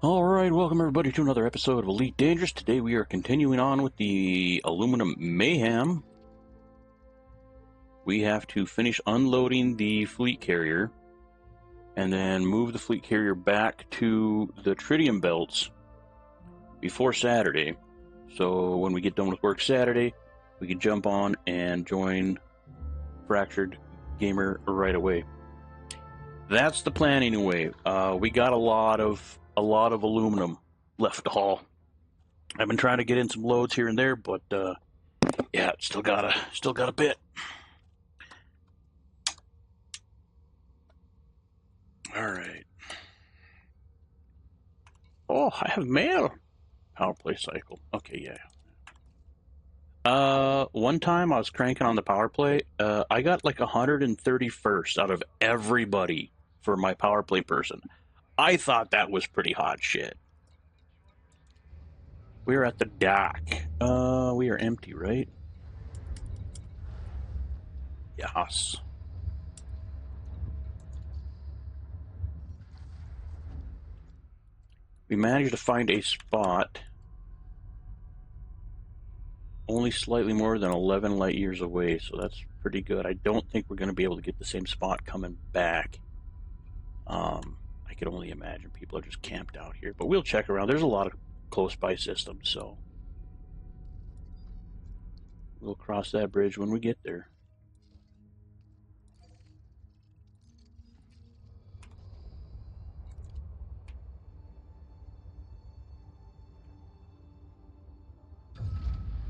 Alright, welcome everybody to another episode of Elite Dangerous. Today we are continuing on with the aluminum mayhem. We have to finish unloading the fleet carrier and then move the fleet carrier back to the tritium belts before Saturday. So when we get done with work Saturday, we can jump on and join Fractured Gamer right away. That's the plan anyway. We got a lot of aluminum left to haul. I've been trying to get in some loads here and there, but yeah, still got a bit. All right. Oh, I have mail. Power play cycle. Okay, yeah. One time I was cranking on the power play. I got like 131st out of everybody for my power play person. I thought that was pretty hot shit. We're at the dock. We are empty, right? Yes. We managed to find a spot only slightly more than 11 light years away, so that's pretty good. I don't think we're going to be able to get the same spot coming back. I could only imagine people are just camped out here, but we'll check around. There's a lot of close by systems, so we'll cross that bridge when we get there.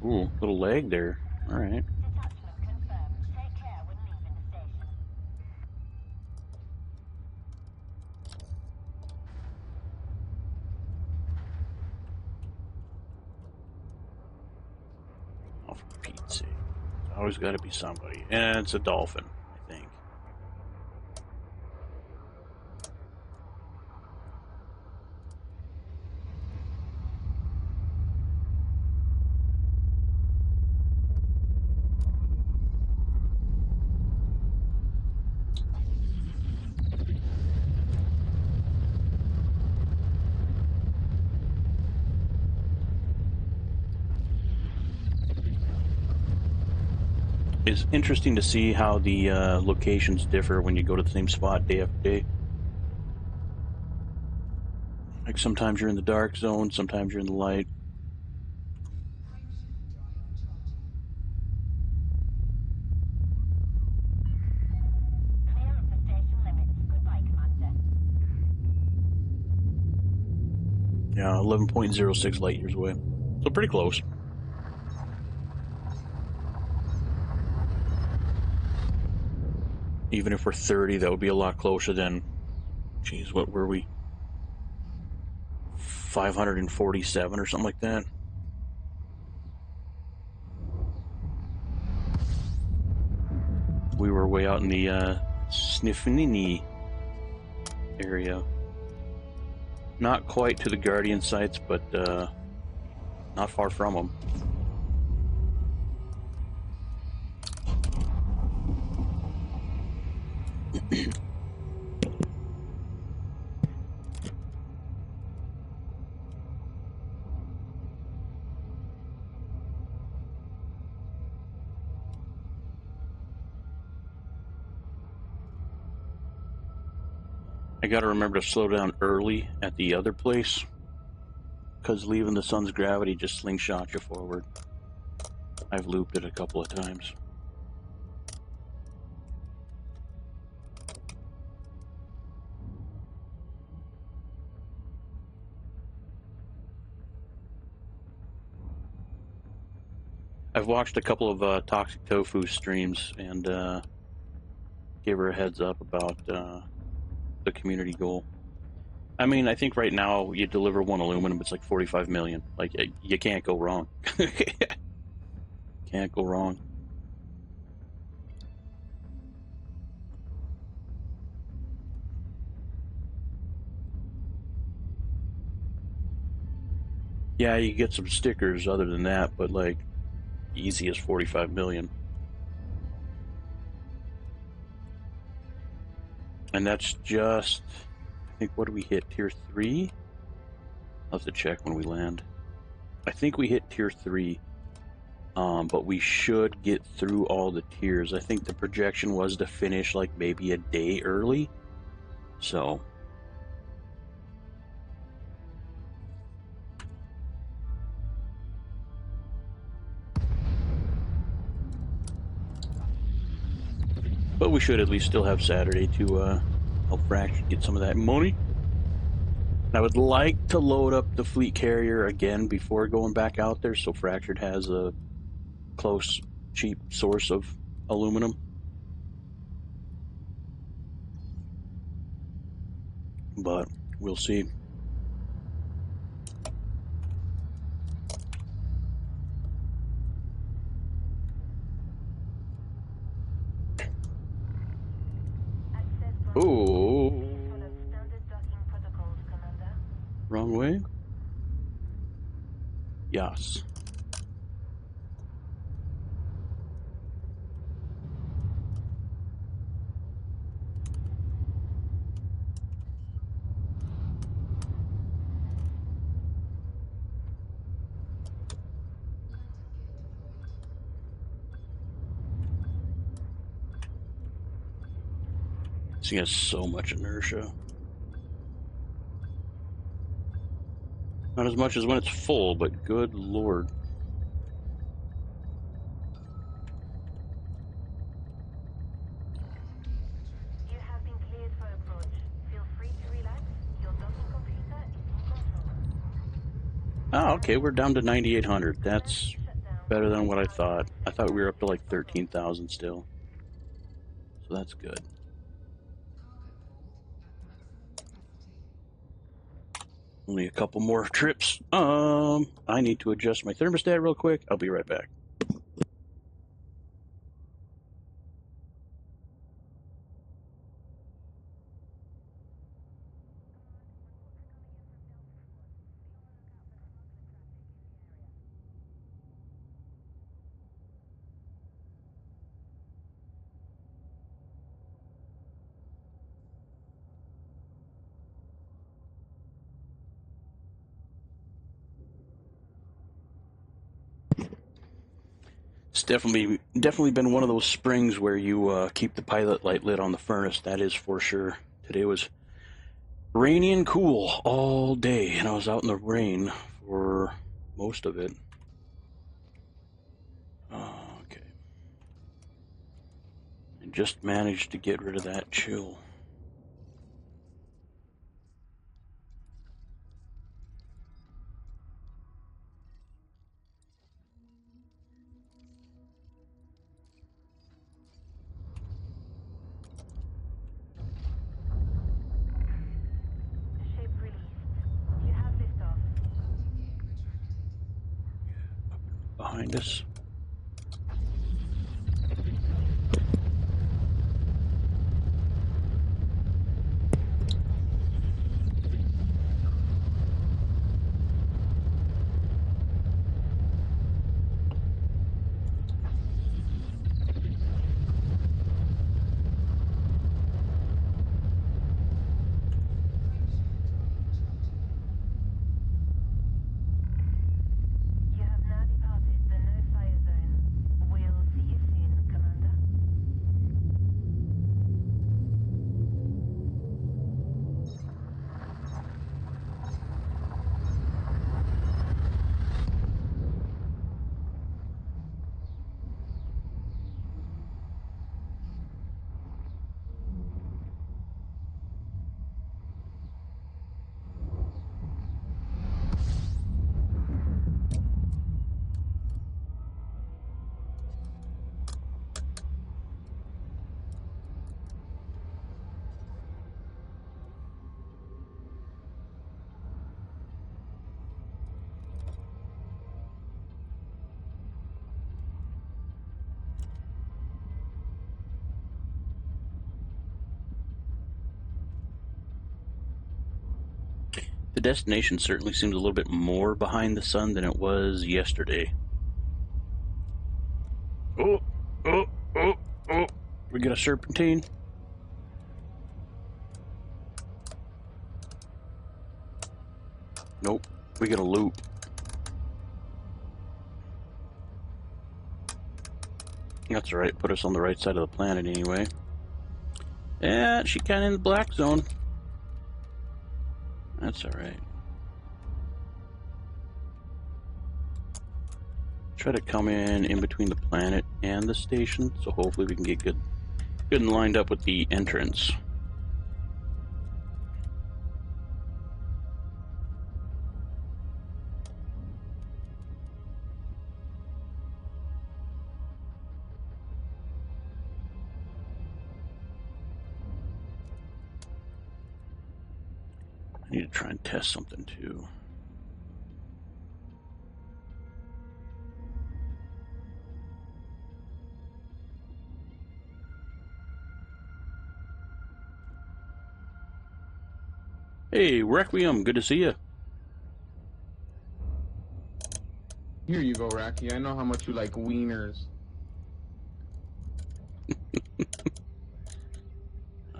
Ooh, little lag there. All right. Oh, for Pete's sake. There's always got to be somebody. And it's a dolphin, I think. It's interesting to see how the locations differ when you go to the same spot day after day. Like sometimes you're in the dark zone, sometimes you're in the light. Yeah, 11.06 light years away. So pretty close. Even if we're 30, that would be a lot closer than, geez, what were we? 547 or something like that. We were way out in the Sniffinini area. Not quite to the Guardian sites, but not far from them. I gotta remember to slow down early at the other place, because leaving the sun's gravity just slingshots you forward. I've looped it a couple of times. I've watched a couple of Toxic Tofu streams and gave her a heads up about the community goal. I mean, I think right now you deliver one aluminum, it's like 45 million. Like, you can't go wrong. Can't go wrong. Yeah, you get some stickers other than that, but like, easy as 45 million. And that's just think, what do we hit? Tier 3? I'll have to check when we land. I think we hit tier 3. But we should get through all the tiers. I think the projection was to finish like maybe a day early. So but we should at least still have Saturday to help Fractured get some of that money. I would like to load up the fleet carrier again before going back out there, so Fractured has a close, cheap source of aluminum. But we'll see. Oh, wrong way? Yes. This thing has so much inertia. Not as much as when it's full, but good lord. You have been cleared for approach. Feel free to relax. Your docking computer is in control. Oh, okay, we're down to 9,800. That's better than what I thought. I thought we were up to like 13,000 still. So that's good. Only a couple more trips. I need to adjust my thermostat real quick. I'll be right back. It's definitely been one of those springs where you keep the pilot light lit on the furnace. That is for sure. Today was rainy and cool all day, and I was out in the rain for most of it. Okay. I just managed to get rid of that chill. Shape released. You have liftoff. Behind us. You have now departed the no-fire zone. We'll see you soon, Commander. The destination certainly seems a little bit more behind the sun than it was yesterday. Oh, oh, oh, oh. We got a serpentine. Nope. We get a loop. That's alright. Put us on the right side of the planet anyway. Yeah, she kind of in the black zone. That's alright. Try to come in between the planet and the station, so hopefully we can get good and lined up with the entrance. I need to try and test something too. Hey, Requiem, good to see you. Here you go, Racky. I know how much you like wieners. I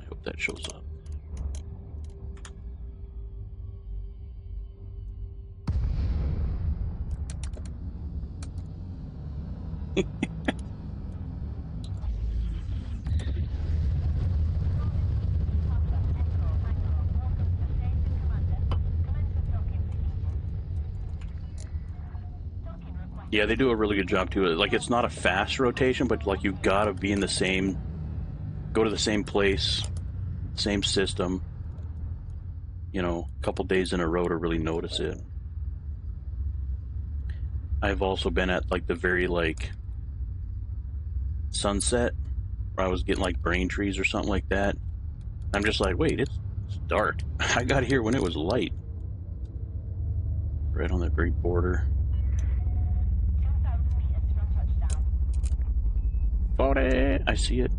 hope that shows up. Yeah, they do a really good job too. Like, it's not a fast rotation, but like you gotta be in the same, go to the same place, same system, you know, a couple days in a row to really notice it. I've also been at like the very like sunset where I was getting like brain trees or something like that. I'm just like, wait, it's dark. I got here when it was light. Right on that very border. 2,000 meters from touchdown. 40! I see it.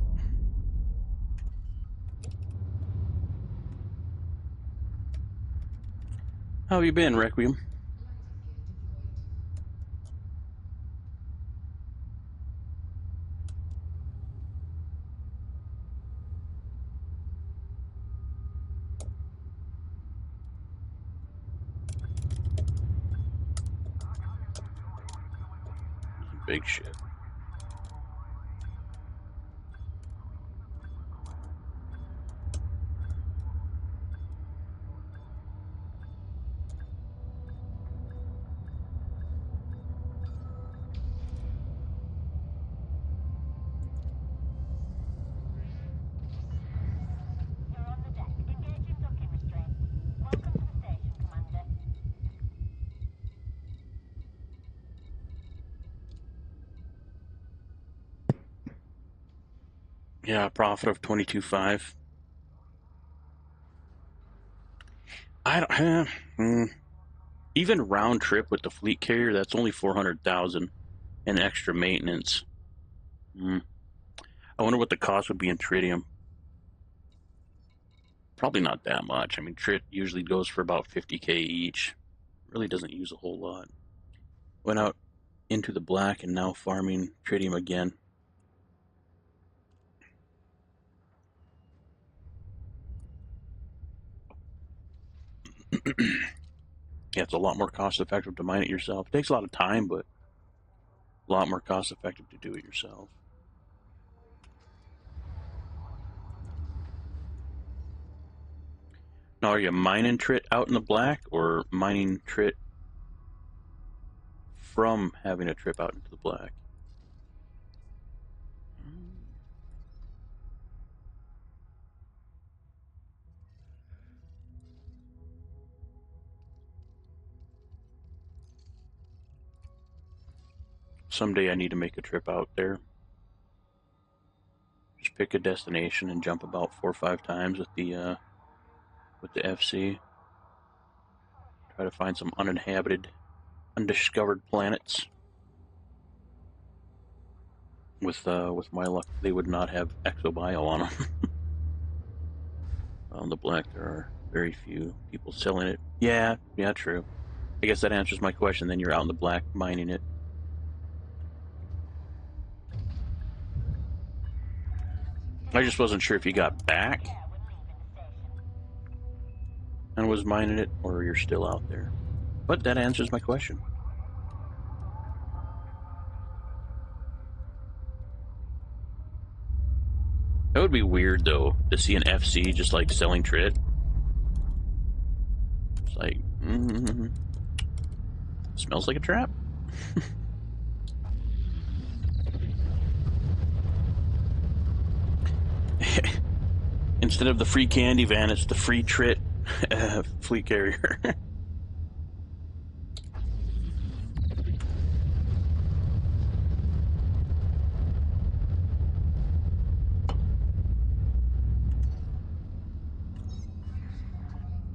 How have you been, Requiem? Big shit. You're on the deck. Engaging docking restraints. Welcome to the station, Commander. Yeah, profit of 22.5. I don't. Even round trip with the fleet carrier, that's only 400,000 and extra maintenance. I wonder what the cost would be in tritium. Probably not that much. I mean, trit usually goes for about 50K each. Really doesn't use a whole lot. Went out into the black and now farming tritium again. Yeah, it's a lot more cost effective to mine it yourself. It takes a lot of time, but a lot more cost effective to do it yourself. Now, are you mining trit out in the black or mining trit from having a trip out into the black? Someday I need to make a trip out there. Just pick a destination and jump about 4 or 5 times with the FC. Try to find some uninhabited, undiscovered planets. With my luck, they would not have exobio on them. On the black, there are very few people selling it. Yeah, true. I guess that answers my question. Then you're out in the black mining it. I just wasn't sure if you got back Yeah, we're leaving the station. and was mining it, or you're still out there. But that answers my question. That would be weird, though, to see an FC just like selling trit. It's like, smells like a trap. Instead of the free candy van, it's the free trit fleet carrier.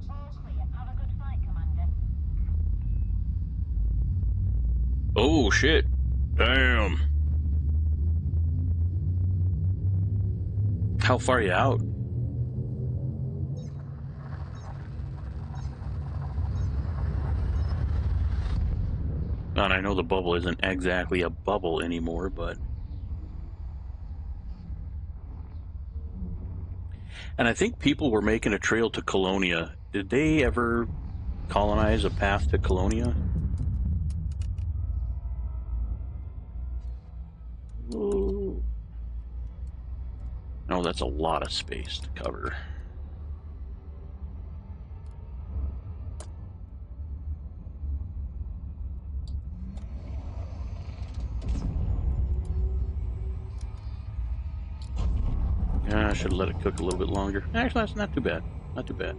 All clear. Have a good flight, Commander. Oh, shit. Damn. How far are you out? And I know the bubble isn't exactly a bubble anymore, but... And I think people were making a trail to Colonia. Did they ever colonize a path to Colonia? Ooh. No, that's a lot of space to cover. Yeah, I should have let it cook a little bit longer. Actually, that's not too bad. Not too bad.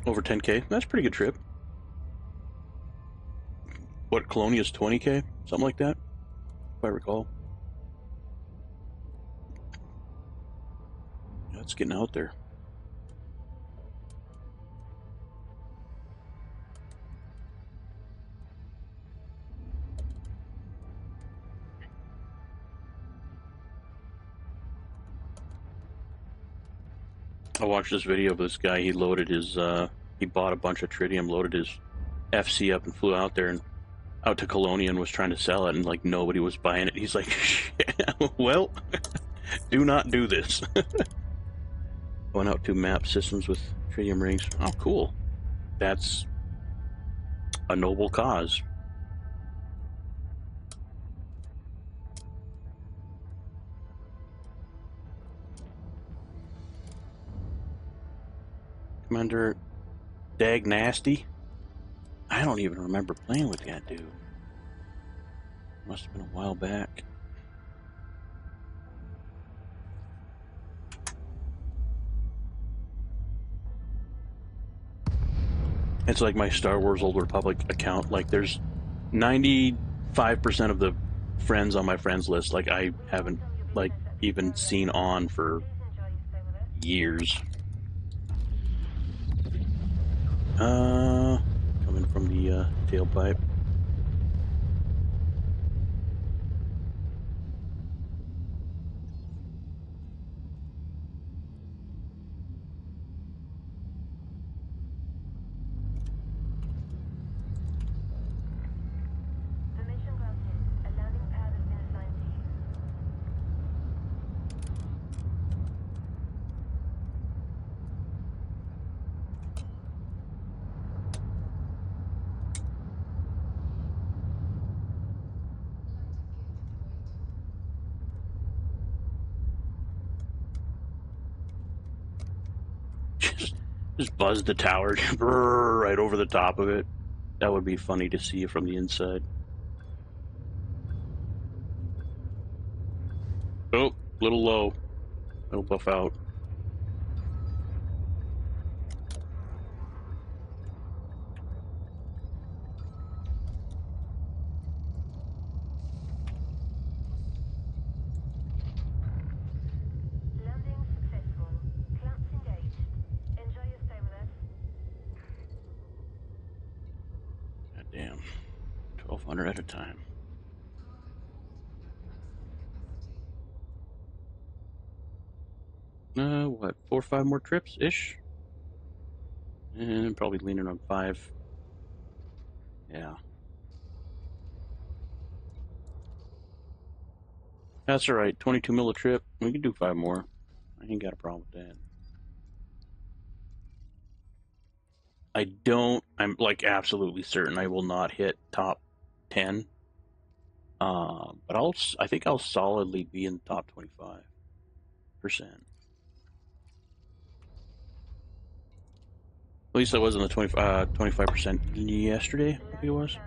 Over 10K. That's a pretty good trip. What, Colonia's 20K? Something like that, if I recall. That's getting out there. I watched this video of this guy. He loaded his, he bought a bunch of tritium, loaded his FC up and flew out there and out to Colonia and was trying to sell it, and like nobody was buying it. He's like, well, do not do this. Going out to map systems with tritium rings. Oh, cool. That's a noble cause. Commander Dag Nasty. I don't even remember playing with that dude. Must have been a while back. It's like my Star Wars Old Republic account. Like, there's 95% of the friends on my friends list, like, I haven't, like, even seen on for years. Coming from the tailpipe. Permission granted. A landing pad has been assigned to you. Just buzz the tower right over the top of it. That would be funny to see from the inside. Oh, little low. It'll buff out. Landing successful. Clamps engaged. Enjoy your stay with us. God damn. 1,200 at a time. What, 4 or 5 more trips-ish? And probably leaning on 5. Yeah. That's alright. 22 mil a trip. We can do 5 more. I ain't got a problem with that. I'm like absolutely certain I will not hit top 10. But I think I'll solidly be in the top 25%. At least I was in the 25% yesterday, I think it was.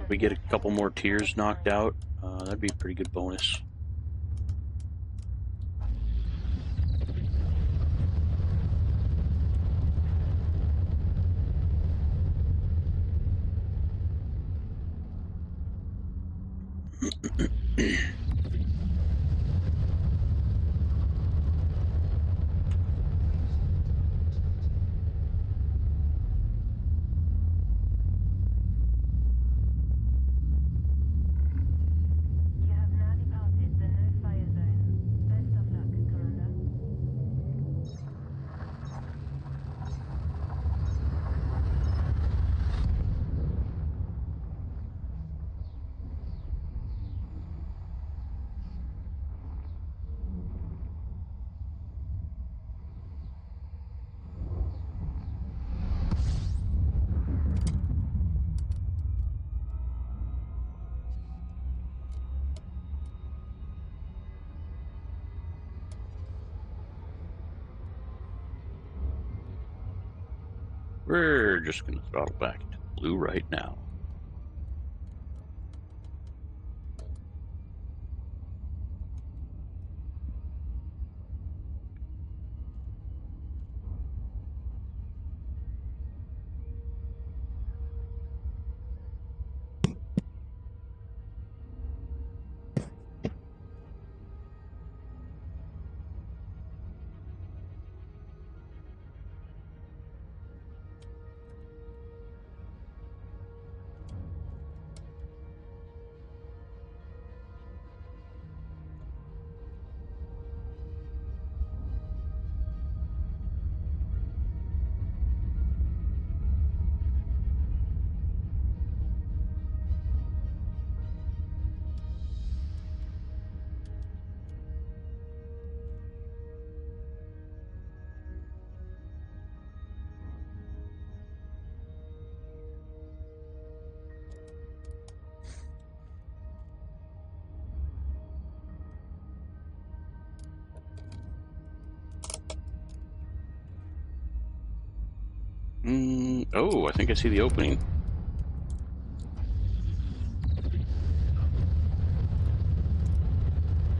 If we get a couple more tiers knocked out, that'd be a pretty good bonus. You have now departed the no-fire zone. Best of luck, Commander. We're just going to throttle back to blue right now. Oh, I think I see the opening.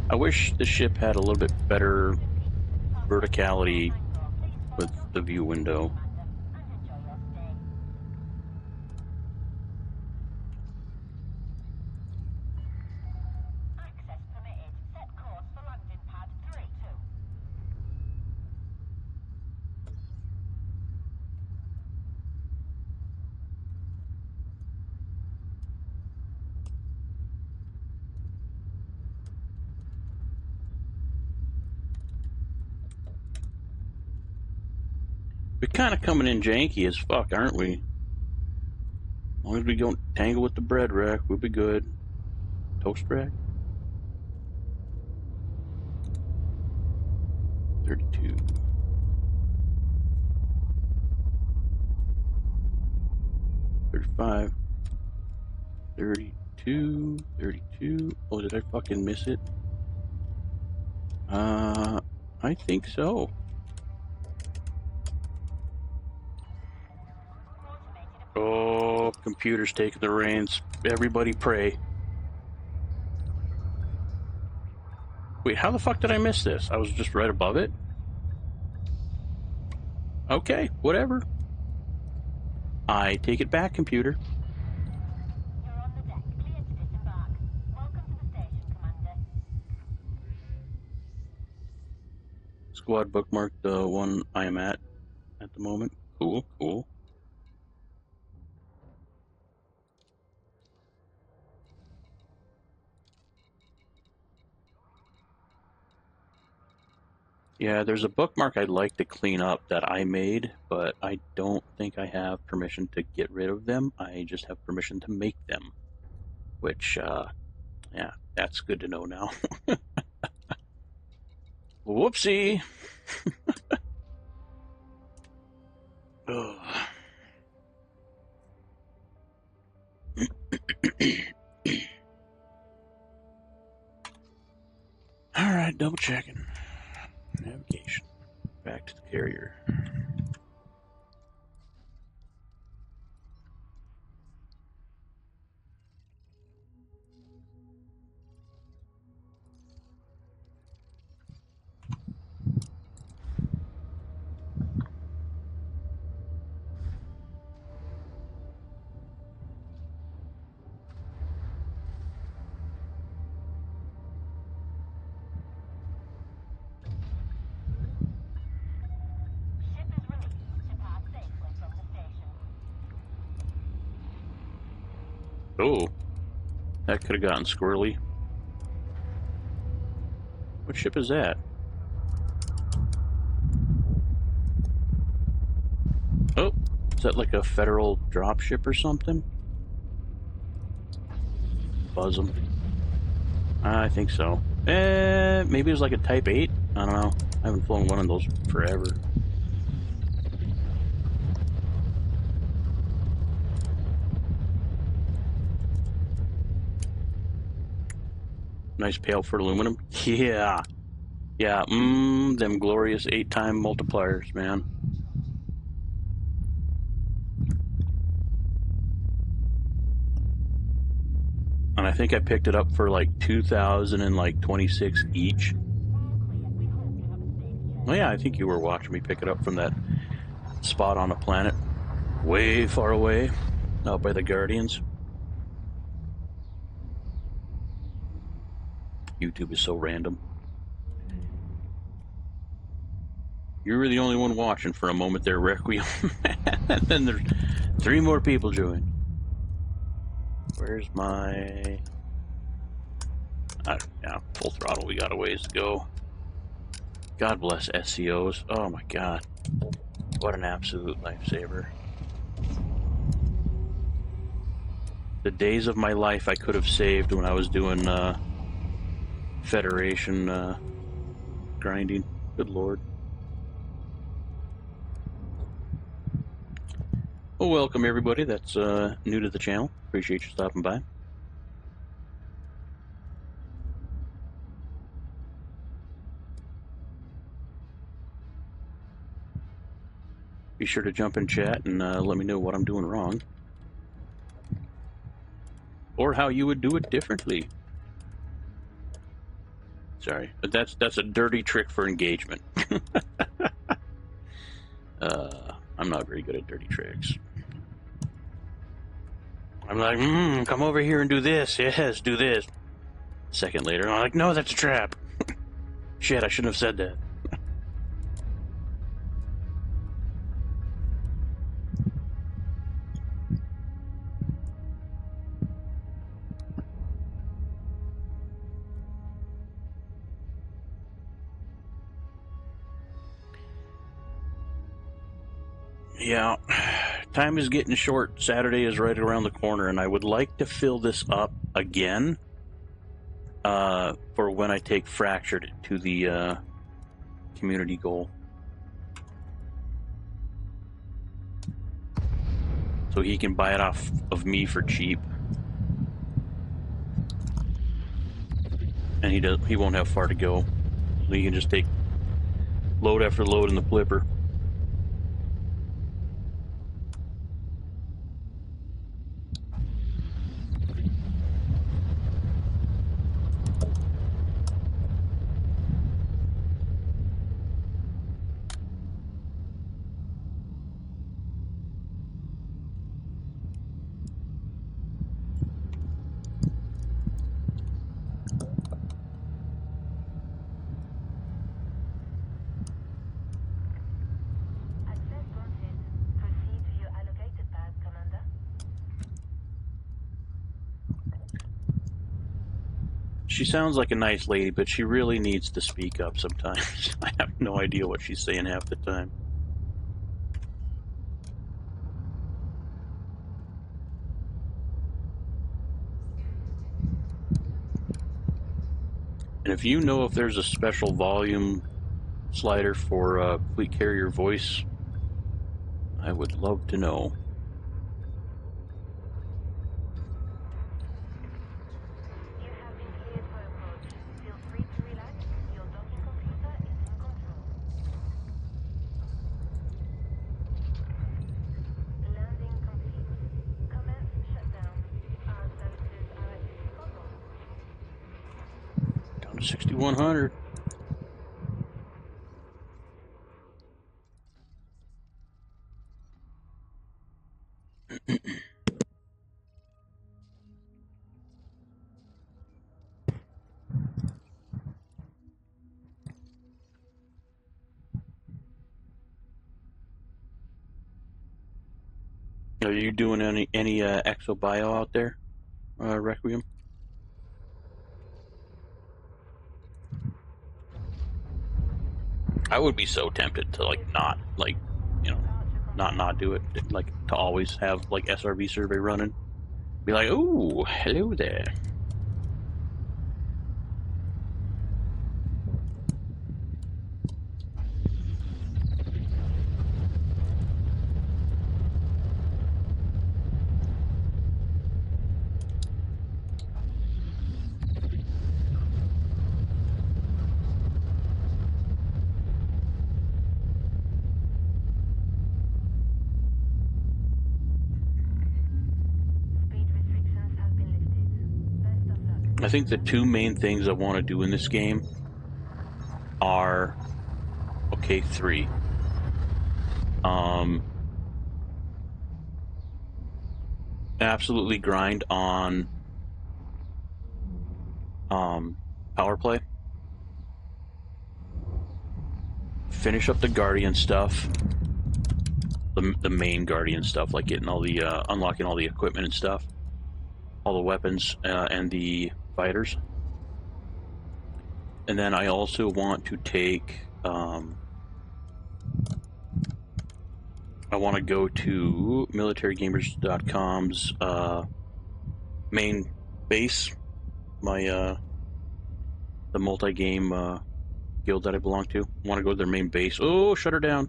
I wish the ship had a little bit better verticality with the view window. Access permitted. Set course for landing pad 3-2. We're kind of coming in janky as fuck, aren't we? As long as we don't tangle with the bread rack, we'll be good. Toast rack? 32. 35. 32. 32. Oh, did I fucking miss it? I think so. Oh, computer's taking the reins. Everybody pray. Wait, how the fuck did I miss this? I was just right above it? Okay, whatever. I take it back, computer. You're on the deck. Clear to disembark. Welcome to the station, Commander. Squad bookmark the one I am at the moment. Cool, cool. Yeah, there's a bookmark I'd like to clean up that I made, but I don't think I have permission to get rid of them. I just have permission to make them, which, yeah, that's good to know now. Whoopsie! Ugh. All right, double checking. Navigation. Back to the carrier. Ship is released. Depart safely from the station. Oh, that could have gotten squirrely. What ship is that? Oh, is that like a federal dropship or something? Buzz 'em. I think so. Maybe it was like a Type 8? I don't know. I haven't flown one of those forever. Nice payout for aluminum. Yeah. Yeah, them glorious 8-time multipliers, man. And I think I picked it up for like 2,026 each. Oh yeah, I think you were watching me pick it up from that spot on a planet way far away, out by the Guardians. YouTube is so random. You were the only one watching for a moment there, Requiem. And then there's 3 more people joined. Where's my... yeah, full throttle, we got a ways to go. God bless SCOs. Oh my god. What an absolute lifesaver. The days of my life I could have saved when I was doing Federation grinding. Good lord. Well, welcome everybody that's new to the channel. Appreciate you stopping by. Be sure to jump in chat and let me know what I'm doing wrong. Or how you would do it differently. Sorry, but that's a dirty trick for engagement. I'm not very good at dirty tricks. I'm like, come over here and do this. Yes, do this. A second later, I'm like, no, that's a trap. Shit, I shouldn't have said that. Yeah, time is getting short. Saturday is right around the corner, and I would like to fill this up again for when I take Fractured to the community goal. So he can buy it off of me for cheap. And he won't have far to go. So he can just take load after load in the flipper. She sounds like a nice lady, but she really needs to speak up sometimes. I have no idea what she's saying half the time. And if you know if there's a special volume slider for fleet carrier voice, I would love to know. You have been cleared for approach. Feel free to relax. Your docking computer is in control. Landing complete. Commence shutdown. Our services are at your disposal. Down to 6,100. Are you doing any exo bio out there, Requiem? I would be so tempted to not not do it, like to always have like SRV survey running. Be like, ooh, hello there. Speed restrictions have been lifted. Best of luck. I think the two main things I want to do in this game are, okay, three. Absolutely grind on power play. Finish up the Guardian stuff. The main Guardian stuff, like getting all the unlocking all the equipment and stuff, all the weapons and the fighters. And then I also want to take I want to go to militarygamers.com's main base, my the multi-game guild that I belong to. I want to go to their main base. Oh, shut her down.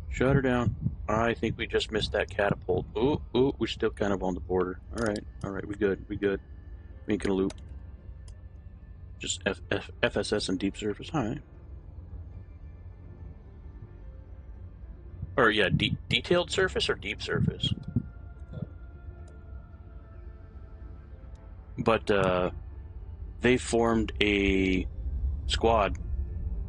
Shut her down. I think we just missed that catapult. Ooh, we're still kind of on the border. All right, we good. We ain't gonna loop. Just FSS and deep surface. All right. Or yeah, detailed surface or deep surface. But they formed a squad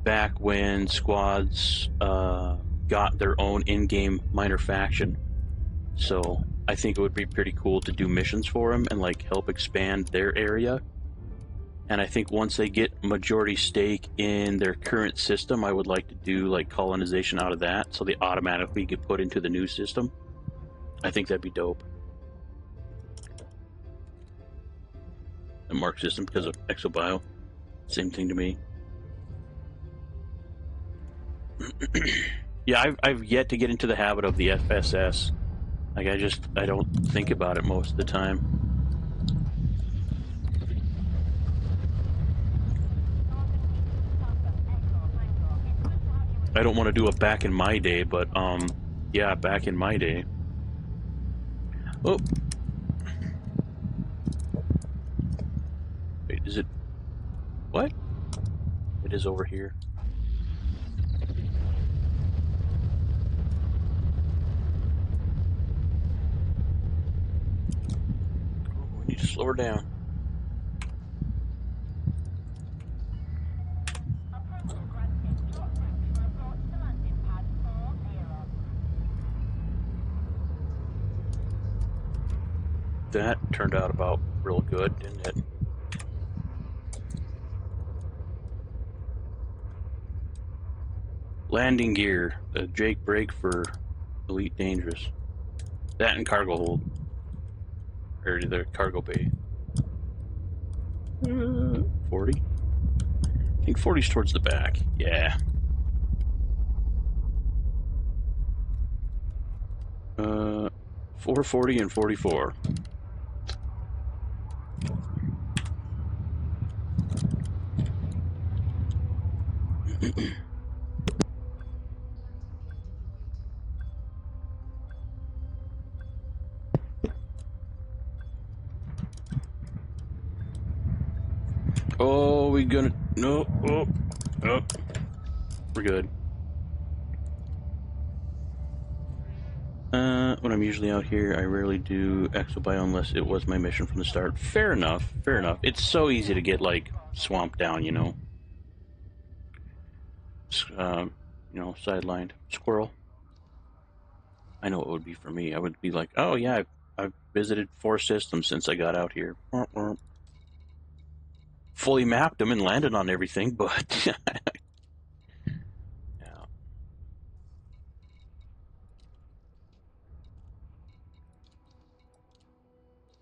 back when squads got their own in-game minor faction. So I think it would be pretty cool to do missions for them and like help expand their area. And I think once they get majority stake in their current system, I would like to do like colonization out of that, so they automatically get put into the new system. I think that'd be dope. The mark system because of exobio, same thing to me. Yeah, I've yet to get into the habit of the FSS. Like I don't think about it most of the time. I don't want to do it back in my day, but yeah, back in my day. Oh. Wait, is it? What? It is over here. Oh, we need to slow her down. That turned out about real good, didn't it? Landing gear, the Jake brake for Elite Dangerous. That and cargo hold. Or the cargo bay. 40? I think 40's towards the back. Yeah. 440 and 44. Oh, we gonna... No. Oh. Oh. We're good. When I'm usually out here, I rarely do exobio unless it was my mission from the start. Fair enough. Fair enough. It's so easy to get, like, swamped down, you know. Sidelined. Squirrel. I know it would be for me. I would be like, oh, yeah, I've visited 4 systems since I got out here. Fully mapped them and landed on everything, but... yeah.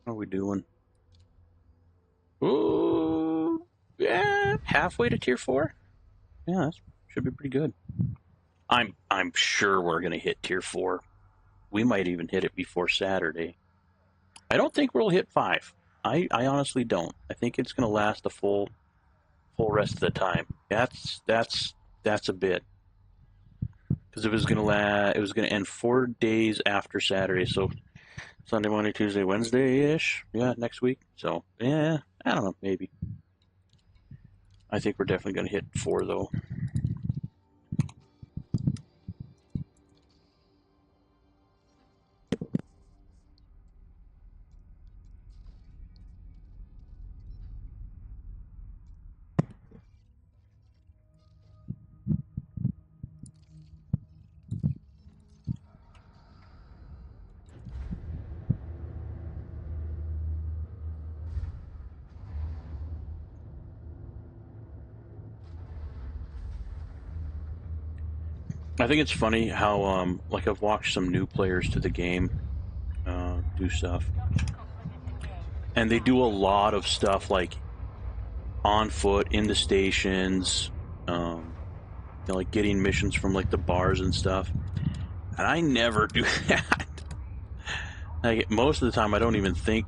How are we doing? Ooh, yeah, halfway to tier 4. Yeah, that should be pretty good. I'm sure we're gonna hit tier 4. We might even hit it before Saturday. I don't think we'll hit 5. I honestly don't. I think it's gonna last the full rest of the time. That's a bit, because it was gonna end 4 days after Saturday, so Sunday, Monday, Tuesday, Wednesday-ish. Yeah, next week. So yeah, I don't know, maybe. I think we're definitely gonna hit 4 though. I think it's funny how like I've watched some new players to the game do stuff, and they do a lot of stuff like on foot in the stations, like getting missions from like the bars and stuff. And I never do that. Like most of the time, I don't even think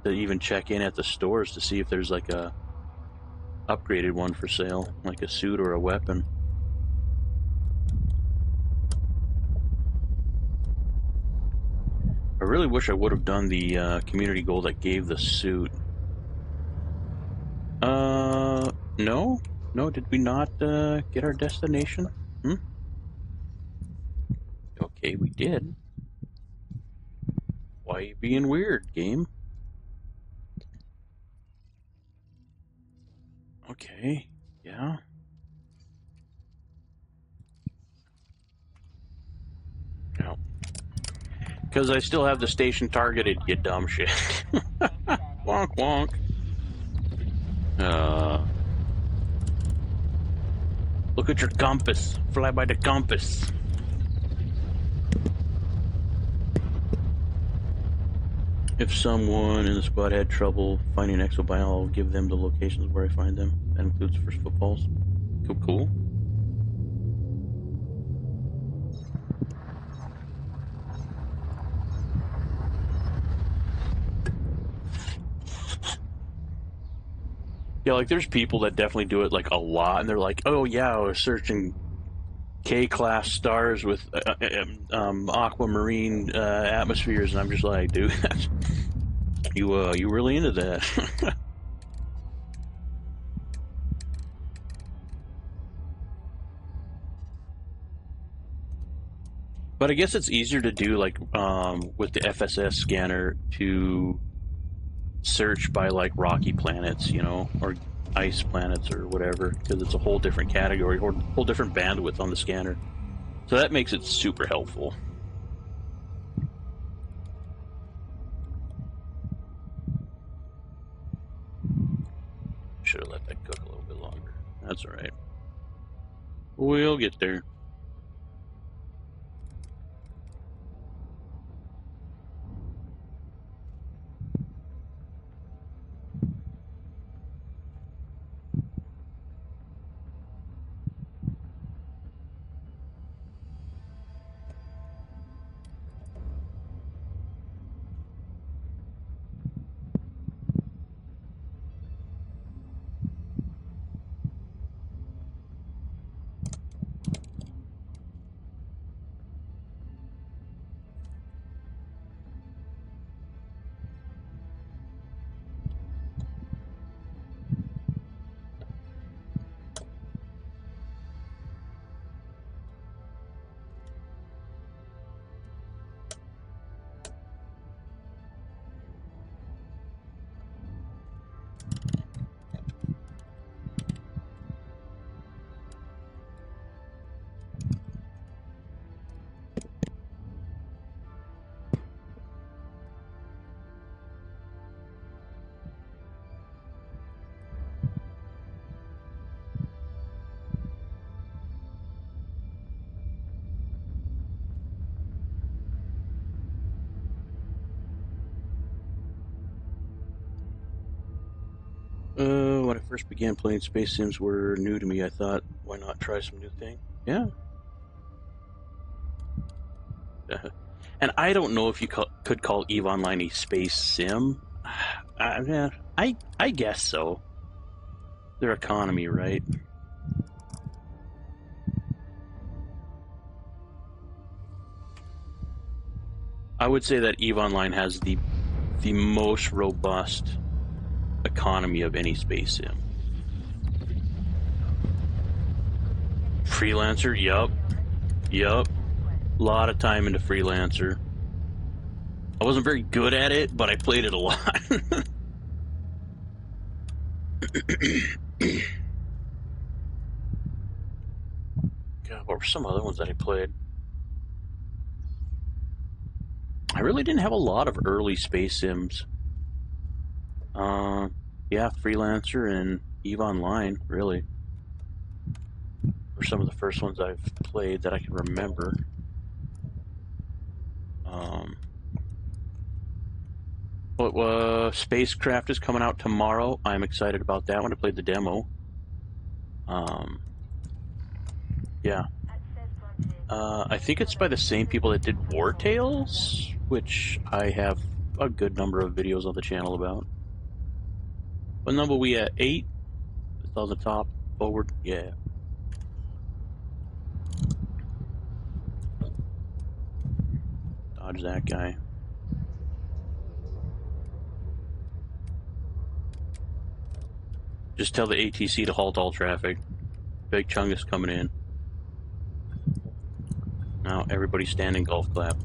to even check in at the stores to see if there's like a upgraded one for sale, like a suit or a weapon. I really wish I would have done the community goal that gave the suit. No, did we not get our destination? Okay, we did. Why are you being weird, game? Okay, yeah. No. Because I still have the station targeted, you dumb shit. Wonk wonk. Look at your compass. Fly by the compass. If someone in the squad had trouble finding exobio, I'll give them the locations where I find them. That includes first footballs. Cool. Yeah, like there's people that definitely do it like a lot, and they're like, "Oh yeah, I was searching K-class stars with aquamarine atmospheres," and I'm just like, "Dude, you really into that?" But I guess it's easier to do like with the FSS scanner to search by like rocky planets, or ice planets or whatever, because it's a whole different category, or whole different bandwidth on the scanner. So that makes it super helpful. Should have let that cook a little bit longer. That's all right. We'll get there. When I first began playing, space sims were new to me. I thought, why not try some new thing? Yeah. And I don't know if you could call EVE Online a space sim. I guess so. Their economy, right? I would say that EVE Online has the most robust economy of any space sim. Freelancer, yup. A lot of time into Freelancer. I wasn't very good at it, but I played it a lot. God, what were some other ones that I played? I really didn't have a lot of early space sims. Yeah, Freelancer and EVE Online, really, were some of the first ones I've played that I can remember. Spacecraft is coming out tomorrow. I'm excited about that one. I played the demo. Yeah. I think it's by the same people that did War Tales, which I have a good number of videos on the channel about. What number we at? 8? It's on the top. Forward. Yeah. Dodge that guy. Just tell the ATC to halt all traffic. Big Chungus coming in. Now everybody standing golf clap.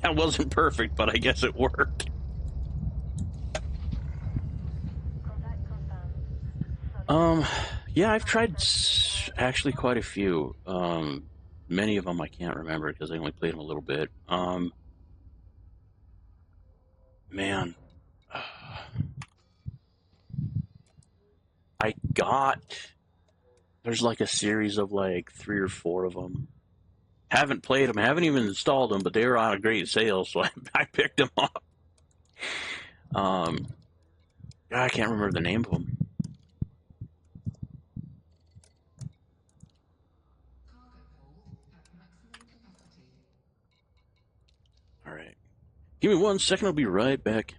That wasn't perfect, but I guess it worked. Yeah, I've tried actually quite a few. Many of them I can't remember because I only played them a little bit. Man, there's like a series of like 3 or 4 of them. Haven't played them, haven't even installed them, but they were on a great sale, so I picked them up. I can't remember the name of them. All right. Give me 1 second, I'll be right back.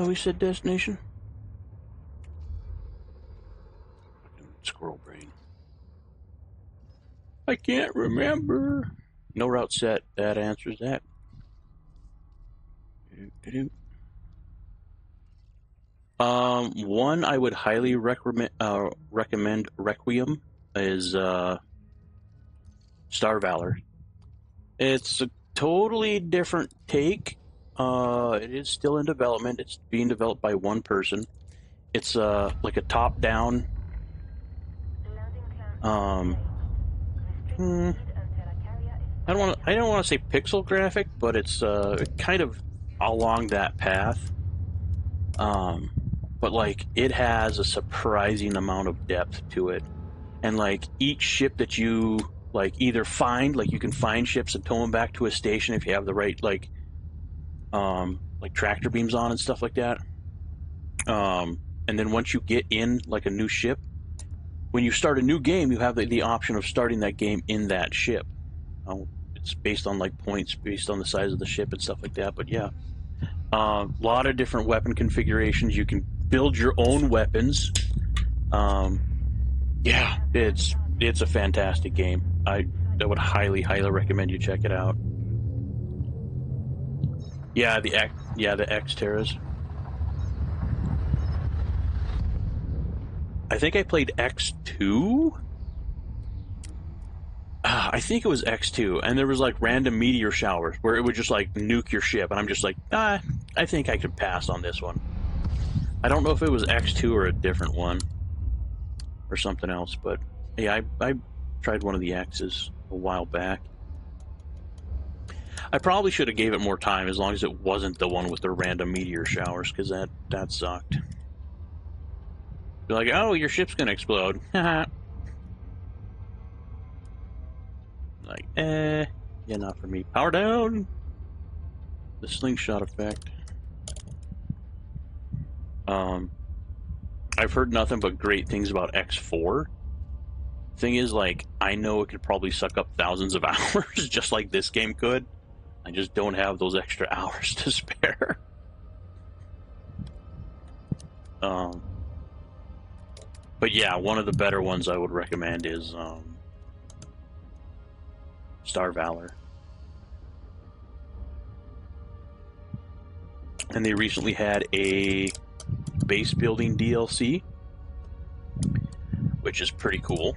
We said destination? Squirrel brain. I can't remember. No route set. That answers that. One I would highly recommend Requiem is Star Valor. It's a totally different take. It is still in development. It's being developed by one person. It's like a top-down. I don't want to say pixel graphic, but it's kind of along that path. But like it has a surprising amount of depth to it, and like each ship that you like either find, like you can find ships and tow them back to a station if you have the right like tractor beams on and stuff like that. And then once you get in like a new ship, when you start a new game, you have the option of starting that game in that ship. It's based on like points, based on the size of the ship and stuff like that. But yeah, a lot of different weapon configurations. You can build your own weapons. Yeah, it's a fantastic game. I would highly recommend you check it out. Yeah, the X-Terras. I think I played X2. I think it was X2, and there was like random meteor showers where it would just like nuke your ship, and I'm just like, I think I could pass on this one. I don't know if it was X2 or a different one or something else, but yeah, I tried one of the X's a while back. I probably should have gave it more time, as long as it wasn't the one with the random meteor showers, because that sucked. Be like, oh, your ship's gonna explode. Like, yeah, not for me. Power down! The slingshot effect. I've heard nothing but great things about X4. Thing is, like, I know it could probably suck up thousands of hours, just like this game could. I just don't have those extra hours to spare. But yeah, one of the better ones I would recommend is Star Valor. And they recently had a base building DLC, which is pretty cool.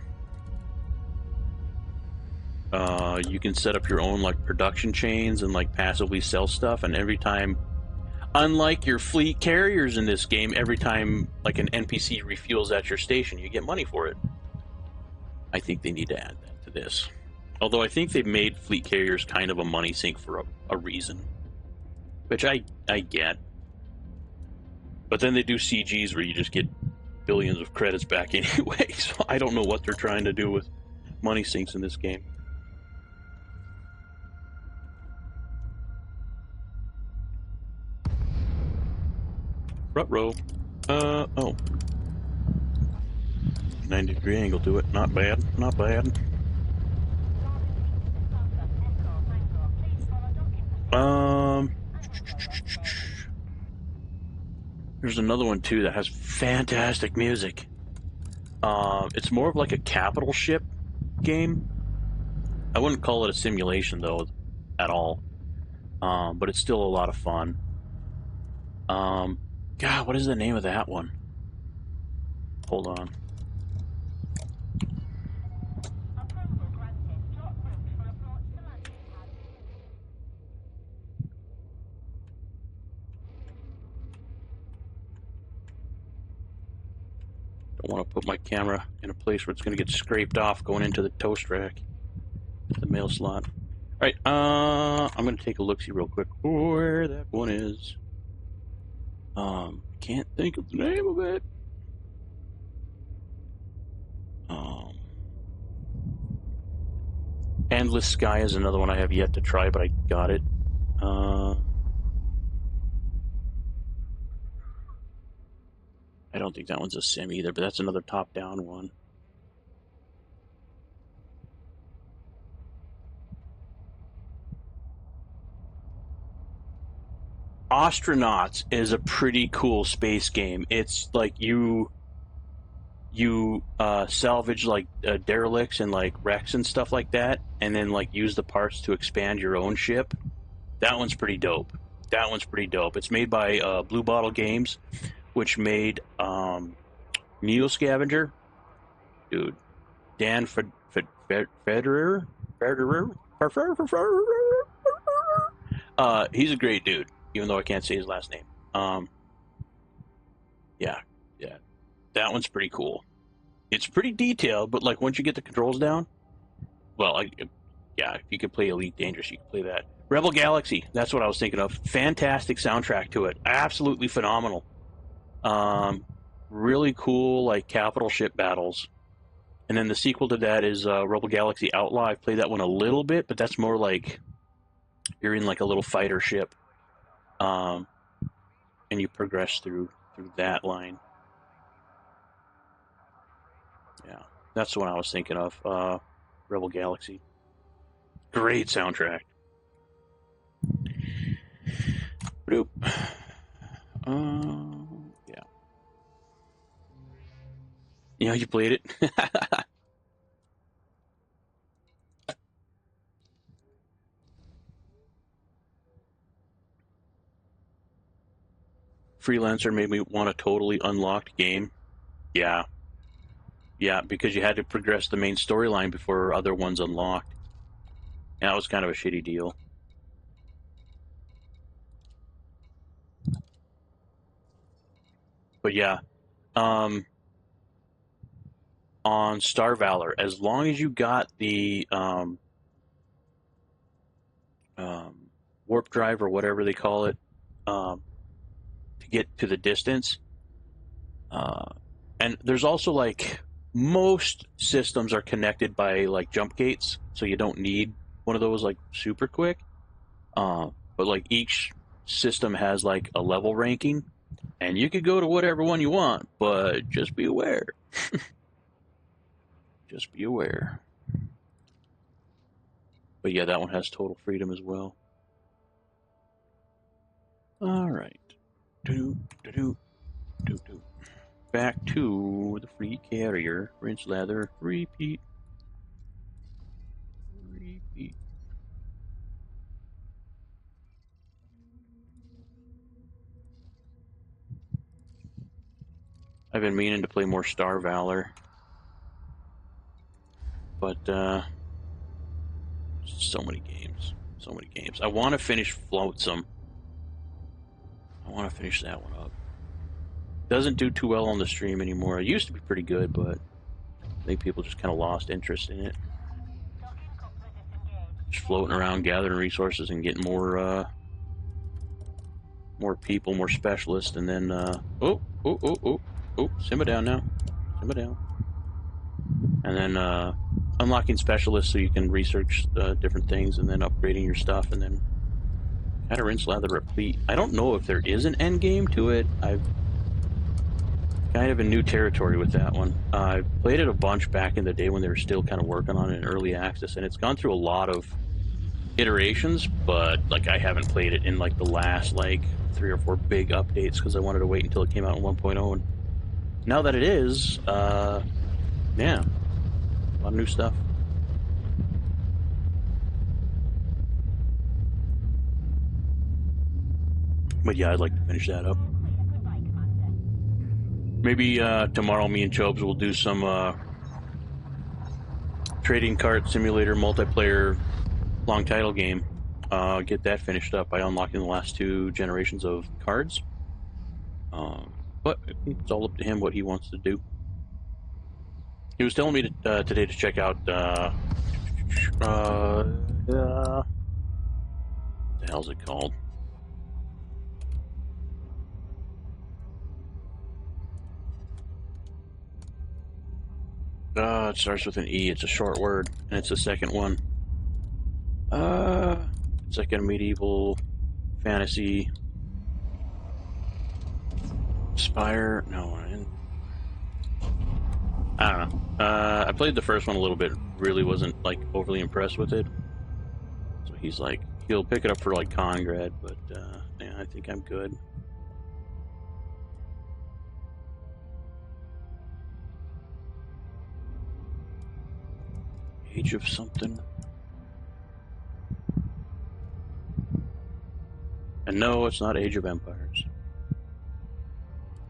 You can set up your own like production chains and like passively sell stuff, and every time, unlike your fleet carriers in this game, every time like an NPC refuels at your station, you get money for it. I think they need to add that to this. Although I think they've made fleet carriers kind of a money sink for a reason, which I get. But then they do CGs where you just get billions of credits back anyway, so I don't know what they're trying to do with money sinks in this game. Ruh-roh. Oh. 90-degree angle to it. Not bad. Not bad. There's another one too that has fantastic music. It's more of like a capital ship game. I wouldn't call it a simulation though, at all. But it's still a lot of fun. God, what is the name of that one? Hold on. Don't want to put my camera in a place where it's going to get scraped off going into the toast rack, the mail slot. All right, I'm going to take a look-see real quick where that one is. Can't think of the name of it. Endless Sky is another one I have yet to try, but I got it. I don't think that one's a sim either, but that's another top-down one. Astronauts is a pretty cool space game. It's like you salvage like derelicts and like wrecks and stuff like that, and then like use the parts to expand your own ship. That one's pretty dope. It's made by Blue Bottle Games, which made Neo Scavenger. Dude, Dan Federer. He's a great dude, even though I can't say his last name. Yeah, that one's pretty cool. It's pretty detailed, but like once you get the controls down, well, yeah, if you could play Elite Dangerous, you could play that. Rebel Galaxy, that's what I was thinking of. Fantastic soundtrack to it, absolutely phenomenal. Really cool, like capital ship battles. And then the sequel to that is Rebel Galaxy Outlaw. I've played that one a little bit, but that's more like you're in like a little fighter ship, and you progress through that line. Yeah, that's the one I was thinking of. Rebel Galaxy. Great soundtrack. Bloop. Yeah. Yeah, you played it. Freelancer made me want a totally unlocked game. Yeah. Yeah, because you had to progress the main storyline before other ones unlocked. And that was kind of a shitty deal. But yeah, on Star Valor, as long as you got the warp drive or whatever they call it, to get to the distance, and there's also like most systems are connected by like jump gates, so you don't need one of those like super quick. But like each system has like a level ranking, and you could go to whatever one you want, but just be aware. Just be aware. But yeah, that one has total freedom as well. All right. Back to the free carrier. Rinse, lather, repeat. Repeat. I've been meaning to play more Star Valor, but so many games. So many games. I want to finish Floatsome. I want to finish that one up. Doesn't do too well on the stream anymore. It used to be pretty good, but I think people just kind of lost interest in it. Just floating around, gathering resources, and getting more people, more specialists, and then simmer down now, simmer down, and then unlocking specialists so you can research different things, and then upgrading your stuff, and then kind of rinse, lather, repeat. I don't know if there is an end game to it. I've kind of in new territory with that one. I played it a bunch back in the day when they were still kind of working on it in early access, and it's gone through a lot of iterations, but like I haven't played it in like the last like 3 or 4 big updates because I wanted to wait until it came out in 1.0, and now that it is, yeah, a lot of new stuff. But yeah, I'd like to finish that up. Maybe tomorrow me and Chobes will do some trading card simulator multiplayer long title game. Get that finished up by unlocking the last 2 generations of cards. But it's all up to him what he wants to do. He was telling me today to check out what the hell's it called? It starts with an E. It's a short word, and it's the second one. It's like a medieval fantasy. Spire? No, I don't know. I played the first one a little bit. Really wasn't like overly impressed with it. So he's like, he'll pick it up for like Congrad, but yeah, I think I'm good. Age of something. And no, it's not Age of Empires.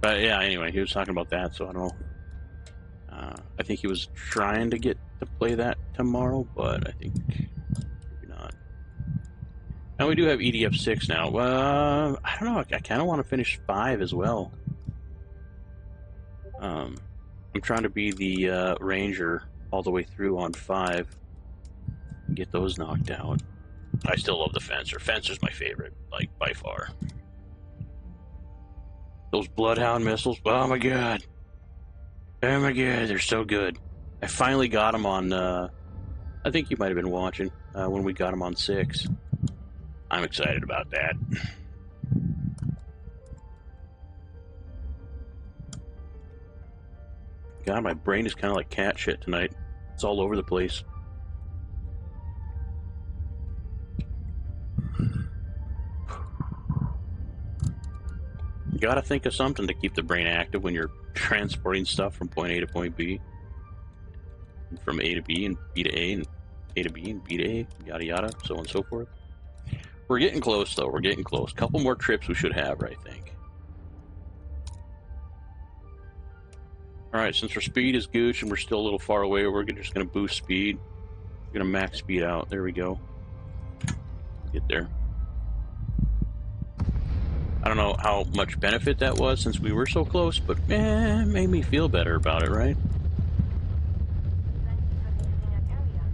But yeah, anyway, he was talking about that, so I don't know. I think he was trying to get to play that tomorrow, but I think maybe not. And we do have EDF 6 now. I don't know. I kind of want to finish 5 as well. I'm trying to be the Ranger all the way through on 5 and get those knocked out. I still love the Fencer. Fencer's my favorite, like, by far. Those Bloodhound missiles, oh my god. Oh my god, they're so good. I finally got him on, I think you might have been watching, when we got him on 6. I'm excited about that. God, my brain is kind of like cat shit tonight. It's all over the place. You gotta think of something to keep the brain active when you're transporting stuff from point A to point B. And from A to B and B to A and A to B and B to A, yada yada, so on and so forth. We're getting close though, we're getting close. Couple more trips we should have, I think. Alright, since our speed is gooch and we're still a little far away, we're just gonna boost speed. We're gonna max speed out. There we go. Get there. I don't know how much benefit that was since we were so close, but made me feel better about it, right? Thank you for visiting our carrier.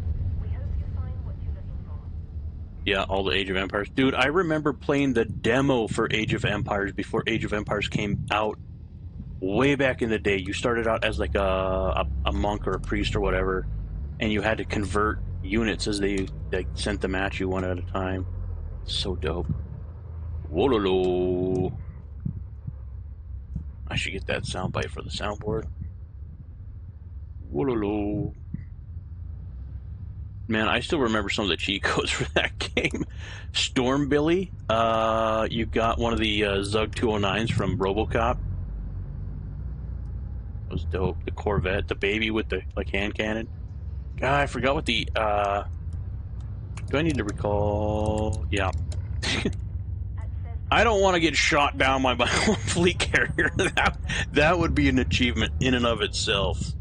We hope you find what you're looking for. Yeah, all the Age of Empires. Dude, I remember playing the demo for Age of Empires before Age of Empires came out way back in the day. You started out as like a monk or a priest or whatever, and you had to convert units as they sent them at you one at a time. So dope. Wololo. I should get that soundbite for the soundboard. Wololo. Man, I still remember some of the cheat codes for that game. Storm Billy. You got one of the Zug 209s from RoboCop. That was dope. The Corvette, the baby with the hand cannon. God, I forgot what the. Do I need to recall? Yeah. I don't want to get shot down by my own fleet carrier. That would be an achievement in and of itself.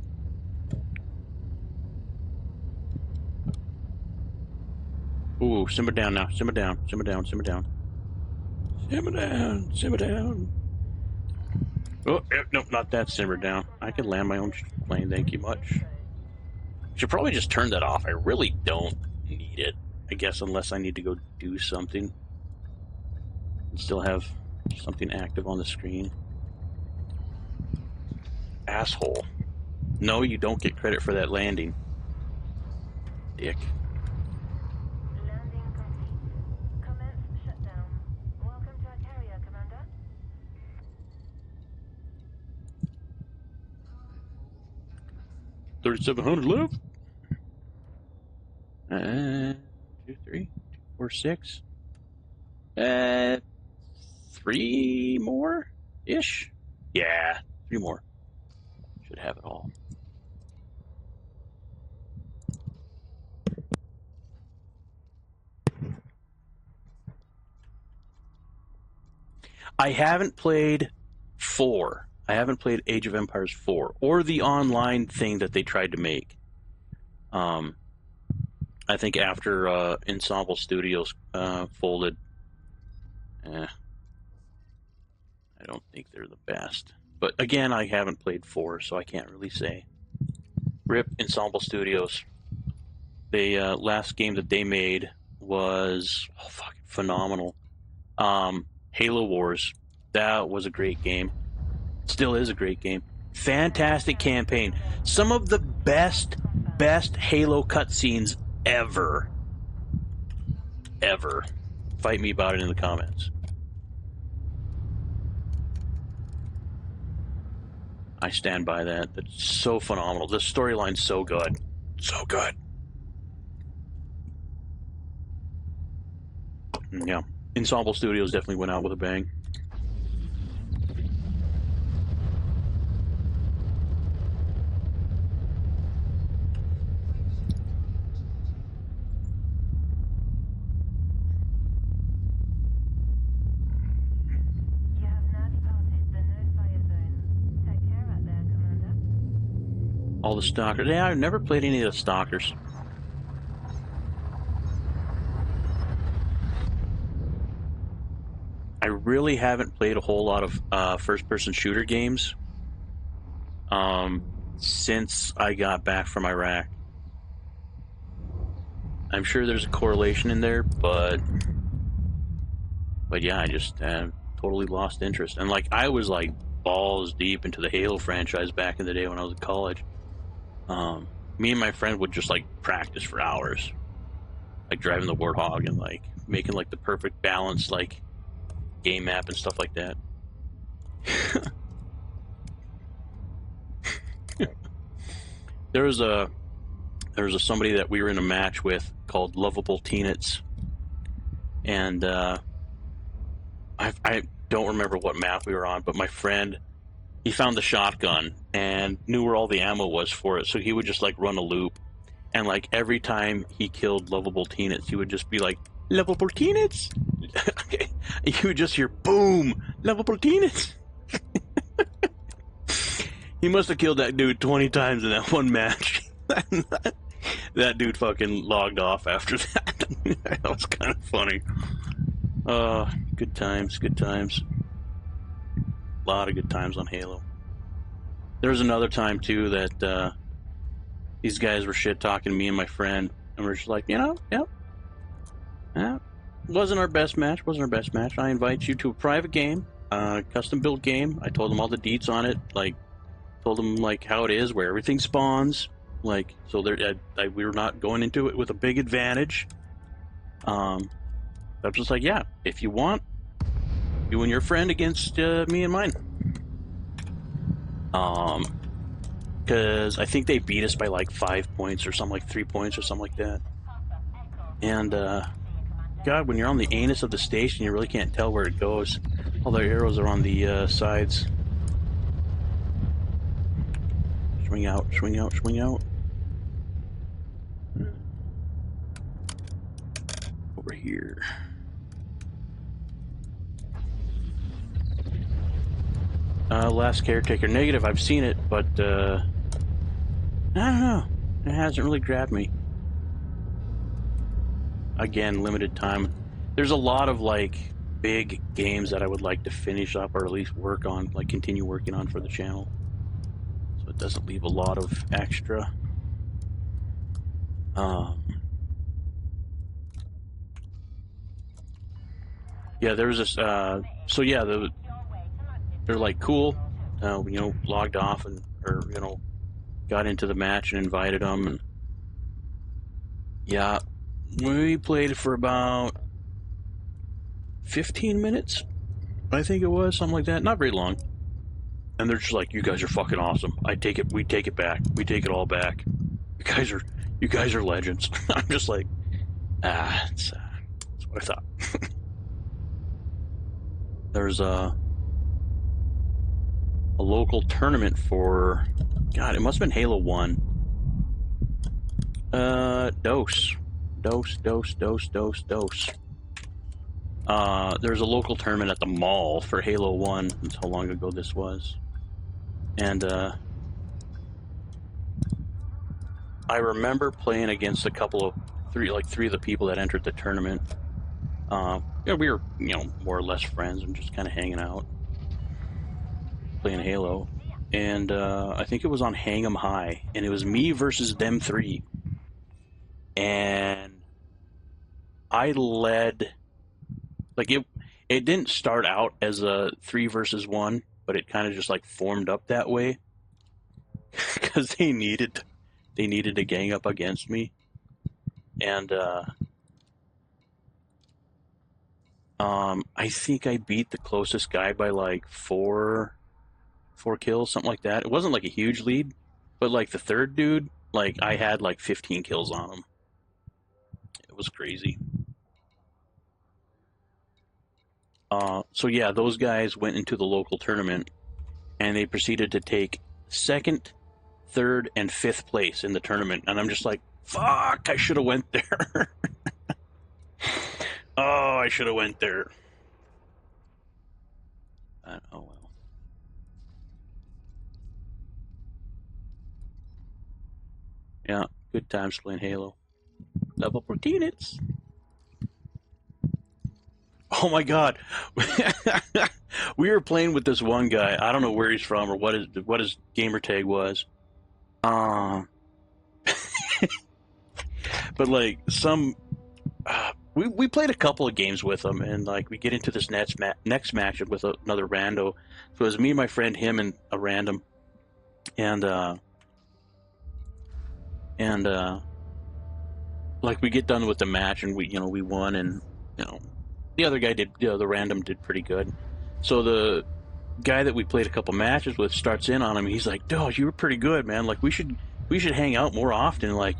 Ooh, simmer down now. Simmer down. Simmer down. Simmer down. Simmer down. Simmer down. Oh, nope, not that simmer down. I can land my own plane, thank you much. Should probably just turn that off. I really don't need it. I guess unless I need to go do something. And still have something active on the screen. Asshole. No, you don't get credit for that landing. Dick. Landing complete. Commence shutdown. Welcome to our carrier, Commander. 3,700 left. 2, 3, 4, 6. 3 more ish. Yeah, 3 more. Should have it all. I haven't played 4. I haven't played Age of Empires 4 or the online thing that they tried to make. I think after Ensemble Studios folded, I don't think they're the best. But again, I haven't played 4, so I can't really say. RIP Ensemble Studios. The last game that they made was fucking phenomenal. Halo Wars. That was a great game. Still is a great game. Fantastic campaign. Some of the best Halo cutscenes ever. Ever. Fight me about it in the comments. I stand by that. It's so phenomenal. The storyline's so good. So good. Yeah. Ensemble Studios definitely went out with a bang. You have now departed the no-fire zone. Take care out there, Commander. All the stalkers. Yeah, I've never played any of the stalkers. I really haven't played a whole lot of first-person shooter games since I got back from Iraq. I'm sure there's a correlation in there, but yeah, I just totally lost interest. And like I was like balls deep into the Halo franchise back in the day when I was in college. Me and my friend would just like practice for hours, like driving the Warthog and like making like the perfect balance, like game map and stuff like that. There was a somebody that we were in a match with called Lovable Teenits, and I don't remember what map we were on, but my friend, he found the shotgun and knew where all the ammo was for it, so he would just like run a loop, and like every time he killed Lovable Teenits, he would just be like, Lovable Teenits. You would just hear boom, Lovable Teenits. He must have killed that dude 20 times in that one match. That dude fucking logged off after that. That was kind of funny. Good times, good times. A lot of good times on Halo. There was another time too that these guys were shit talking me and my friend, and we're just like, yeah, wasn't our best match. I invite you to a private game, custom built game. I told them all the deets on it, like told them like how it is, where everything spawns, like so. We were not going into it with a big advantage. I was just like, yeah, if you want, you and your friend against me and mine. Because I think they beat us by like 5 points or something, like 3 points or something like that. And God, when you're on the anus of the station, you really can't tell where it goes. All the arrows are on the sides. Swing out, swing out, swing out. Over here. Last Caretaker. Negative, I've seen it, but I don't know. It hasn't really grabbed me. Again, limited time. There's a lot of like big games that I would like to finish up or at least work on, like continue working on for the channel. So it doesn't leave a lot of extra. Yeah, there's this. So yeah, they're like cool. Logged off and got into the match and invited them, and yeah, we played for about 15 minutes, I think it was, something like that. Not very long. And they're just like, "You guys are fucking awesome. We take it back. We take it all back. You guys are legends." I'm just like, that's what I thought. There's a local tournament for, God, it must have been Halo 1. Dose. There's a local tournament at the mall for Halo 1. That's how long ago this was. And I remember playing against three of the people that entered the tournament. We were, more or less friends and just kind of hanging out, playing Halo. And I think it was on Hang 'em High, and it was me versus them three. And I led, like it didn't start out as a 3 versus 1, but it kind of just like formed up that way because they needed to gang up against me. And I think I beat the closest guy by like four kills, something like that. It wasn't like a huge lead, but like the third dude, like I had like 15 kills on him. It was crazy. So yeah, those guys went into the local tournament and they proceeded to take 2nd, 3rd, and 5th place in the tournament. And I'm just like, fuck, I should have went there. Oh, I should have went there. Oh well. Yeah, good times playing Halo. Level Proteinits. Oh my god. We were playing with this one guy. I don't know where he's from or what his gamer tag was. But like we played a couple of games with him, and like we get into this next match with another rando. So it was me, my friend, him, and a random. And And like we get done with the match, and we won, and the other guy did, the random did pretty good. So the guy that we played a couple matches with starts in on him. He's like, "Dude, you were pretty good, man. Like we should hang out more often. Like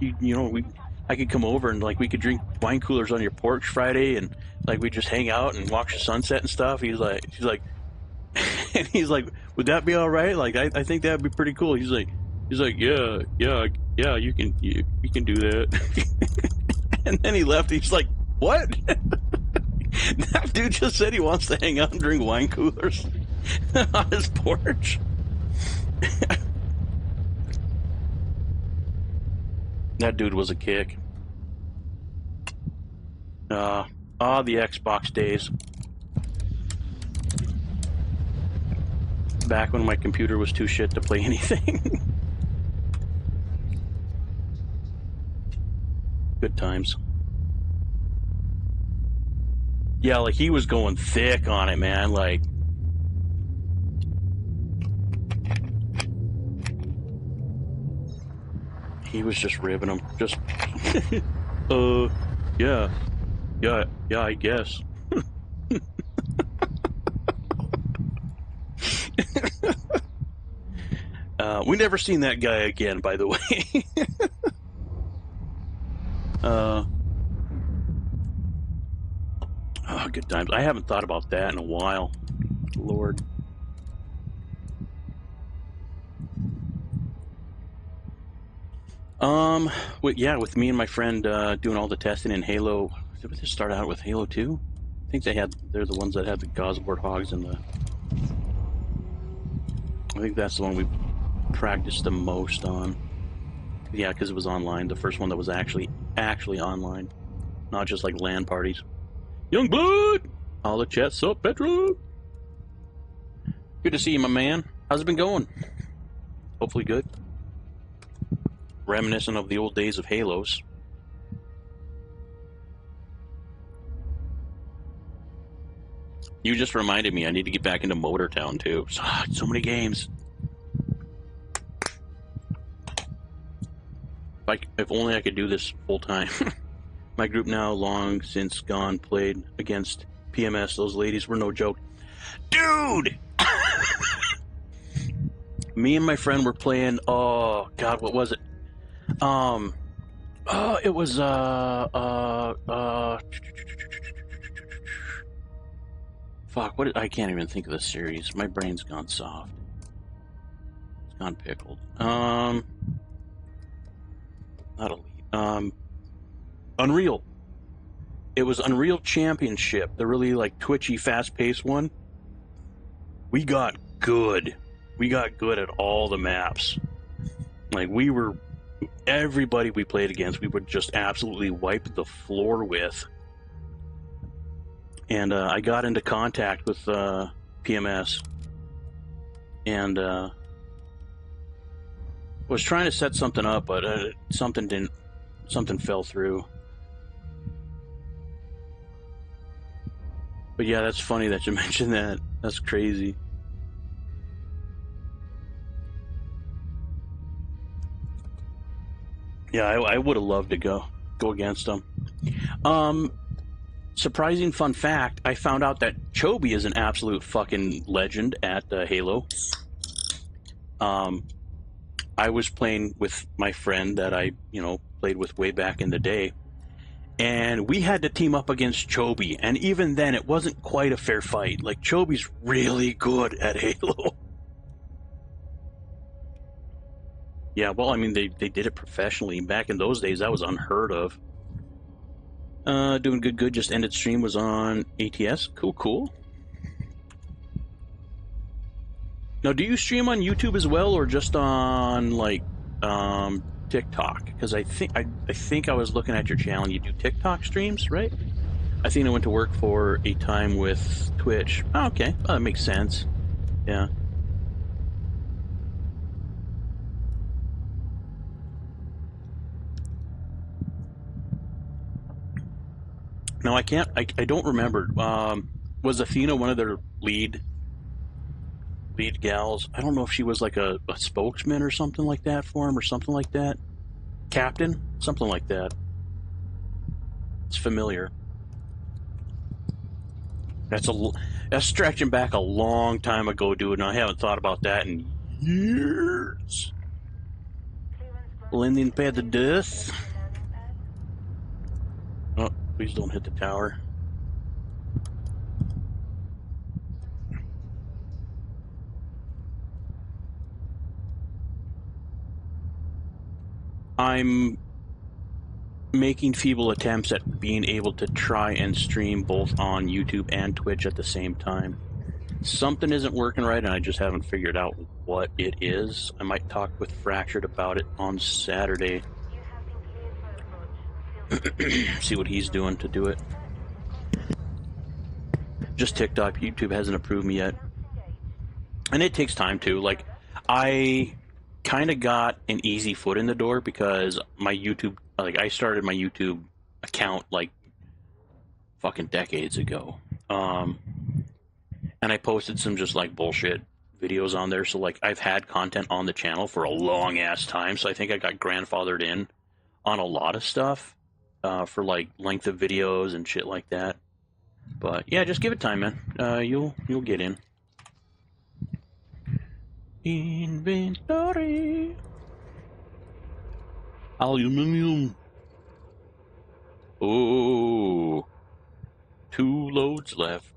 I could come over and like we could drink wine coolers on your porch Friday, and like we just hang out and watch the sunset and stuff." She's like, and he's like, "Would that be all right? Like I think that'd be pretty cool." He's like, "Yeah, you can do that." And then he left. He's like, "What?" That dude just said he wants to hang out and drink wine coolers on his porch. That dude was a kick. The Xbox days. Back when my computer was too shit to play anything. Good times. Yeah, like he was going thick on it, man. Like, he was just ribbing him. Just, yeah, I guess. We never seen that guy again, by the way. Oh, good times. I haven't thought about that in a while. Lord. With me and my friend doing all the testing in Halo. Did they start out with Halo 2? I think they're the ones that had the Gosboard Hogs and I think that's the one we practiced the most on. Yeah, because it was online. The first one that was actually online. Not just like LAN parties. Youngblood! All the chats up, Petro! Good to see you, my man. How's it been going? Hopefully good. Reminiscent of the old days of Halos. You just reminded me I need to get back into Motortown too. So many games. If only I could do this full time. My group now long since gone played against PMS. Those ladies were no joke. Dude! Me and my friend were playing, oh god, what was it? It was fuck, I can't even think of the series. My brain's gone soft. It's gone pickled. Not Elite. Unreal. It was Unreal Championship, the really like twitchy, fast-paced one. We got good. We got good at all the maps. Like everybody we played against, we would just absolutely wipe the floor with. And I got into contact with PMS, and was trying to set something up, but something fell through. But yeah, that's funny that you mentioned that. That's crazy. Yeah, I would have loved to go against them. Surprising fun fact, I found out that Chobi is an absolute fucking legend at Halo. I was playing with my friend that I, played with way back in the day, and we had to team up against Chobi, and even then it wasn't quite a fair fight. Like, Chobi's really good at Halo. Yeah, well, I mean, they did it professionally. Back in those days, that was unheard of. Doing good. Just ended stream, was on ATS. Cool. Now, do you stream on YouTube as well, or just on, like, TikTok? Because I think I was looking at your channel, and you do TikTok streams, right? I think I went to work for a time with Twitch. Oh, okay. Oh, that makes sense. Yeah. No, I can't. I don't remember. Was Athena one of their lead gals? I don't know if she was like a spokesman or something like that for him, or something like that. captain, something like that. It's familiar. That's stretching back a long time ago, dude, and I haven't thought about that in years. Landing pad to death. Oh, please don't hit the tower. I'm making feeble attempts at being able to try and stream both on YouTube and Twitch at the same time. Something isn't working right, and I just haven't figured out what it is. I might talk with Fractured about it on Saturday. See what he's doing to do it. Just TikTok. YouTube hasn't approved me yet. And it takes time too. Like, I kind of got an easy foot in the door because my YouTube, like, I started my YouTube account like fucking decades ago. And I posted some just like bullshit videos on there. So like I've had content on the channel for a long ass time. So I think I got grandfathered in on a lot of stuff for like length of videos and shit like that. But yeah, just give it time, man. You'll get in. Inventory. Aluminum. Oh, 2 loads left.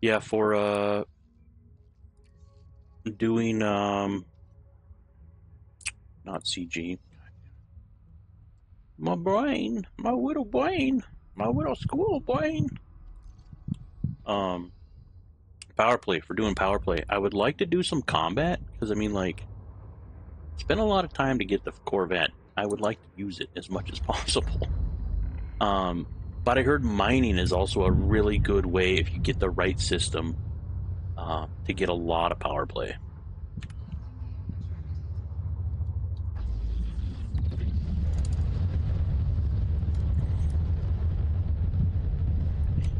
Yeah, for doing not CG. My brain, my little brain, my little squirrel brain. Power play, for doing power play. I would like to do some combat because I mean, like, spend a lot of time to get the Corvette. I would like to use it as much as possible. But I heard mining is also a really good way if you get the right system to get a lot of power play.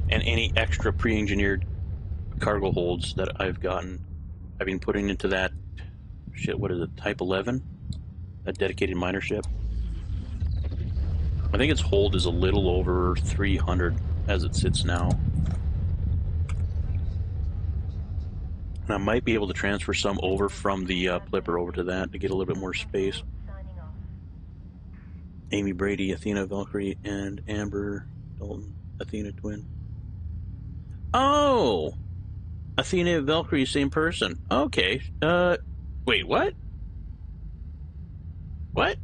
And any extra pre-engineered cargo holds that I've gotten, I've been putting into that shit. What is it? Type 11, that dedicated miner ship. I think its hold is a little over 300 as it sits now. And I might be able to transfer some over from the Plipper over to that to get a little bit more space. Amy Brady, Athena Valkyrie, and Amber Dalton, Athena twin. Oh! Athena and Valkyrie, same person. Okay. Wait, what? What?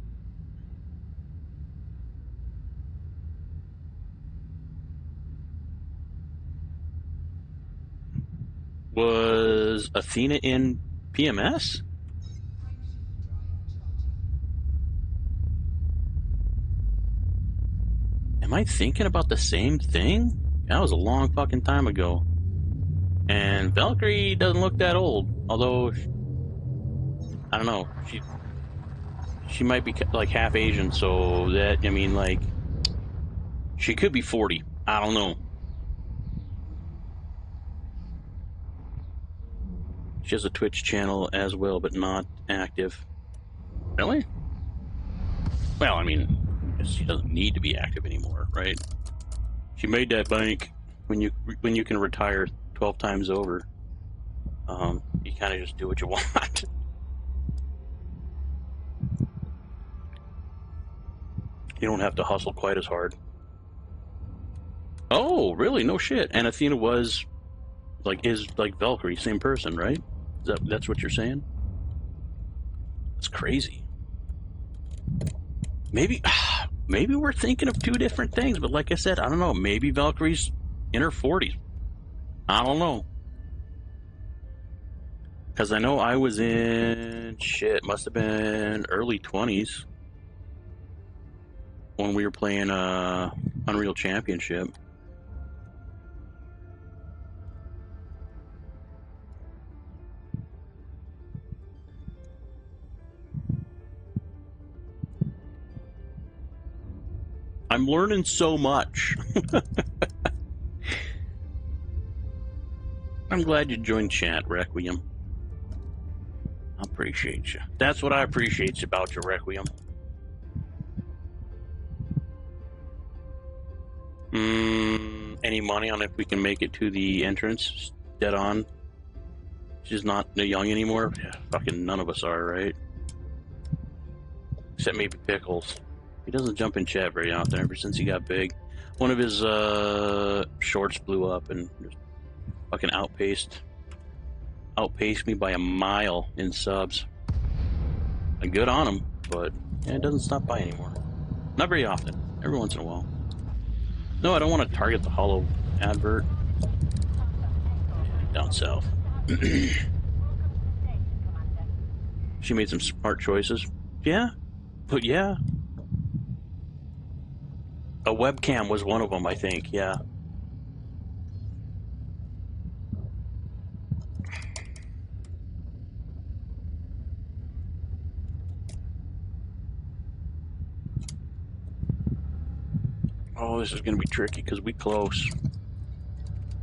Was Athena in PMS? Am I thinking about the same thing? That was a long fucking time ago. And Valkyrie doesn't look that old, although I don't know. She might be like half Asian, so that, I mean, like, she could be 40. I don't know. She has a Twitch channel as well, but not active. Really? Well, I mean, she doesn't need to be active anymore, right? She made that bank. When you can retire 12 times over, you kind of just do what you want. You don't have to hustle quite as hard. Oh, really? No shit. And Athena is like Valkyrie, same person, right? That's what you're saying? That's crazy. Maybe we're thinking of two different things, but like I said, I don't know. Maybe Valkyrie's in her 40s. I don't know. Because I know I was in, must have been early 20s when we were playing Unreal Championship. I'm learning so much. I'm glad you joined chat, Requiem. I appreciate you. That's what I appreciate about you, Requiem. Any money on if we can make it to the entrance? Dead on. She's not young anymore. Yeah, fucking none of us are, right? Except maybe Pickles. He doesn't jump in chat very often ever since he got big. One of his shorts blew up and just fucking outpaced me by a mile in subs. Like, good on him, but yeah, it doesn't stop by anymore. Not very often. Every once in a while. No, I don't want to target the hollow advert. Down south. She made some smart choices. Yeah, but yeah. A webcam was one of them, I think, yeah. Oh, this is going to be tricky because we close.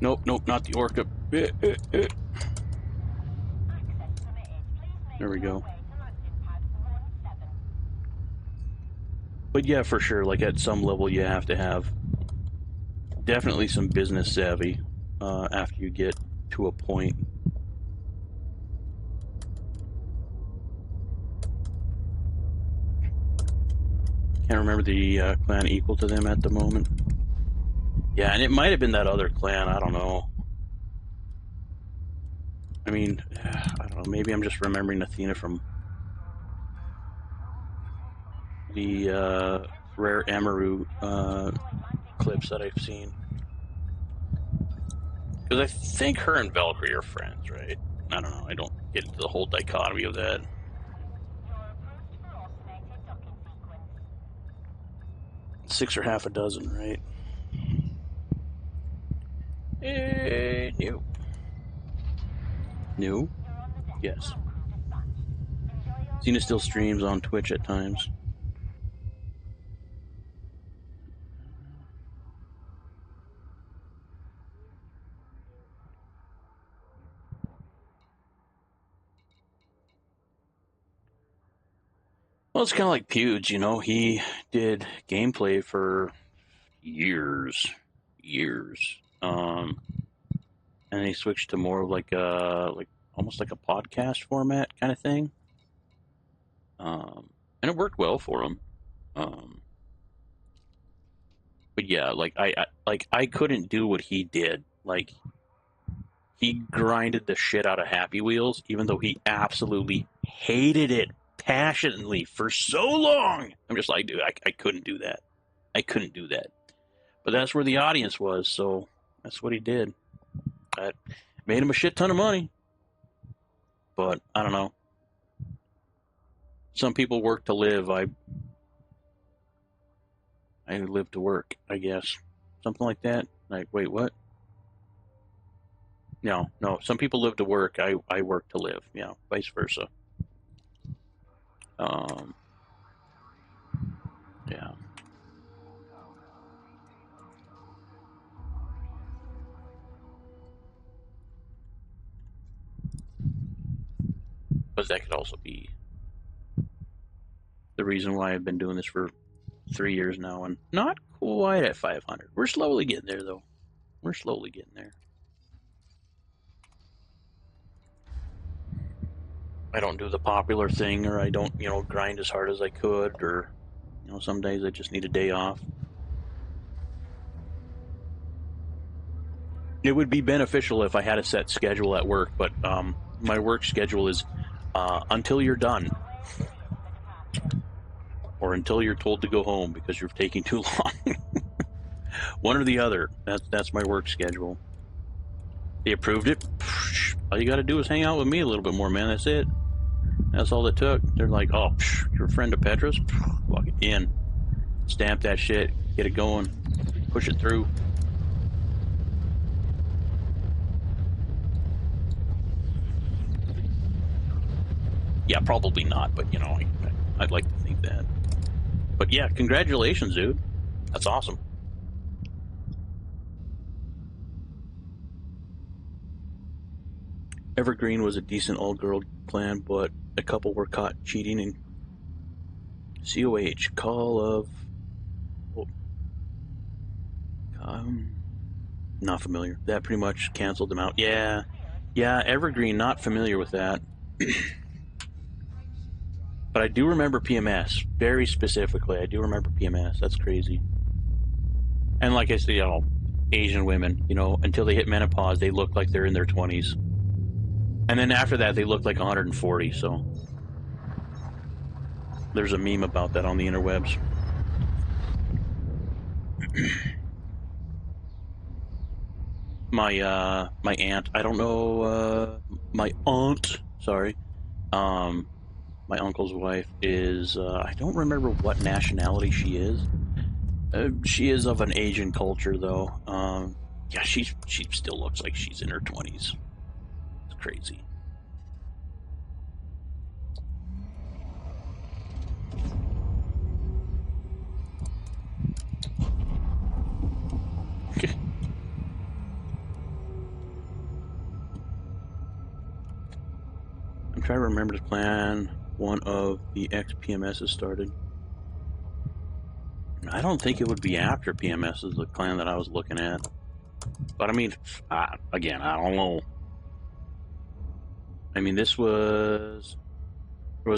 Nope, not the orca. There we go. But yeah, for sure, like at some level you have to have definitely some business savvy after you get to a point. Can't remember the clan equal to them at the moment. Yeah, and it might have been that other clan, I don't know. I mean, I don't know, maybe I'm just remembering Athena from the rare Amaru clips that I've seen. Because I think her and Valkyrie are friends, right? I don't know, I don't get into the whole dichotomy of that. 6 or half a dozen, right? New. New? Yes. Xena still streams on Twitch at times. Well, it's kind of like Pewds, you know. He did gameplay for years. And he switched to more of like almost like a podcast format kind of thing. And it worked well for him. But yeah, like I couldn't do what he did. Like, he grinded the shit out of Happy Wheels, even though he absolutely hated it passionately for so long. I'm just like, dude, I couldn't do that. I couldn't do that. But that's where the audience was, so that's what he did. That made him a shit ton of money. But I don't know. Some people work to live. I live to work, I guess. Something like that. Like, wait, what? No. Some people live to work. I work to live. Yeah, vice versa. Yeah. But that could also be the reason why I've been doing this for 3 years now and not quite at 500. We're slowly getting there, though. We're slowly getting there. I don't do the popular thing, or I don't, grind as hard as I could, or, some days I just need a day off. It would be beneficial if I had a set schedule at work, but my work schedule is until you're done, or until you're told to go home because you're taking too long. One or the other. That's my work schedule. They approved it. All you got to do is hang out with me a little bit more, man. That's it. That's all it took. They're like, oh, you're a friend of Petra's? Walk it in. Stamp that shit. Get it going. Push it through. Yeah, probably not, but, I'd like to think that. But yeah, congratulations, dude. That's awesome. Evergreen was a decent all-girl clan, but a couple were caught cheating in COH, Call of... not familiar. That pretty much canceled them out. Yeah, Evergreen, not familiar with that. But I do remember PMS, very specifically. I do remember PMS. That's crazy. And like I said, Asian women, until they hit menopause, they look like they're in their 20s. And then after that, they look like 140, so... There's a meme about that on the interwebs. My aunt, I don't know, my aunt, sorry, my uncle's wife is, I don't remember what nationality she is. She is of an Asian culture, though. Yeah, she still looks like she's in her 20s. It's crazy. I'm trying to remember the plan one of the ex-PMSs started. I don't think it would be after PMS is the clan that I was looking at. But I mean, again, I don't know. I mean, there was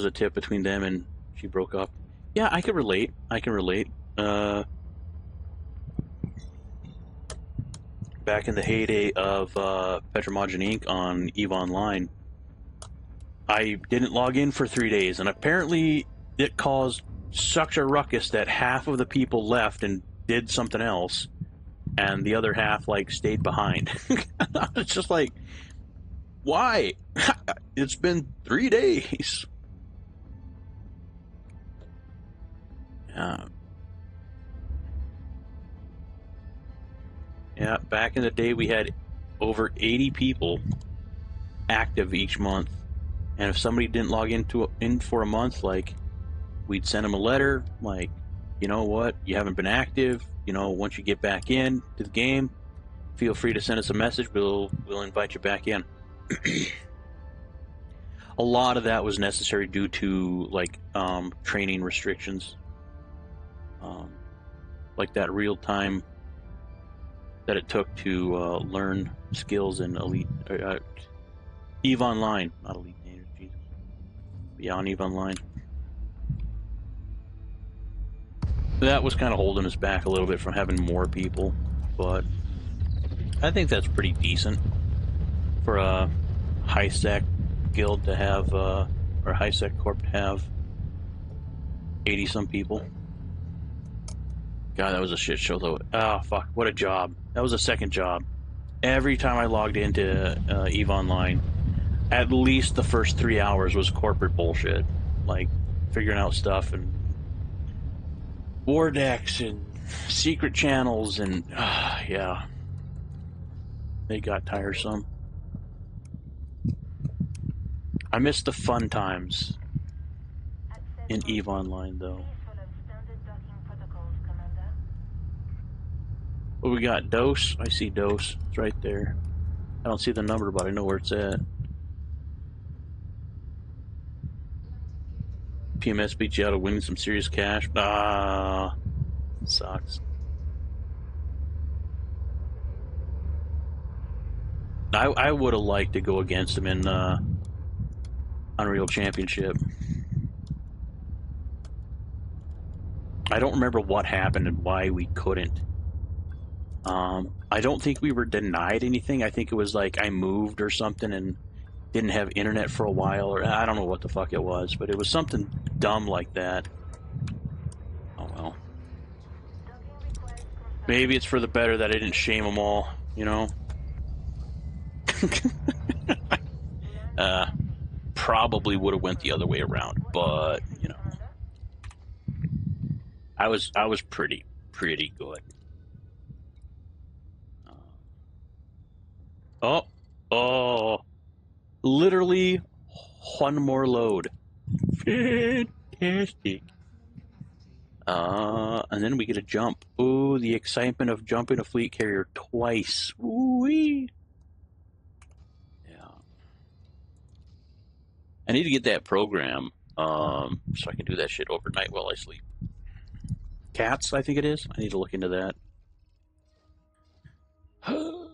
a tip between them and she broke up. Yeah, I can relate. Back in the heyday of Petromagin Inc. on EVE Online, I didn't log in for 3 days, and apparently it caused such a ruckus that half of the people left and did something else, and the other half stayed behind. It's just like, why? It's been 3 days. Yeah, back in the day we had over 80 people active each month, and if somebody didn't log in for a month, we'd send them a letter, you know what, you haven't been active, once you get back in to the game, feel free to send us a message, we'll invite you back in. A lot of that was necessary due to training restrictions, that real time that it took to learn skills in EVE Online, not Elite Dangerous, Jesus. But yeah, on EVE Online. That was kind of holding us back a little bit from having more people, but I think that's pretty decent for a high-sec guild to have, or high-sec corp to have 80-some people. God, that was a shit show, though. Oh, fuck, what a job. That was a second job. Every time I logged into EVE Online, at least the first 3 hours was corporate bullshit. Figuring out stuff and war decks and secret channels and, yeah. They got tiresome. I miss the fun times in EVE Online, though. What we got? Dose? I see Dose. It's right there. I don't see the number, but I know where it's at. PMS beat you out of winning some serious cash. Sucks. I would have liked to go against him in Unreal Championship. I don't remember what happened and why we couldn't. I don't think we were denied anything. I think it was I moved or something and didn't have internet for a while, or I don't know what the fuck it was, but it was something dumb like that. Oh well. Maybe it's for the better that I didn't shame them all, Probably would have went the other way around, but I was pretty good. Oh, literally one more load. Fantastic. And then we get a jump. Ooh, the excitement of jumping a fleet carrier twice. Ooh-wee. Yeah. I need to get that program so I can do that shit overnight while I sleep. Cats, I think it is. I need to look into that. Doop,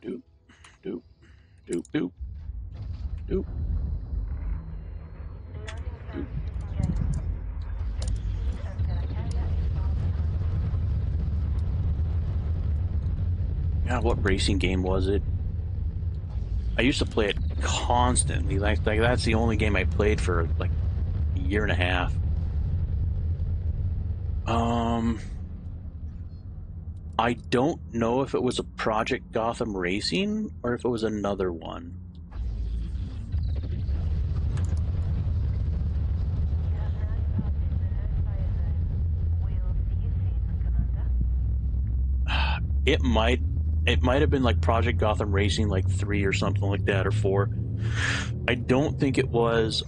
doop, doop, doop, doop, doop. Loading zone disengaged. Speed over the carrier is falling behind. God, what racing game was it? I used to play it constantly. Like that's the only game I played for like a year and a half. I don't know if it was a Project Gotham Racing or if it was another one. You have now departed the no-fire zone. We'll see you soon, Commander. It might have been like Project Gotham Racing like 3 or something like that, or 4. I don't think it was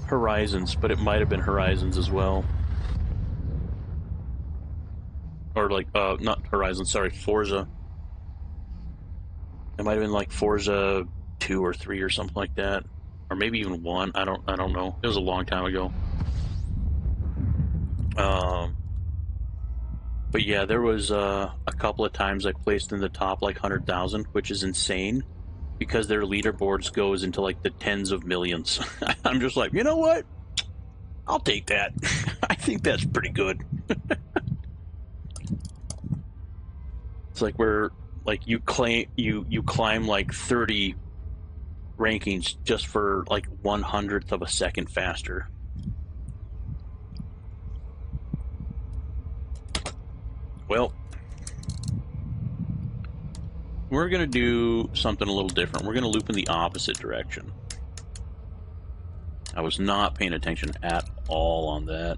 Horizons, but it might have been Horizons as well. Or like not Horizons, sorry, Forza. It might have been like Forza 2 or 3 or something like that. Or maybe even 1. I don't know. It was a long time ago. But yeah, there was a couple of times I placed in the top like 100,000, which is insane because their leaderboards goes into like the tens of millions. I'm just like, you know what? I'll take that. I think that's pretty good. It's like where like you climb like 30 rankings just for like 1/100th of a second faster. Well, we're going to do something a little different. We're going to loop in the opposite direction. I was not paying attention at all on that.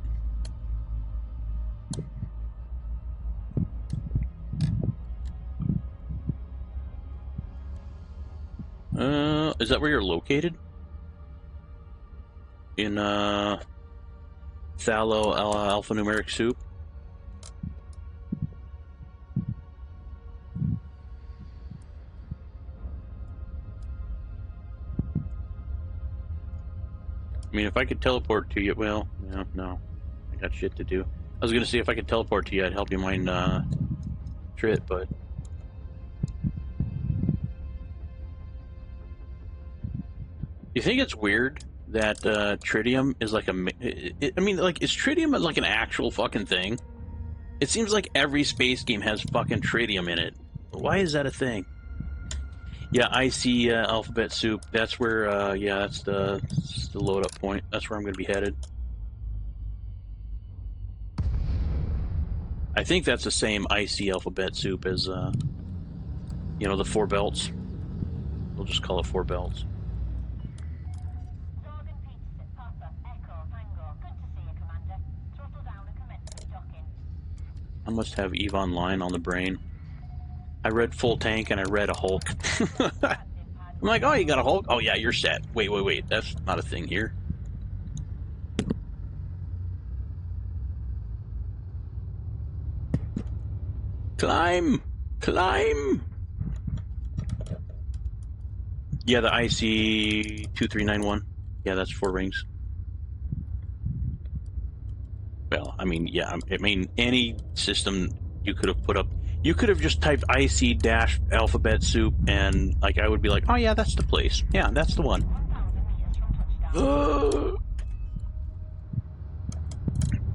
Is that where you're located? In Thalo alphanumeric soup? I mean, if I could teleport to you, well, no. I got shit to do. I was going to see if I could teleport to you, I'd help you mine Trit, but... You think it's weird that tritium is like I mean, like, is tritium like an actual fucking thing? It seems like every space game has fucking tritium in it. Why is that a thing? Yeah, I see alphabet soup. That's where, yeah, that's the load up point. That's where I'm going to be headed. I think that's the same icy alphabet soup as, you know, the 4 belts. We'll just call it 4 belts. I must have EVE Online on the brain. I read Full Tank and I read a Hulk. I'm like, oh, you got a Hulk? Oh, yeah, you're set. Wait. That's not a thing here. Climb! Yeah, the IC 2391. Yeah, that's 4 rings. Well, I mean, yeah, I mean, any system you could have put up, you could have just typed IC dash alphabet soup, and like I would be like, oh yeah, that's the place. Yeah, that's the one.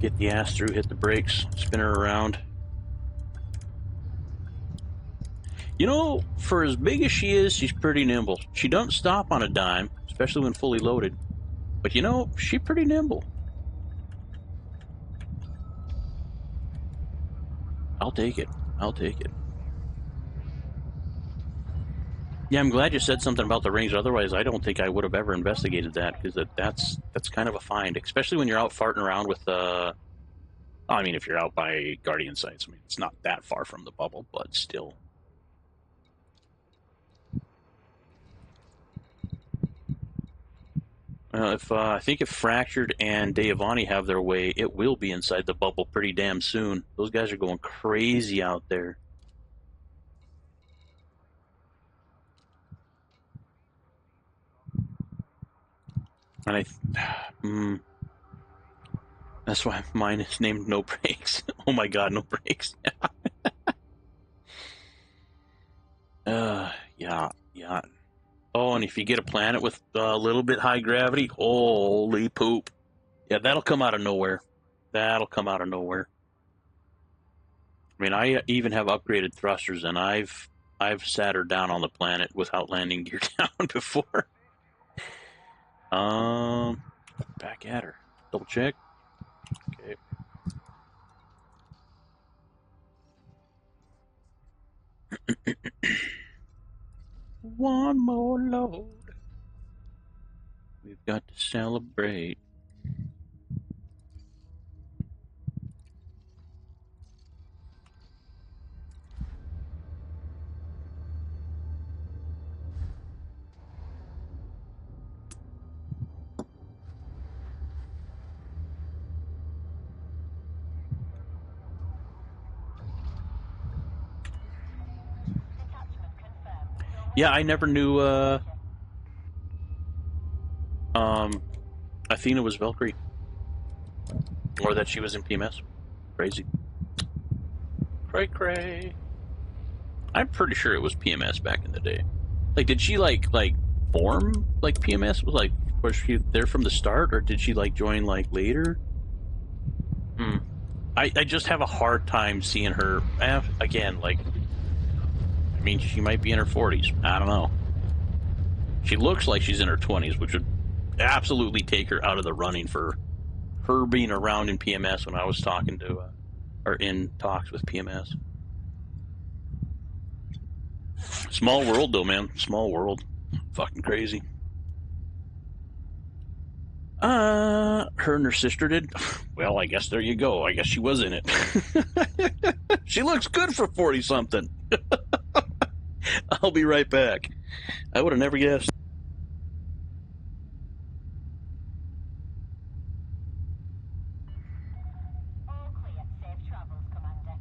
Get the ass through, hit the brakes, spin her around. You know, for as big as she is, she's pretty nimble. She don't stop on a dime, especially when fully loaded. But you know, she's pretty nimble. I'll take it. Yeah, I'm glad you said something about the rings. Otherwise, I don't think I would have ever investigated that, because that's kind of a find, especially when you're out farting around with I mean, if you're out by Guardian sites, I mean, it's not that far from the bubble, but still. If I think if Fractured and Deavani have their way, it will be inside the bubble pretty damn soon. Those guys are going crazy out there. And that's why mine is named No Brakes. Oh my god, No Brakes. Yeah. Oh, and if you get a planet with a little bit high gravity, holy poop. Yeah, that'll come out of nowhere. I mean, I even have upgraded thrusters, and I've sat her down on the planet without landing gear down before. Back at her. Double check. Okay. One more load. We've got to celebrate. Yeah, I never knew Athena was Valkyrie. Or that she was in PMS. Crazy. Cray. I'm pretty sure it was PMS back in the day. Like, did she like form like PMS? Was she there from the start, or did she like join like later? I just have a hard time seeing her again. Like, I mean, she might be in her 40s. I don't know. She looks like she's in her 20s, which would absolutely take her out of the running for her being around in PMS when I was talking to or in talks with PMS. Small world, though, man. Small world. Fucking crazy. Her and her sister did. Well, I guess there you go. I guess she was in it. She looks good for 40-something. I'll be right back. I would have never guessed. All clear. Safe travels, Commander.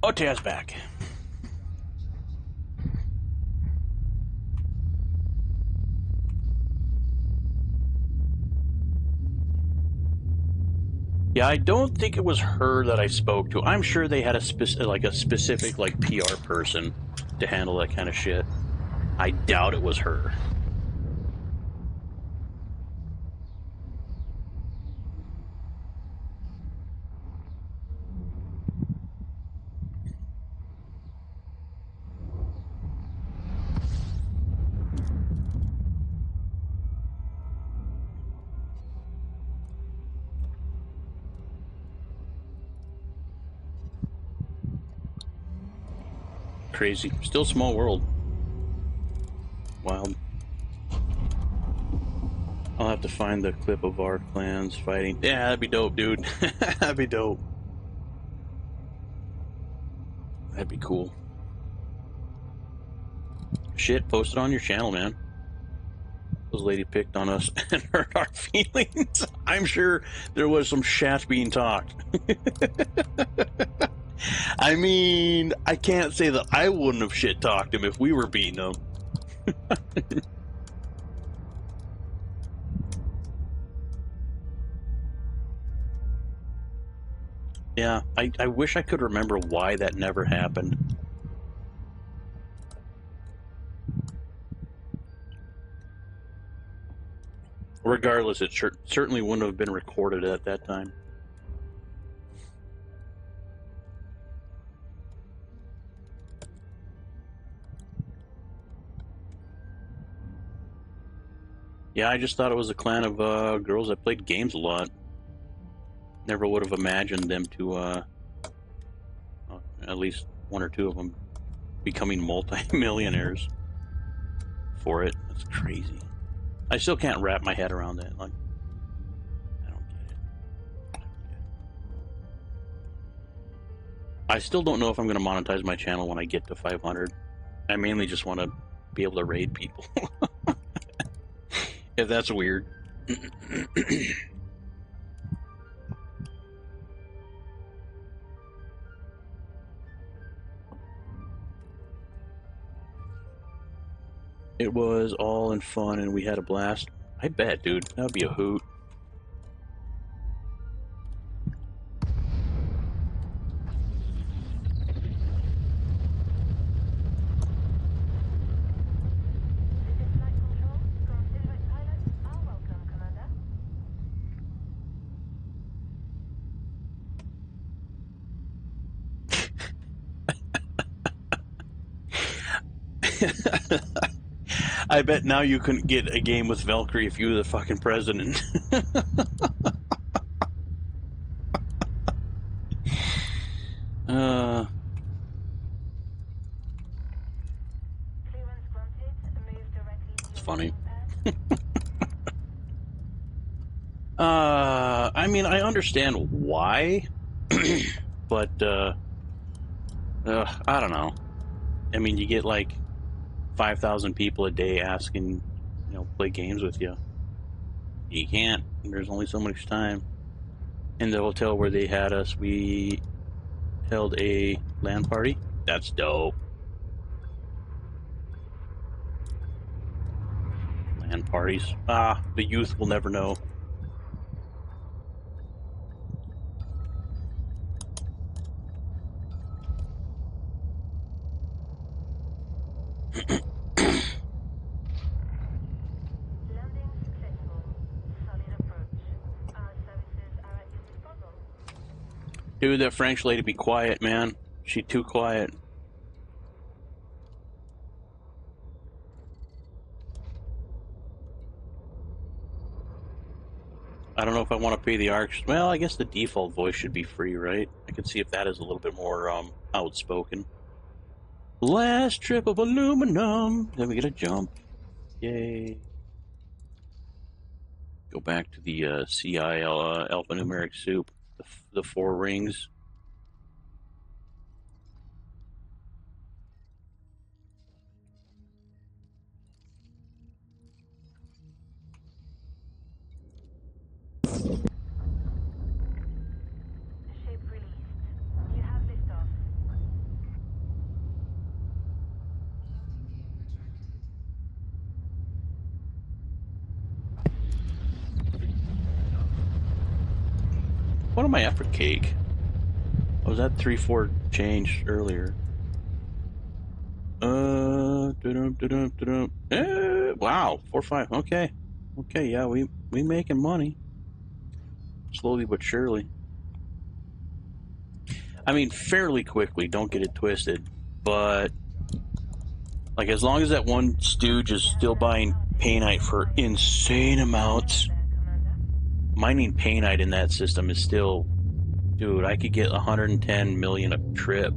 Oh, Taz back. Yeah, I don't think it was her that I spoke to. I'm sure they had a specific like PR person to handle that kind of shit. I doubt it was her. Crazy. Still small world. Wild. I'll have to find the clip of our clans fighting. Yeah, that'd be dope, dude. That'd be dope. That'd be cool. Shit, post it on your channel, man. Those lady picked on us and hurt our feelings. I'm sure there was some shat being talked. I mean, I can't say that I wouldn't have shit talked him if we were beating him. Yeah, I wish I could remember why that never happened. Regardless, it certainly wouldn't have been recorded at that time. Yeah, I just thought it was a clan of girls that played games a lot. Never would have imagined them to, at least one or two of them, becoming multi-millionaires for it. That's crazy. I still can't wrap my head around that. Like, I don't get it. I still don't know if I'm going to monetize my channel when I get to 500. I mainly just want to be able to raid people. If that's weird. It was all in fun and we had a blast. I bet, dude. That would be a hoot. This is Flight Control. Considerate pilots are welcome, Commander. I bet now you couldn't get a game with Valkyrie if you were the fucking president. Clearance granted. Move directly to It's your funny. pad. I mean, I understand why, but, I don't know. I mean, you get like 5,000 people a day asking, play games with you. You can't. There's only so much time. In the hotel where they had us, we held a LAN party. That's dope. LAN parties. The youth will never know. Landing successful. Solid approach. Our services are at your disposal. Dude, that French lady, be quiet, man. She too quiet. I don't know if I want to pay the ARC. Well, I guess the default voice should be free, right? I can see if that is a little bit more outspoken. Last trip of aluminum. Then we get a jump. Yay. Go back to the CI alphanumeric soup. The 4 rings. Ship released. You have liftoff. What am I after cake? Oh, was that 3-4 change earlier? Wow, 4-5. Okay, yeah, we making money slowly but surely. I mean, fairly quickly. Don't get it twisted, but like as long as that one stooge is still buying painite for insane amounts, mining painite in that system is still, dude. I could get 110 million a trip.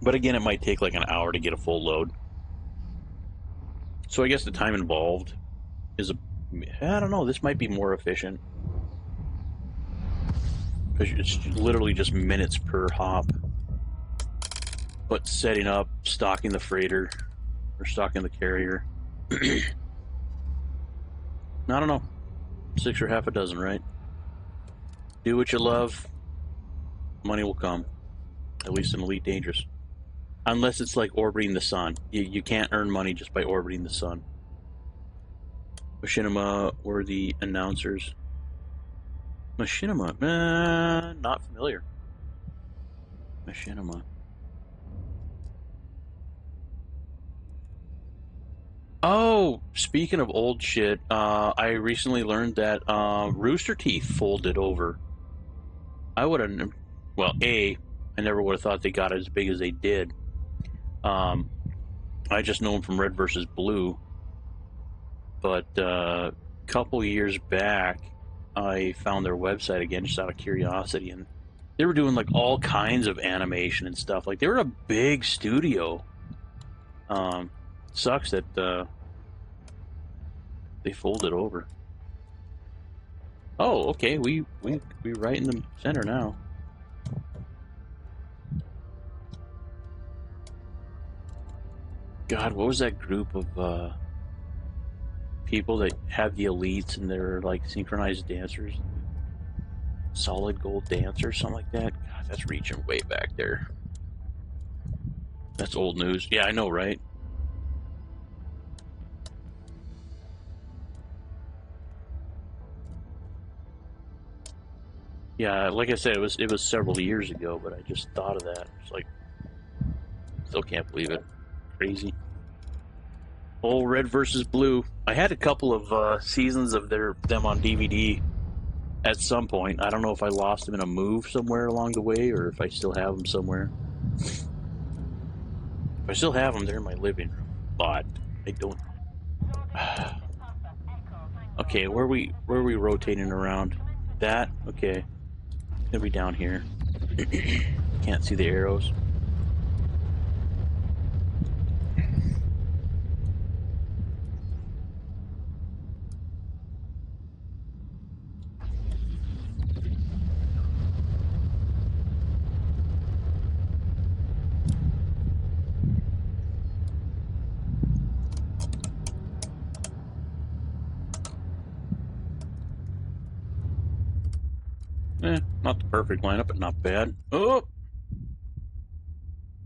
But again, it might take like an hour to get a full load. So I guess the time involved is I don't know, this might be more efficient. Because it's literally just minutes per hop. But setting up, stocking the freighter, or stocking the carrier. I don't know. 6 or half a dozen, right? Do what you love, money will come. At least in Elite Dangerous. Unless it's like orbiting the sun. You can't earn money just by orbiting the sun. Machinima were the announcers. Machinima? Not familiar. Machinima. Oh, speaking of old shit, I recently learned that Rooster Teeth folded over. I would have, well, I never would have thought they got as big as they did. I just know them from Red versus Blue. But a couple years back, I found their website again just out of curiosity, and they were doing like all kinds of animation and stuff. Like they were a big studio. Sucks that they folded over. Oh, okay. We right in the center now. God, what was that group of people that had the elites and they're like synchronized dancers? Solid gold dancers, something like that. God, that's reaching way back there. That's old news. Yeah, I know, right? Yeah, like I said, it was several years ago, but I just thought of that. It's like, still can't believe it. Crazy. Oh, Red versus Blue. I had a couple of seasons of them on DVD at some point. I don't know if I lost them in a move somewhere along the way, or if I still have them somewhere. If I still have them, they're in my living room, but I don't. Okay, where are we rotating around? That? Okay. Gonna be down here. Can't see the arrows. Not the perfect lineup, but not bad. Oh!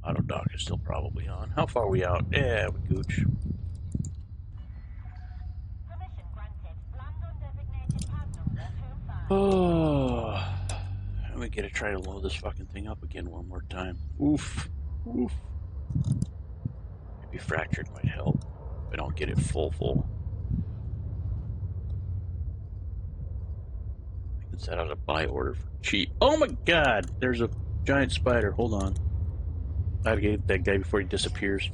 Auto dock is still probably on. How far are we out? Yeah, we gooch. Oh, let me get to try to load this fucking thing up again one more time. Oof. Oof. Maybe fractured might help if I don't get it full. I can set out a buy order for cheap. Oh my god! There's a giant spider. Hold on. I gotta get that guy before he disappears.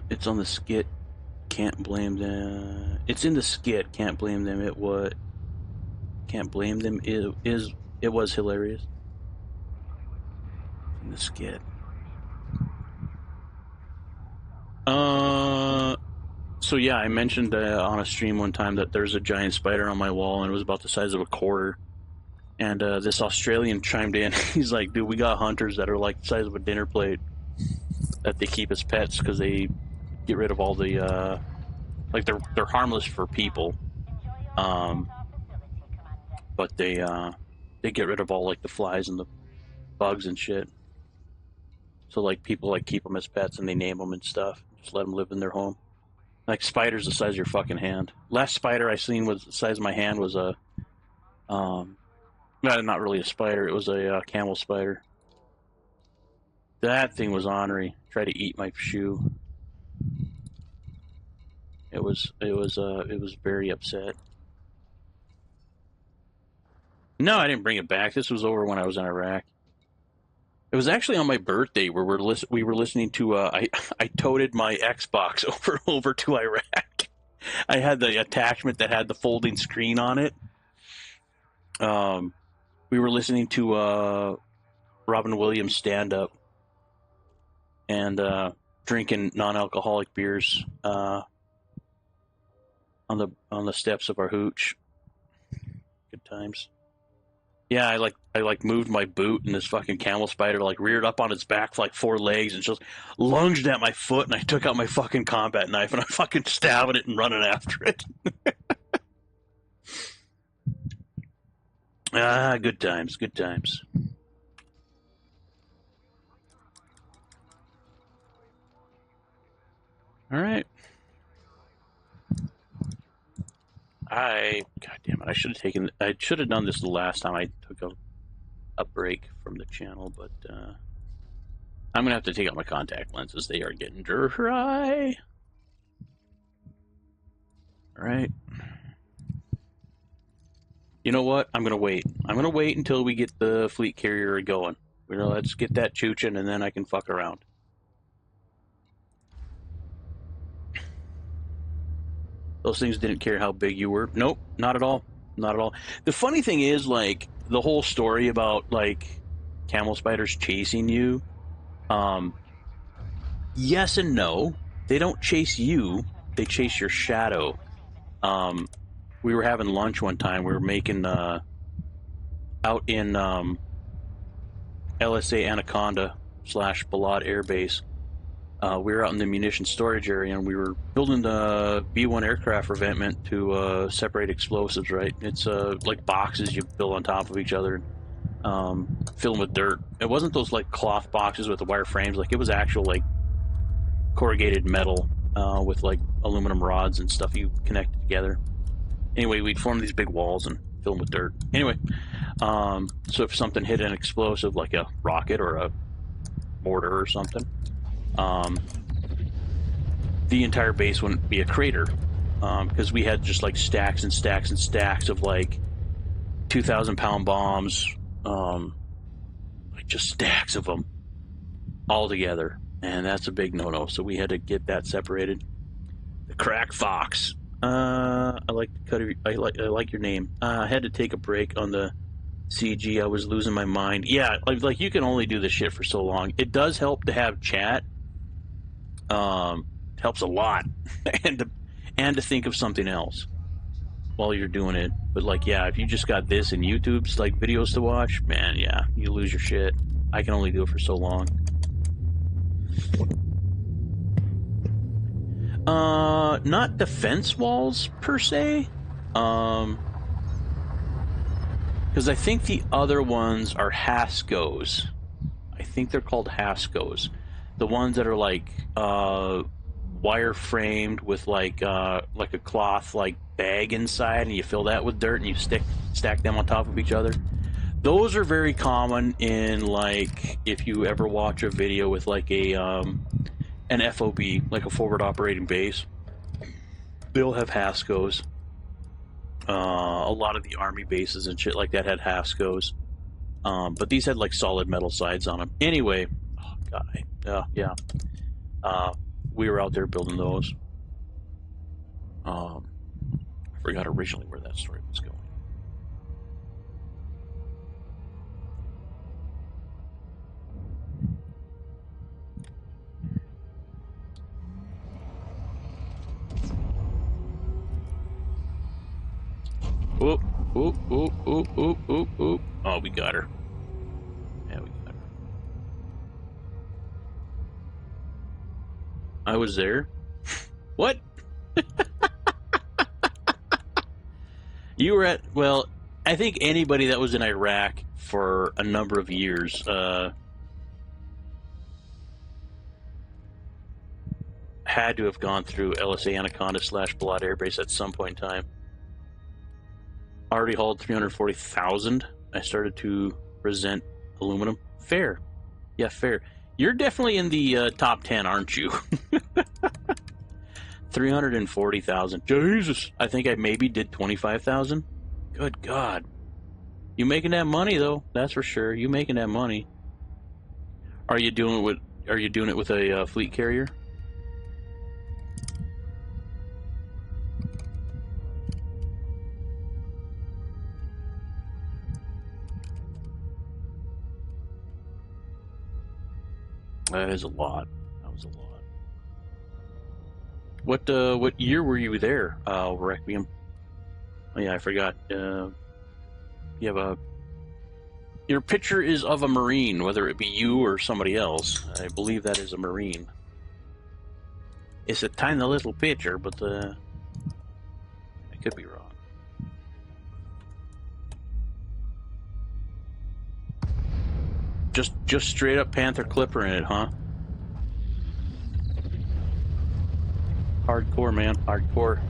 It's on the skit. Can't blame them. It's in the skit. Can't blame them. Can't blame them. It was hilarious. In the skit. So yeah, I mentioned on a stream one time that there's a giant spider on my wall, and it was about the size of a quarter. And this Australian chimed in. He's like, "Dude, we got hunters that are like the size of a dinner plate that they keep as pets because they get rid of all the like they're harmless for people, but they get rid of all like the flies and the bugs and shit. So like people like keep them as pets and they name them and stuff. Just let them live in their home. Like spiders the size of your fucking hand. Last spider I seen was the size of my hand was a not really a spider. It was a camel spider. That thing was ornery. Tried to eat my shoe. It was very upset. No, I didn't bring it back. This was over when I was in Iraq. It was actually on my birthday where we were listening to. I toted my Xbox over to Iraq. I had the attachment that had the folding screen on it. We were listening to Robin Williams stand up, and drinking non-alcoholic beers on the steps of our hooch. Good times. Yeah, I moved my boot, and this fucking camel spider like reared up on its back for like 4 legs and just lunged at my foot, and I took out my fucking combat knife and I fucking stabbing it and running after it. Good times, good times. All right. God damn it! I should have done this the last time I took a break from the channel, but I'm gonna have to take out my contact lenses. They are getting dry. All right. You know what? I'm gonna wait. I'm gonna wait until we get the fleet carrier going. Let's get that chooching, and then I can fuck around. Those things didn't care how big you were. Nope, not at all. Not at all. The funny thing is, like, the whole story about, like, camel spiders chasing you, yes and no. They don't chase you. They chase your shadow. We were having lunch one time. We were making, out in, LSA Anaconda / Balad Air Base. We were out in the munition storage area, and we were building the B-1 aircraft revetment to separate explosives, right? It's like boxes you build on top of each other, fill them with dirt. It wasn't those like cloth boxes with the wire frames. Like, it was actual like corrugated metal with like aluminum rods and stuff you connected together. Anyway, we'd form these big walls and fill them with dirt. Anyway, so if something hit an explosive like a rocket or a mortar or something, the entire base wouldn't be a crater, because we had just like stacks and stacks and stacks of like 2,000-pound bombs, like just stacks of them all together, and that's a big no-no. So we had to get that separated. The Crack Fox. I like your name. I had to take a break on the CG. I was losing my mind. Yeah, like you can only do this shit for so long. It does help to have chat. Helps a lot, and to think of something else while you're doing it. But like, yeah, if you just got this and YouTube's like videos to watch, man, yeah, you lose your shit. I can only do it for so long. Not defense walls per se, because I think the other ones are Hascos. I think they're called Hascos. The ones that are like wire framed with like a cloth like bag inside, and you fill that with dirt and you stack them on top of each other. Those are very common in, like, if you ever watch a video with like an FOB, like a forward operating base, they'll have Hascos. A lot of the army bases and shit like that had Hascos, but these had like solid metal sides on them. Anyway, oh god, yeah. We were out there building those. I forgot originally where that story was going. Oop, oop, oop, oop, oop, oop, oop. Oh, we got her. Yeah, we got her. I was there. What? You were at, well, I think anybody that was in Iraq for a number of years, had to have gone through LSA Anaconda / Balad Air Base at some point in time. Already hauled 340,000. I started to resent aluminum. Fair. Yeah, fair. You're definitely in the top 10, aren't you? 340,000. Jesus. I think I maybe did 25,000. Good God. You making that money though? That's for sure. You making that money. Are you doing it with a fleet carrier? That is a lot. That was a lot. What year were you there, Requiem? Oh yeah, I forgot. You have a your picture is of a Marine, whether it be you or somebody else. I believe that is a Marine. It's a tiny little picture, but I could be wrong. Just straight up Panther Clipper in it, huh? Hardcore, man, hardcore.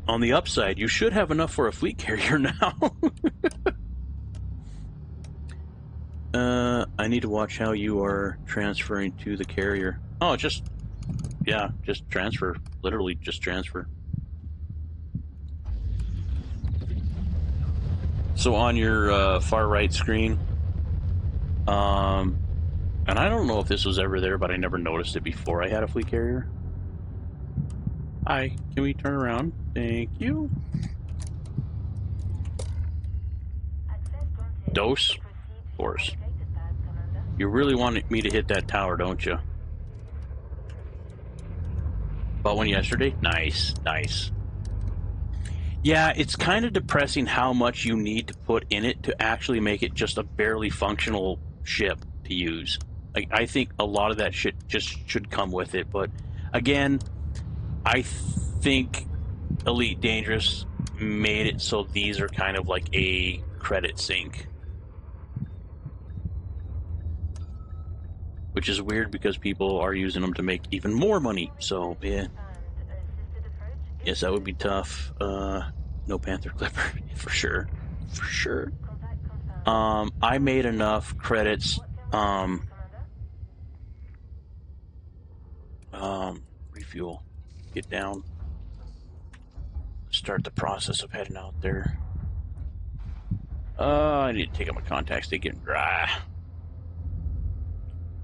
On the upside, you should have enough for a fleet carrier now. I need to watch how you are transferring to the carrier. Oh, just transfer. Literally, just transfer. So on your far right screen, and I don't know if this was ever there, but I never noticed it before I had a fleet carrier. Hi, can we turn around? Thank you. Dose? Of course. You really want me to hit that tower, don't you? Bought one yesterday? Nice, nice. Yeah, it's kind of depressing how much you need to put in it to actually make it just a barely functional ship to use. Like, I think a lot of that shit just should come with it, but again, I think Elite Dangerous made it so these are kind of like a credit sink. Which is weird because people are using them to make even more money, so yeah. Yes, that would be tough. No Panther Clipper, for sure. For sure. I made enough credits, refuel. Get down. Start the process of heading out there. I need to take out my contacts. They're getting dry.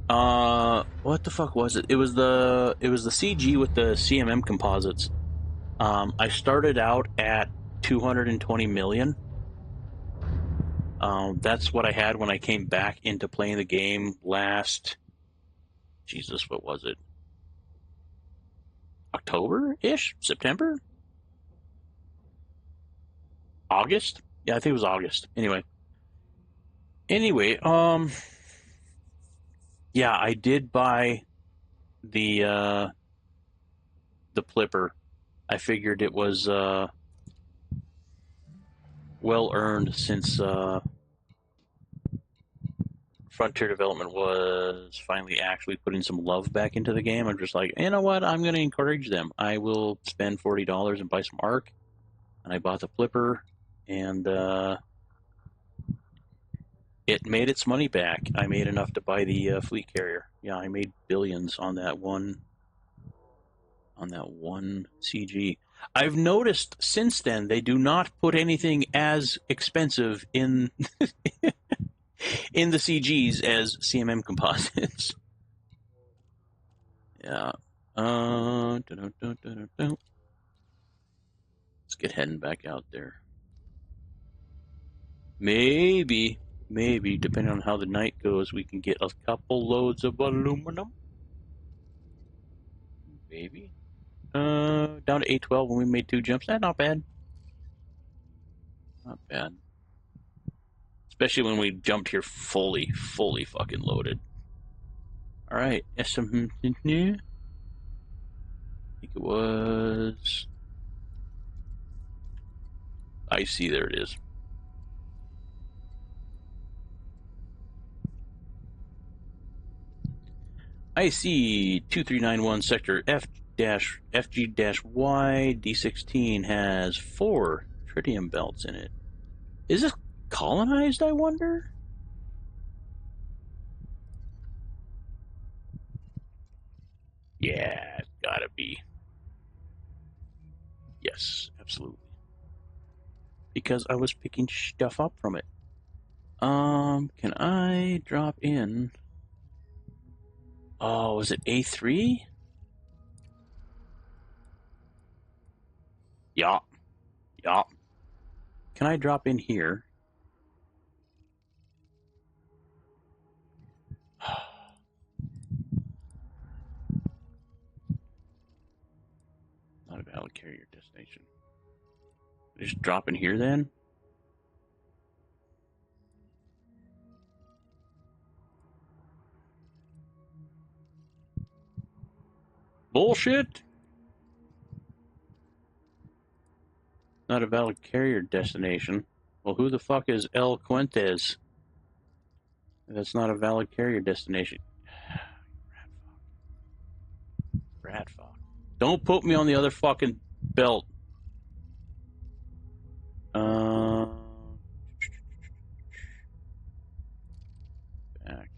What the fuck was it? It was the CG with the CMM composites. I started out at 220 million. That's what I had when I came back into playing the game last. Jesus, what was it? October-ish? September? August? Yeah, I think it was August. Anyway, yeah, I did buy the Plipper. I figured it was well earned since Frontier Development was finally actually putting some love back into the game. I'm just like, you know what? I'm going to encourage them. I will spend $40 and buy some Arc. And I bought the Plipper, and it made its money back. I made enough to buy the fleet carrier. Yeah, I made billions on that one CG. I've noticed since then they do not put anything as expensive in in the CGs as CMM composites. Yeah. Let's get heading back out there. Maybe, depending on how the night goes, we can get a couple loads of aluminum. Maybe. Down to 812 when we made 2 jumps. Not bad. Not bad. Especially when we jumped here fully fucking loaded. Alright, I think it was... I see, there it is. I see 2391 sector FG-Y D16 has 4 tritium belts in it. Is this colonized, I wonder? Yeah, it's gotta be. Yes, absolutely. Because I was picking stuff up from it. Can I drop in? Oh, is it A3? Yeah. Yeah. Can I drop in here? carrier destination. Just drop in here then? Bullshit! Not a valid carrier destination. Well, who the fuck is El Cuentes? That's not a valid carrier destination. Rat fuck. Don't put me on the other fucking belt. Back.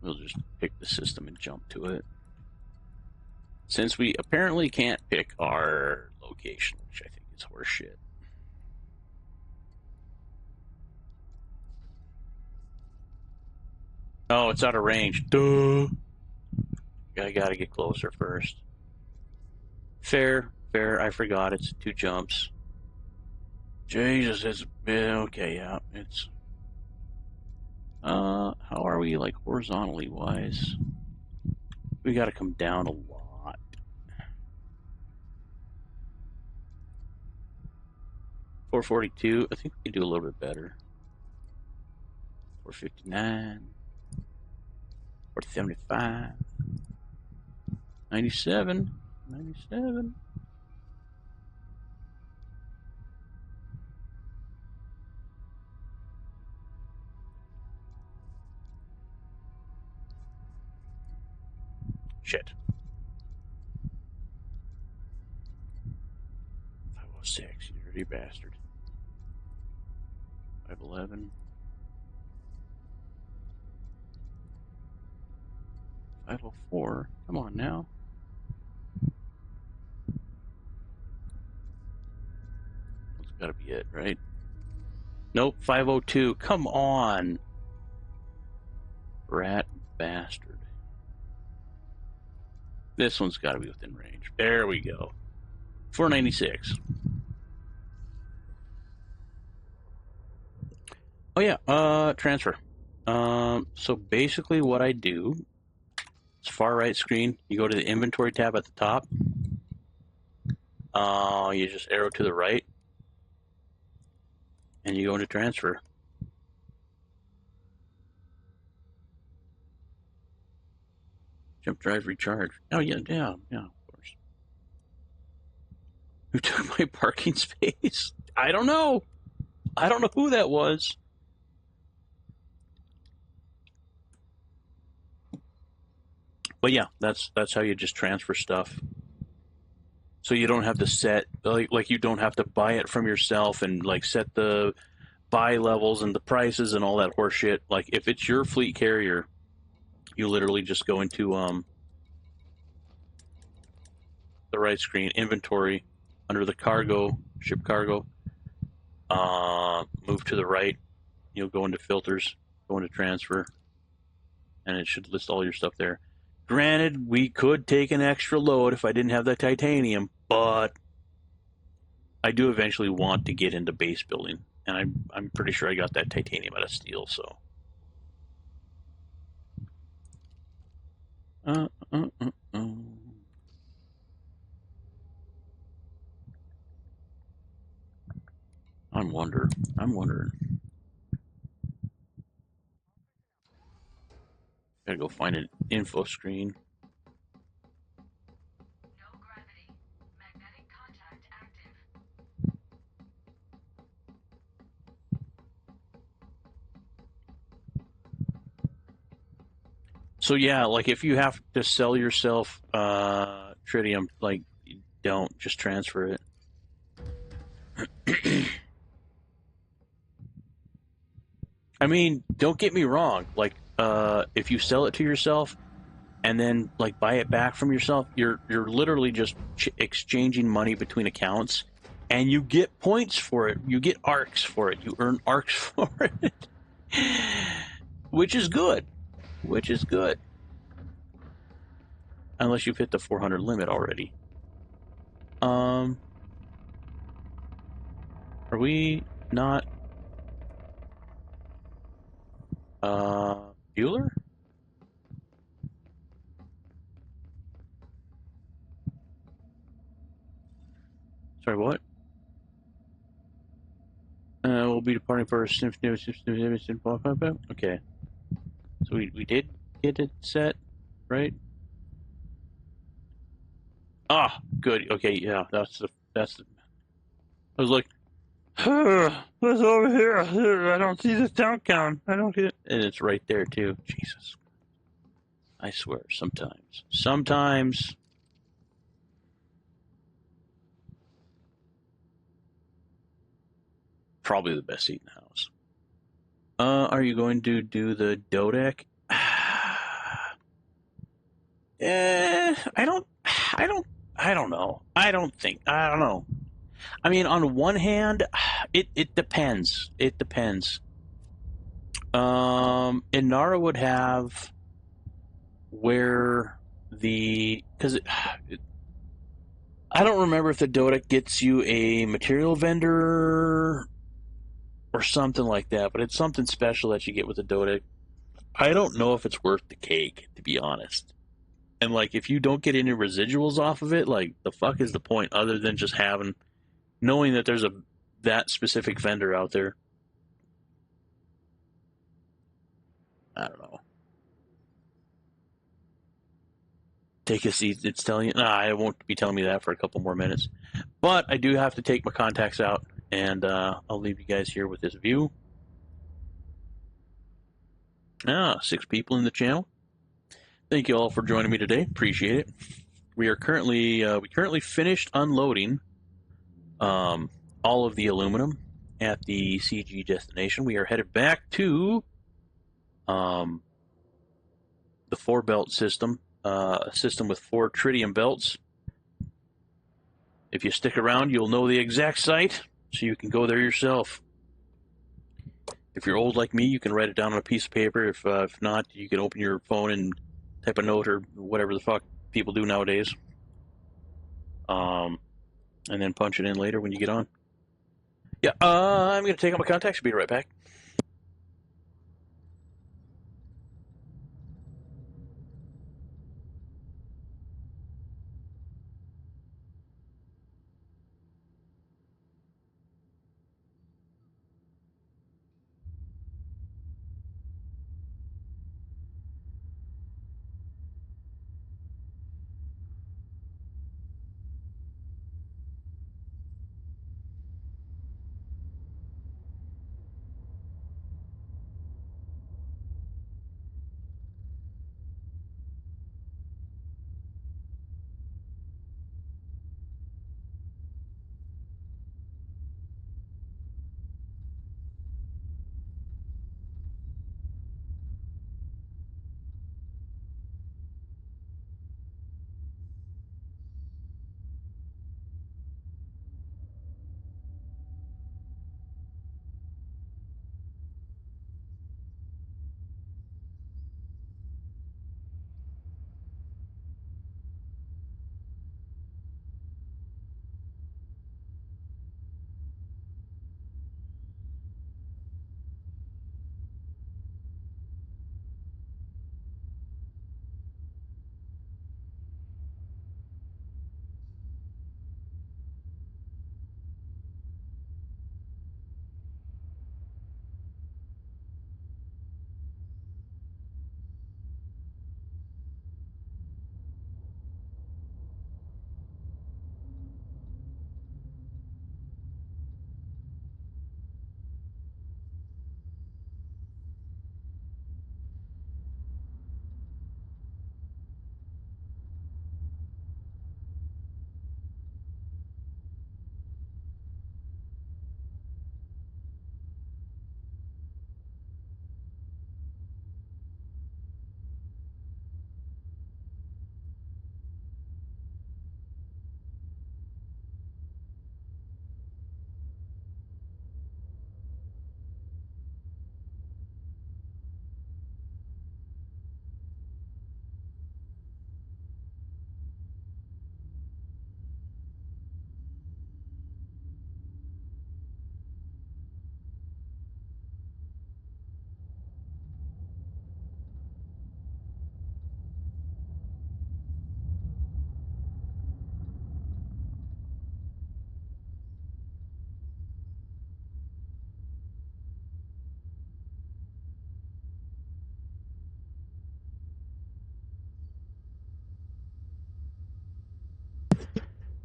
We'll just pick the system and jump to it. Since we apparently can't pick our location, which I think is horseshit. Oh, it's out of range. Duh. I gotta get closer first. Fair. I forgot. It's 2 jumps. Jesus, it's okay. Yeah, it's. How are we like horizontally wise? We gotta come down a lot. $442. I think we can do a little bit better. $459. $475. $97. Shit. 506, you dirty bastard. 511. 504. Come on now. That's gotta be it, right? Nope, 502. Come on. Rat bastard. This one's gotta be within range. There we go. 496. Oh yeah, transfer. So basically what I do, it's far right screen, you go to the inventory tab at the top. You just arrow to the right, and you go into transfer. Jump drive recharge. Oh yeah, of course. Who took my parking space? I don't know. I don't know who that was. But yeah, that's how you just transfer stuff. So you don't have to set like you don't have to buy it from yourself and like set the buy levels and the prices and all that horse shit. Like if it's your fleet carrier, you literally just go into the right screen, inventory, under the cargo, ship cargo, move to the right, you'll go into filters, go into transfer, and it should list all your stuff there. Granted, we could take an extra load if I didn't have the titanium, but I do eventually want to get into base building, and I'm pretty sure I got that titanium out of steel, so. I'm wondering. Gotta go find an info screen. No gravity. Magnetic contact active. So yeah, like if you have to sell yourself tritium, like don't just transfer it. I mean, don't get me wrong. Like, if you sell it to yourself and then like buy it back from yourself, you're literally just exchanging money between accounts, and you get points for it. You get arcs for it. You earn arcs for it, which is good. Unless you've hit the 400 limit already. Are we not? Bueller? Sorry, what? We'll be departing for a okay. So we did get it set, right? Ah, good. Okay, yeah, that's the. I was like, what's over here? I don't see the count count. I don't get it. And it's right there too. Jesus, I swear. Sometimes. Probably the best seat in the house. Are you going to do the Dodec? I don't. I don't. I don't know. I don't know. I mean, on one hand, it depends. It depends. Inara would have where because I don't remember if the Dodec gets you a material vendor or something like that, but it's something special that you get with the Dodec. I don't know if it's worth the cake, to be honest. And like, if you don't get any residuals off of it, like, the fuck is the point other than just knowing that there's that specific vendor out there? I don't know. Take a seat. It's telling you. Nah, it won't be telling me that for a couple more minutes. But I do have to take my contacts out, and I'll leave you guys here with this view. 6 people in the channel. Thank you all for joining me today. Appreciate it. We currently finished unloading all of the aluminum at the CG destination. We are headed back to the 4-belt system, a system with 4 tritium belts. If you stick around, you'll know the exact site, so you can go there yourself. If you're old like me, you can write it down on a piece of paper. If not, you can open your phone and type a note or whatever the fuck people do nowadays. And then punch it in later when you get on. Yeah, I'm going to take out my contacts. Be right back.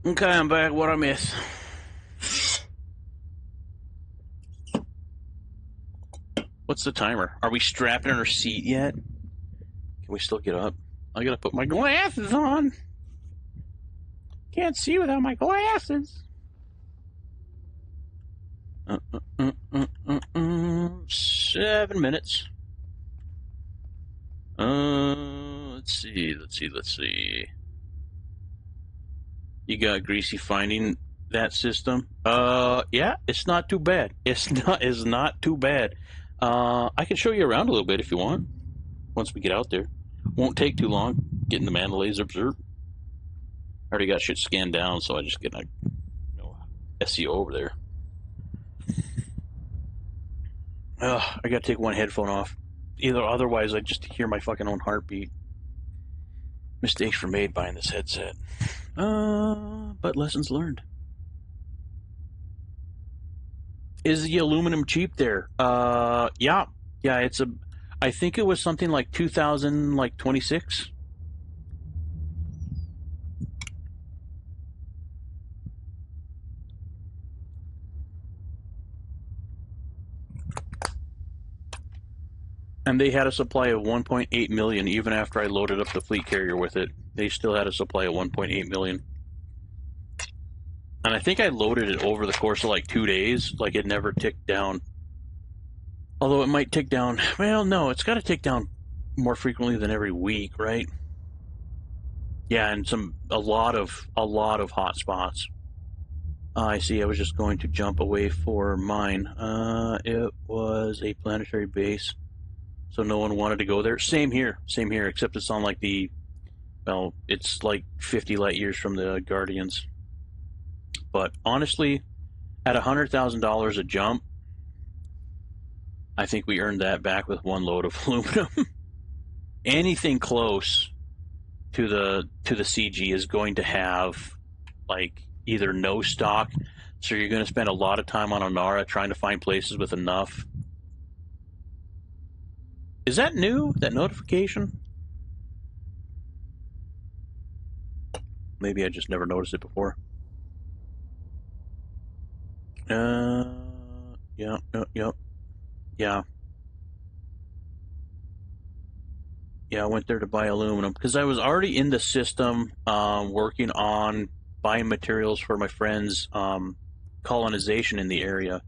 Okay, I'm back. What I miss? What's the timer? Are we strapped in our seat yet? Can we still get up? I gotta put my glasses on. Can't see without my glasses. 7 minutes. Let's see. You got Greasy finding that system? Yeah, it's not too bad. It's not too bad. I can show you around a little bit if you want. Once we get out there, won't take too long. Getting the Mandalay's observed. I already got shit scanned down, so I just get a SEO over there. I gotta take one headphone off. Otherwise, I just hear my fucking own heartbeat. Mistakes were made buying this headset. But lessons learned. Is the aluminum cheap there? Yeah. It's I think it was something like 2026. And they had a supply of 1.8 million even after I loaded up the fleet carrier with it. They still had a supply of 1.8 million. And I think I loaded it over the course of like 2 days. Like it never ticked down. Although it might tick down. Well, no, it's got to tick down more frequently than every week, right? Yeah, and a lot of hot spots. I see. I was just going to jump away for mine. It was a planetary base. So no one wanted to go there. Same here, except it's on like it's like 50 light years from the Guardians. But honestly, at $100,000 a jump, I think we earned that back with one load of aluminum. Anything close to the CG is going to have like either no stock, so you're going to spend a lot of time on Onara trying to find places with enough. Is that new? That notification? Maybe I just never noticed it before. Yeah. Yeah, I went there to buy aluminum because I was already in the system working on buying materials for my friend's colonization in the area.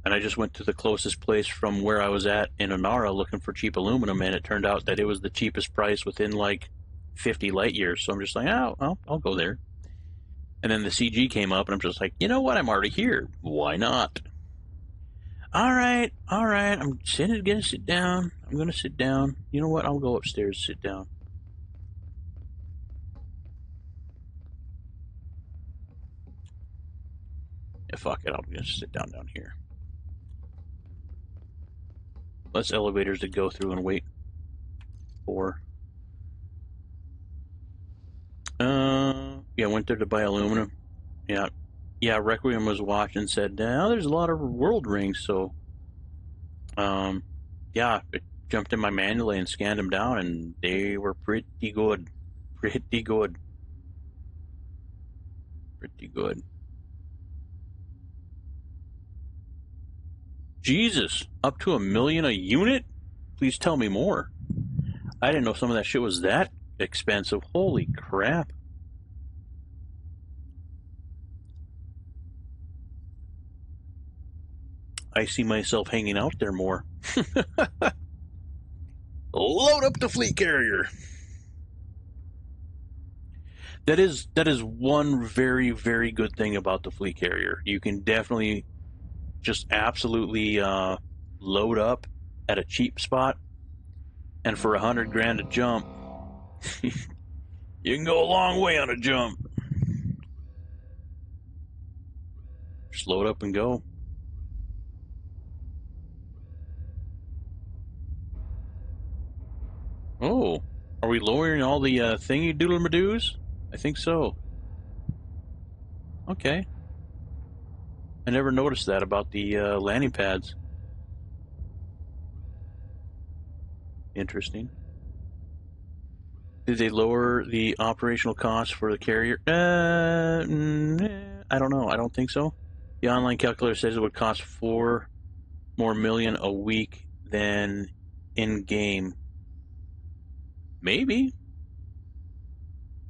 And I just went to the closest place from where I was at in Onara looking for cheap aluminum, and it turned out that it was the cheapest price within like 50 light years. So I'm just like, oh, I'll go there. And then the CG came up, and I'm just like, you know what? I'm already here. Why not? All right. I'm gonna sit down. I'm gonna sit down. You know what? I'll go upstairs and sit down. Yeah, fuck it. I'll just sit down here. Less elevators to go through and wait for. Yeah, went there to buy aluminum. Yeah, Requiem was watching and said, there's a lot of world rings, so yeah, I jumped in my Mandalay and scanned them down, and they were pretty good. Jesus, up to 1 million a unit? Please tell me more. I didn't know some of that shit was that expensive. Holy crap. I see myself hanging out there more. Load up the fleet carrier. That is one very, very good thing about the fleet carrier. You can definitely just absolutely load up at a cheap spot, and for $100,000 a jump, you can go a long way on a jump. Just load up and go. Oh, are we lowering all the thingy doodle-madoos? I think so. Okay. I never noticed that about the landing pads. Interesting. Did they lower the operational cost for the carrier? I don't know. I don't think so. The online calculator says it would cost $4 million more a week than in game. Maybe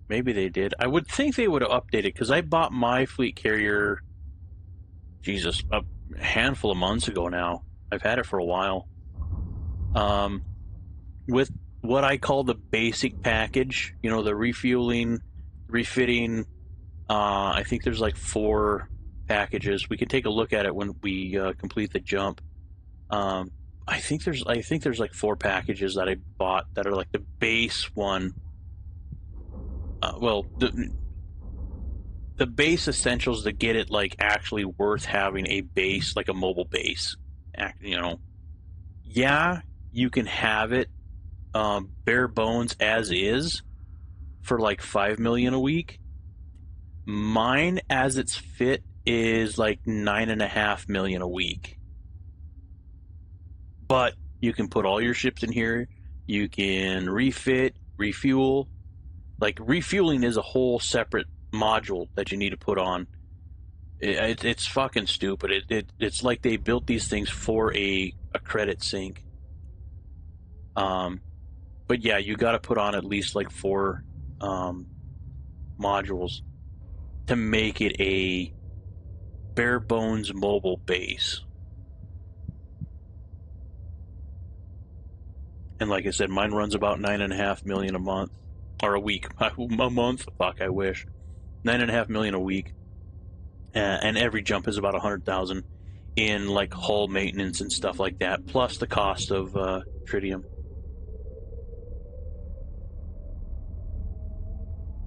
they did. I would think they would have updated because I bought my fleet carrier, Jesus, a handful of months ago now. I've had it for a while. With what I call the basic package, you know, the refueling, refitting. I think there's like 4 packages. We can take a look at it when we complete the jump. I think there's like 4 packages that I bought that are like the base one. Well, the base essentials to get it like actually worth having a base, like a mobile base. You know, yeah, you can have it bare bones as is for like $5 million a week. Mine as it's fit is like $9.5 million a week. But you can put all your ships in here. You can refit, refuel. Like refueling is a whole separate module that you need to put on. It's fucking stupid. It's like they built these things for a credit sink. But yeah, you got to put on at least like 4 modules to make it a bare bones mobile base. And like I said, mine runs about $9.5 million a month or a week. A month? Fuck, I wish. $9.5 million a week, and every jump is about $100,000 in like hull maintenance and stuff like that, plus the cost of tritium.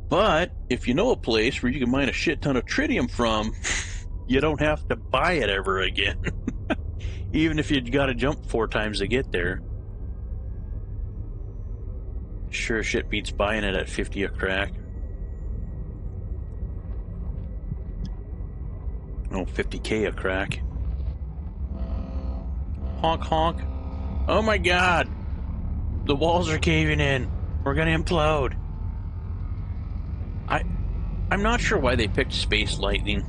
But if you know a place where you can mine a shit ton of tritium from, you don't have to buy it ever again. Even if you got to jump 4 times to get there. Sure shit beats buying it at 50 a crack. Oh, 50K a crack. Honk honk. Oh my god! The walls are caving in. We're gonna implode. I'm not sure why they picked space lightning.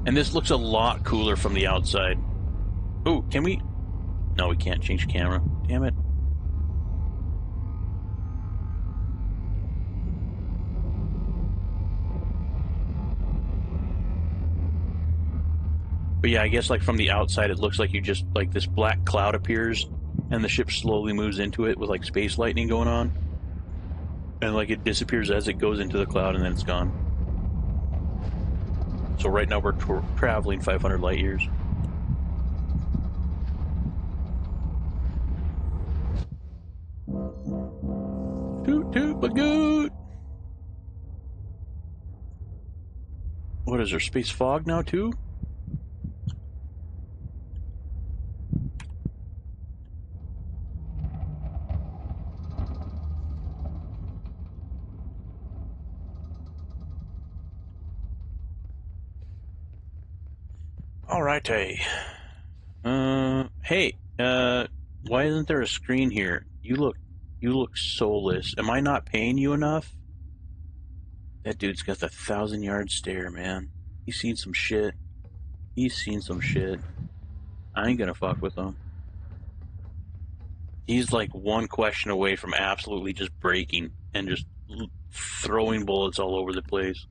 And this looks a lot cooler from the outside. Oh, can we? No, we can't change camera. Damn it. But yeah, I guess like from the outside it looks like you just, like this black cloud appears and the ship slowly moves into it with like space lightning going on. And like it disappears as it goes into the cloud and then it's gone. So right now we're traveling 500 light years. Toot toot bagoot! What is there, space fog now too? Alrighty. Hey, why isn't there a screen here? You look soulless. Am I not paying you enough? That dude's got the 1,000-yard stare, man. He's seen some shit. I ain't gonna fuck with him. He's like one question away from absolutely just breaking and just throwing bullets all over the place.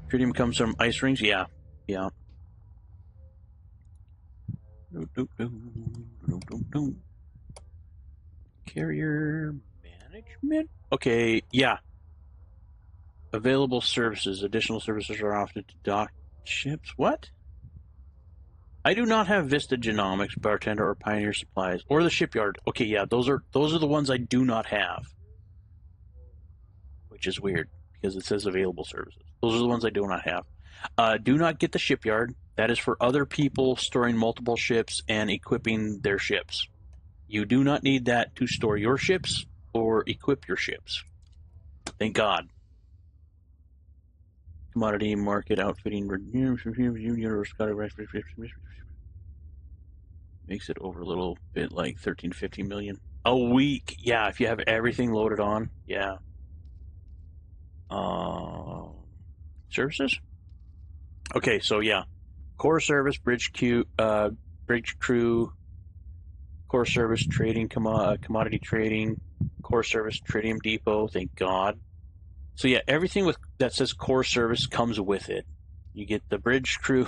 Tritium comes from ice rings? Yeah. Carrier management? Okay, yeah. Available services. Additional services are offered to dock ships. What? I do not have Vista Genomics, Bartender, or Pioneer Supplies, or the shipyard. Okay, yeah, those are the ones I do not have. Which is weird, because it says available services. Those are the ones I do not have. Do not get the shipyard. That is for other people storing multiple ships and equipping their ships. You do not need that to store your ships or equip your ships. Thank God. Commodity market outfitting makes it over a little bit like 13-15 million. A week. Yeah, if you have everything loaded on. Yeah. Services? Okay, so yeah. Core service, bridge crew, core service, trading, commodity trading, core service, tritium depot, thank God. So yeah, everything with that says core service comes with it. You get the bridge crew.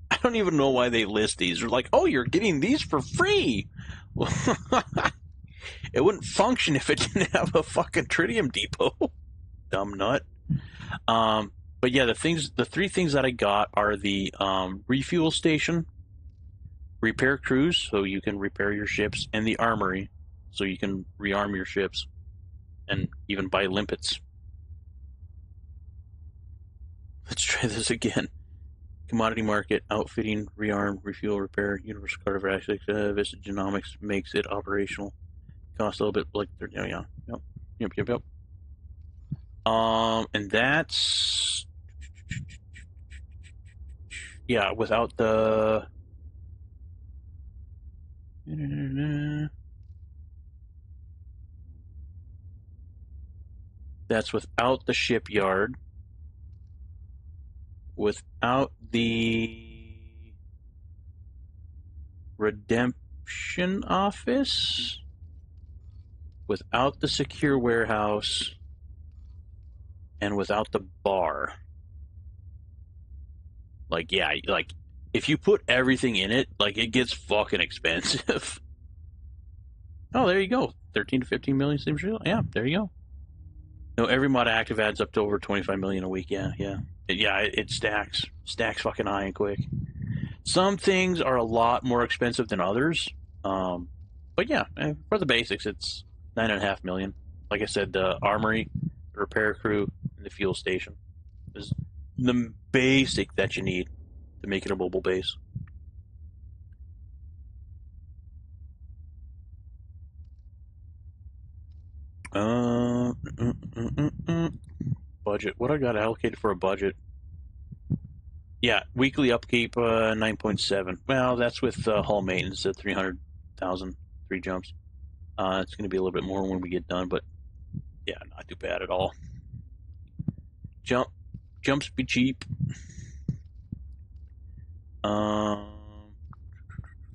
I don't even know why they list these. They're like, oh, you're getting these for free. It wouldn't function if it didn't have a fucking tritium depot. Dumb nut. But yeah, the three things that I got are the refuel station, repair crews, so you can repair your ships, and the armory, so you can rearm your ships, and even buy limpets. Let's try this again. Commodity market, outfitting, rearm, refuel, repair, universal cartographics, Vista Genomics makes it operational. Cost a little bit like, yep. And that's, yeah, without the, that's without the shipyard, without the redemption office, without the secure warehouse, and without the bar. Like, yeah, like, if you put everything in it, like, it gets fucking expensive. Oh, there you go. 13 to 15 million seems real. Yeah, there you go. No, every mod active adds up to over 25 million a week. Yeah. It stacks fucking high and quick. Some things are a lot more expensive than others. But yeah, for the basics, it's 9.5 million. Like I said, the armory, the repair crew, and the fuel station is the basic that you need to make it a mobile base. Budget. What I got allocated for a budget? Yeah, weekly upkeep 9.7. Well, that's with hull maintenance at 300,000, 3 jumps. It's going to be a little bit more when we get done, but yeah, not too bad at all. Jumps be cheap.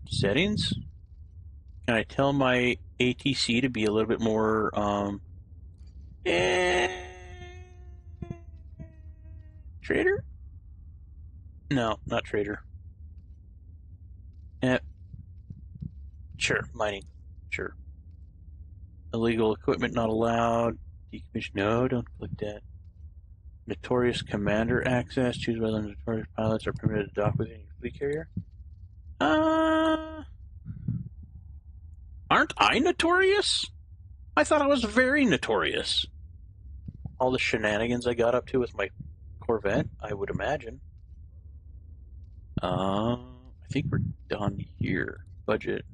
Settings. Can I tell my ATC to be a little bit more trader? No, not trader. Sure, mining. Sure. Illegal equipment not allowed. Decommission. No, don't click that. Notorious commander access. Choose whether notorious pilots are permitted to dock within your fleet carrier. Aren't I notorious? I thought I was very notorious. All the shenanigans I got up to with my Corvette, I would imagine. I think we're done here. Budget.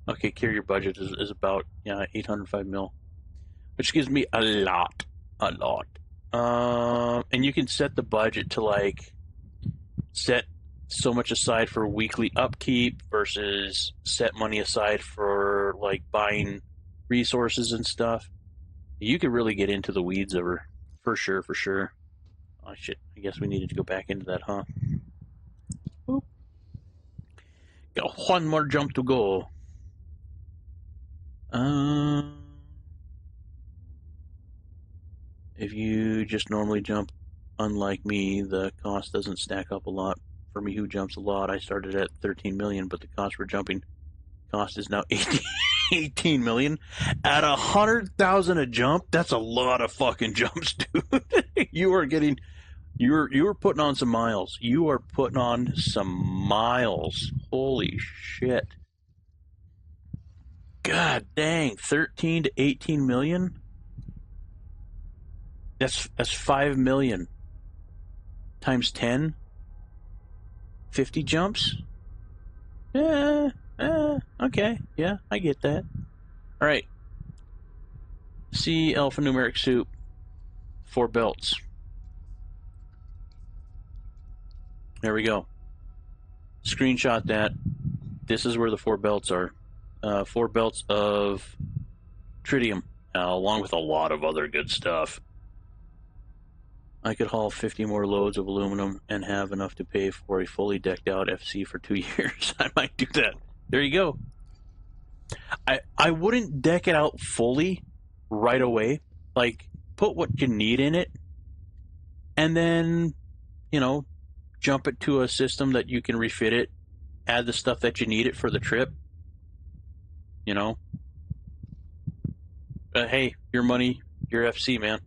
Okay, carrier budget is about 805 mil, which gives me a lot. And you can set the budget to like set so much aside for weekly upkeep versus set money aside for like buying resources and stuff. You could really get into the weeds over for sure. Oh shit! I guess we needed to go back into that, huh? Oop. Got one more jump to go. If you just normally jump, unlike me, the cost doesn't stack up a lot. For me, who jumps a lot, I started at 13 million, but the cost for jumping cost is now 18 million. At 100,000 a jump, that's a lot of fucking jumps, dude. You were putting on some miles. You are putting on some miles. Holy shit. God dang, 13 to 18 million? That's 5 million times 10. 50 jumps? Okay. Yeah, I get that. All right. See alphanumeric soup. 4 belts. There we go. Screenshot that. This is where the 4 belts are. 4 belts of tritium, along with a lot of other good stuff. I could haul 50 more loads of aluminum and have enough to pay for a fully decked out FC for 2 years. I might do that. There you go. I wouldn't deck it out fully right away. Like, put what you need in it, and then, jump it to a system that you can refit it, add the stuff that you need it for the trip. Hey, your money, your FC, man.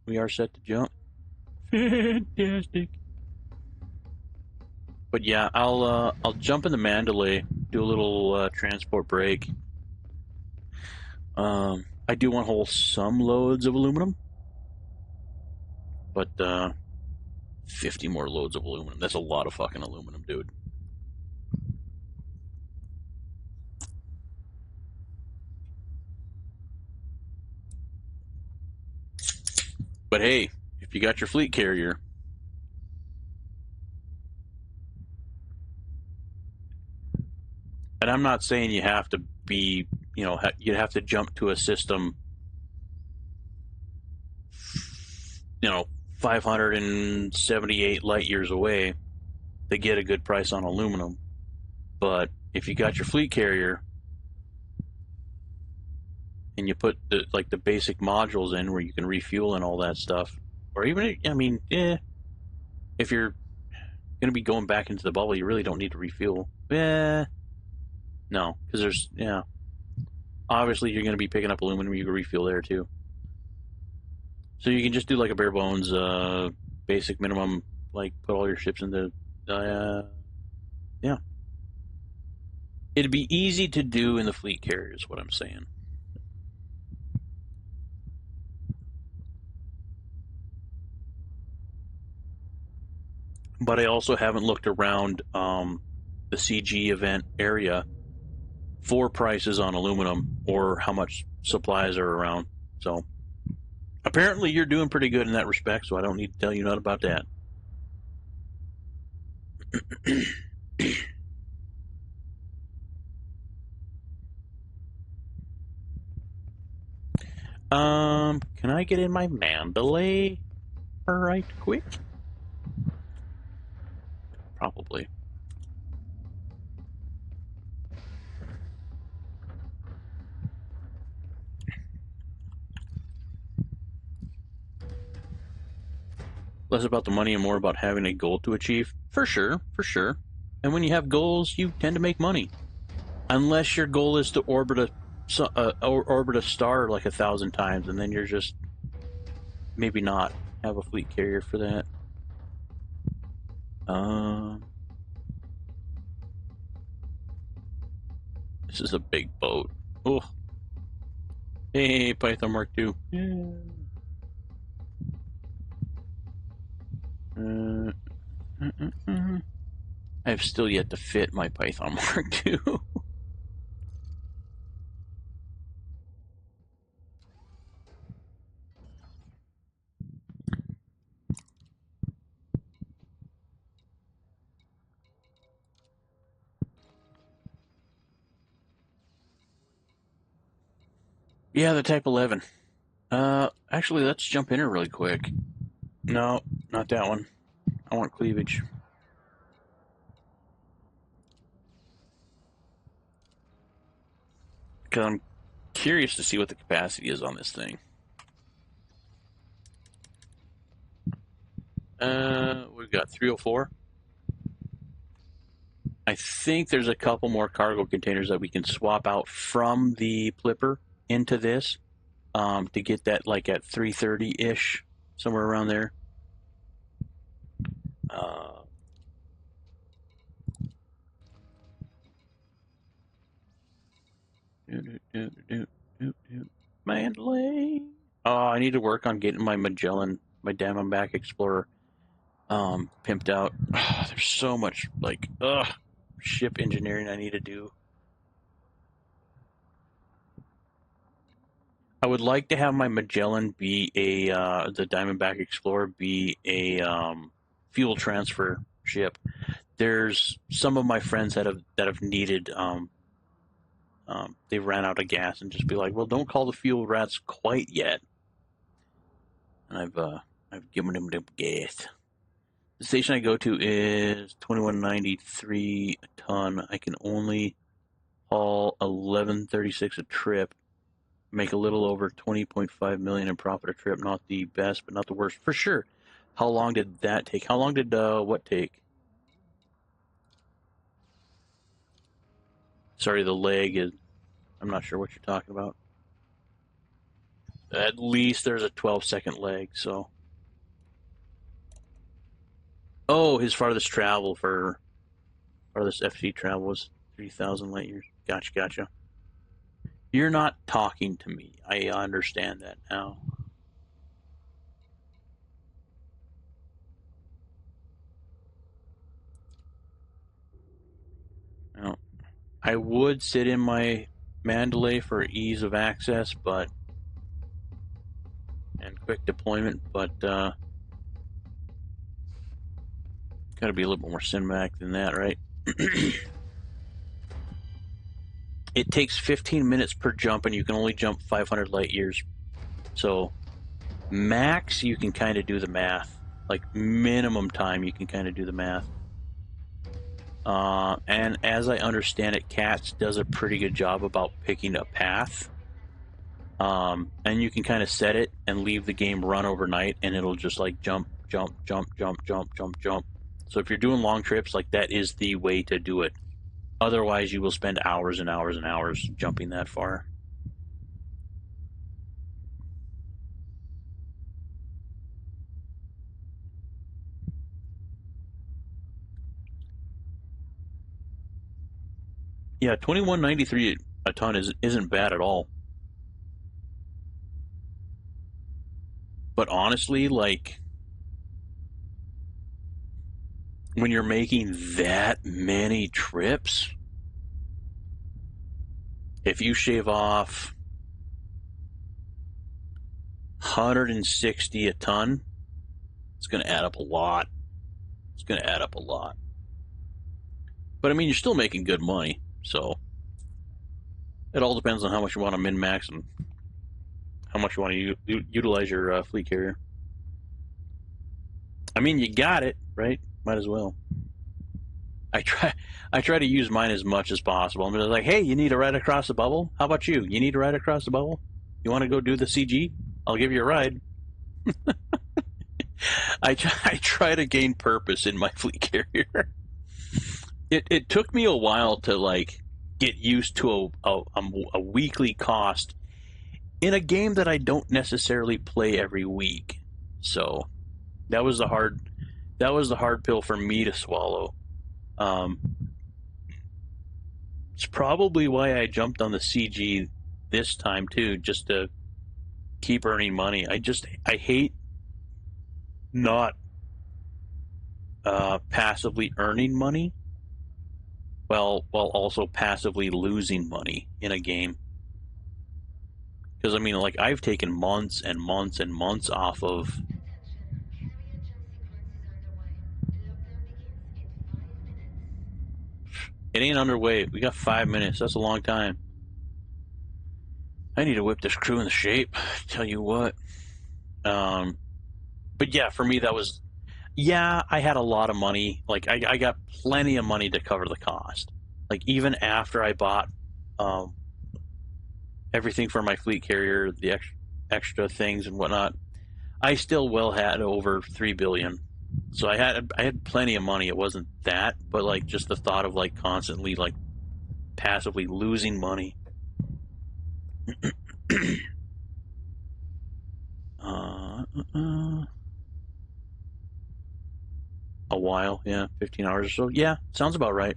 We are set to jump. Fantastic. But yeah, I'll jump in the Mandalay, do a little transport break. I do want to haul some loads of aluminum, but 50 more loads of aluminum. That's a lot of fucking aluminum, dude. But hey, if you got your fleet carrier, and I'm not saying you have to be, you'd have to jump to a system, 578 light years away to get a good price on aluminum. But if you got your fleet carrier and you put the basic modules in where you can refuel and all that stuff, or even, if you're going to be going back into the bubble, you really don't need to refuel. No, because obviously you're going to be picking up aluminum, you can refuel there too. So you can just do like a bare bones, basic minimum, like put all your ships into, yeah. It'd be easy to do in the fleet carrier is what I'm saying. But I also haven't looked around the CG event area for prices on aluminum or how much supplies are around. So apparently you're doing pretty good in that respect, so I don't need to tell you nothing about that. Can I get in my Mandalay right quick? Probably. Less about the money and more about having a goal to achieve. For sure. And when you have goals, you tend to make money. Unless your goal is to orbit a star like 1,000 times, and then you're just maybe not have a fleet carrier for that. This is a big boat. Oh, hey, Python Mark II. Yeah. I've still yet to fit my Python Mark II. Yeah, the Type 11. Actually, let's jump in here really quick. No, not that one. I want cleavage. Because I'm curious to see what the capacity is on this thing. We've got 304. I think there's a couple more cargo containers that we can swap out from the Plipper into this to get that like at 330-ish, somewhere around there. Mandalay. Oh, I need to work on getting my Magellan, my Diamondback Explorer, pimped out. Oh, there's so much ship engineering I need to do. I would like to have my Magellan be the Diamondback Explorer be a fuel transfer ship. there's some of my friends that have needed they ran out of gas and just be like, well, don't call the fuel rats quite yet. And I've given them the gas. The station I go to is 2193 a ton. I can only haul 1136 a trip. Make a little over 20.5 million in profit a trip. Not the best, but not the worst for sure. How long did that take? How long did what take? Sorry, the leg is. I'm not sure what you're talking about. At least there's a 12-second leg, so. Oh, his farthest travel for farthest FC travel was 3,000 light years. Gotcha. You're not talking to me. I understand that now. Now, I would sit in my Mandalay for ease of access, but and quick deployment, but gotta be a little bit more cinematic than that, right? It takes 15 minutes per jump, and you can only jump 500 light years. So max, you can kind of do the math. Like minimum time, you can kind of do the math. And as I understand it, Cats does a pretty good job about picking a path. And you can kind of set it and leave the game run overnight, and it'll just like jump. So if you're doing long trips, like that is the way to do it. Otherwise, you will spend hours and hours and hours jumping that far. Yeah, 2193 a ton isn't bad at all. But honestly, like when you're making that many trips, if you shave off 160 a ton, it's going to add up a lot. But I mean, you're still making good money, so it all depends on how much you want to min-max and how much you want to utilize your fleet carrier. I mean, you got it, right? Might as well. I try to use mine as much as possible. I'm just like, hey, you need to ride across the bubble? How about you? You need to ride across the bubble? You want to go do the CG? I'll give you a ride. I try to gain purpose in my fleet carrier. It took me a while to like get used to a weekly cost in a game that I don't necessarily play every week. So that was the hard pill for me to swallow. It's probably why I jumped on the CG this time too, just to keep earning money. I hate not passively earning money while also passively losing money in a game. Because I mean, like, I've taken months and months and months off of. It ain't underway. We got 5 minutes. That's a long time. I need to whip this crew into shape. Tell you what. But yeah, for me that was. Yeah, I had a lot of money. Like I got plenty of money to cover the cost. Like even after I bought everything for my fleet carrier, the extra things and whatnot, I still well had over 3 billion. So I had plenty of money. It wasn't that, but like just the thought of like constantly like passively losing money. A while, yeah, 15 hours or so. Yeah, sounds about right.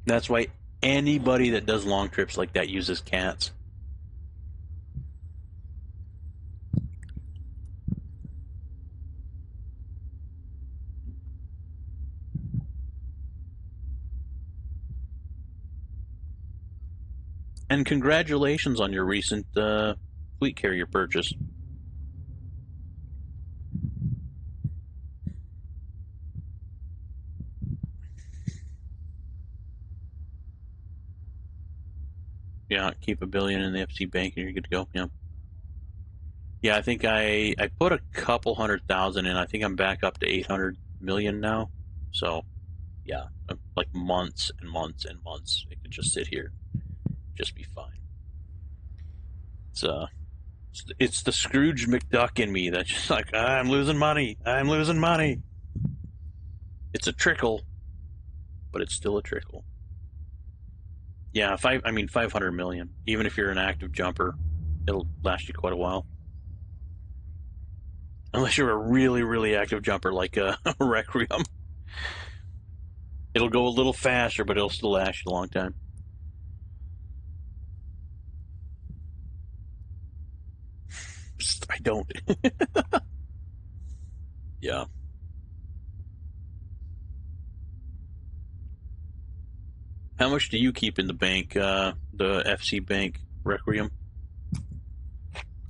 That's why anybody that does long trips like that uses Cats. And congratulations on your recent fleet carrier purchase. Yeah, keep $1 billion in the FC bank and you're good to go. Yeah. Yeah, I think I put a couple 100,000 in. I think I'm back up to 800 million now. So, yeah, like months and months and months. It could just sit here, just be fine. It's the Scrooge McDuck in me that's just like, I'm losing money. I'm losing money. It's a trickle, but it's still a trickle. Yeah, 500 million. Even if you're an active jumper, it'll last you quite a while. Unless you're a really, really active jumper like a Requiem. It'll go a little faster, but it'll still last you a long time. I don't. Yeah. How much do you keep in the bank, the FC bank, Requiem?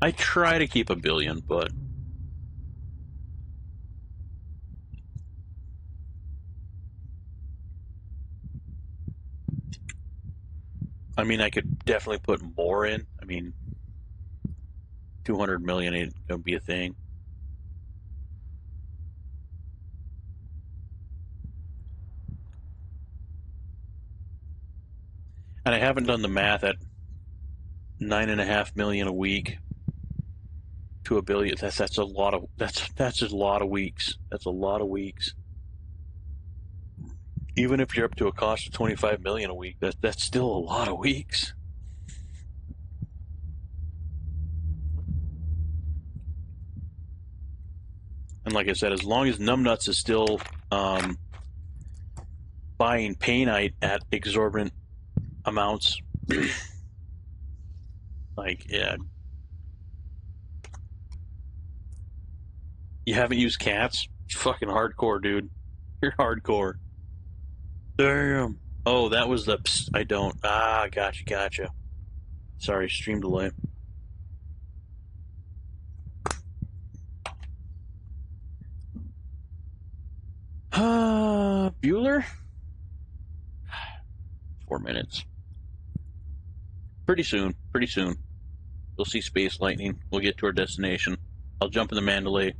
I try to keep $1 billion, but I mean, I could definitely put more in. I mean, 200 million ain't gonna be a thing. And I haven't done the math at 9.5 million a week to $1 billion. That's a lot of that's just a lot of weeks. That's a lot of weeks. Even if you're up to a cost of 25 million a week, that's still a lot of weeks. And like I said, as long as Numbnuts is still buying painite at exorbitant amounts, like, yeah. You haven't used cats? You're fucking hardcore, dude. You're hardcore. Damn. Oh, that was the psst, I don't. Ah, gotcha. Sorry, stream delay. Bueller? 4 minutes. Pretty soon. We'll see space lightning. We'll get to our destination. I'll jump in the Mandalay,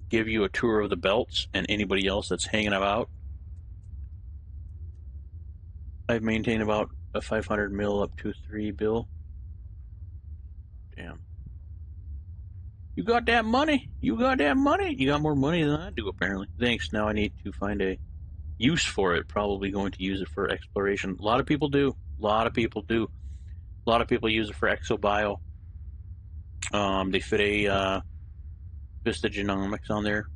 give you a tour of the belts and anybody else that's hanging about. I've maintained about a 500 mil up to 3 bill. Damn. You got that money? You got more money than I do, apparently. Thanks. Now I need to find a use for it. Probably going to use it for exploration. A lot of people do. A lot of people use it for exobio. They fit a Vista Genomics on there,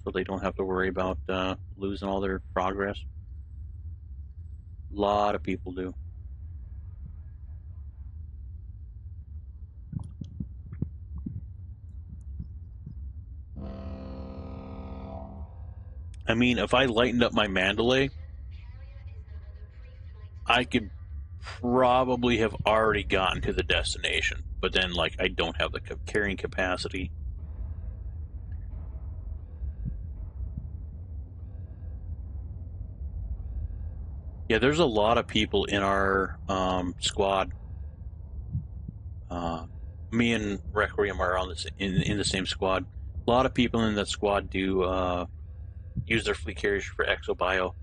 so they don't have to worry about losing all their progress. A lot of people do. I mean, if I lightened up my Mandalay, I could probably have already gotten to the destination, but then, like, I don't have the carrying capacity. Yeah, there's a lot of people in our squad. Me and Requiem are on this in the same squad. A lot of people in that squad do use their fleet carriers for exobio.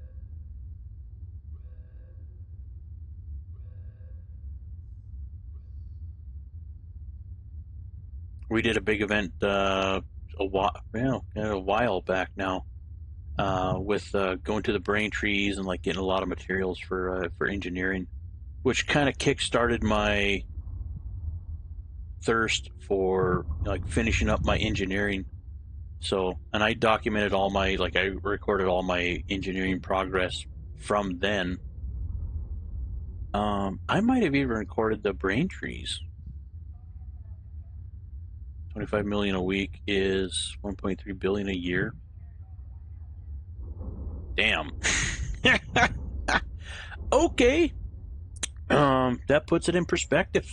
We did a big event a while back now, with going to the brain trees and like getting a lot of materials for engineering, which kind of kick-started my thirst for like finishing up my engineering. So, and I documented I recorded all my engineering progress from then. I might have even recorded the brain trees. 25 million a week is 1.3 billion a year. Damn. Okay. That puts it in perspective.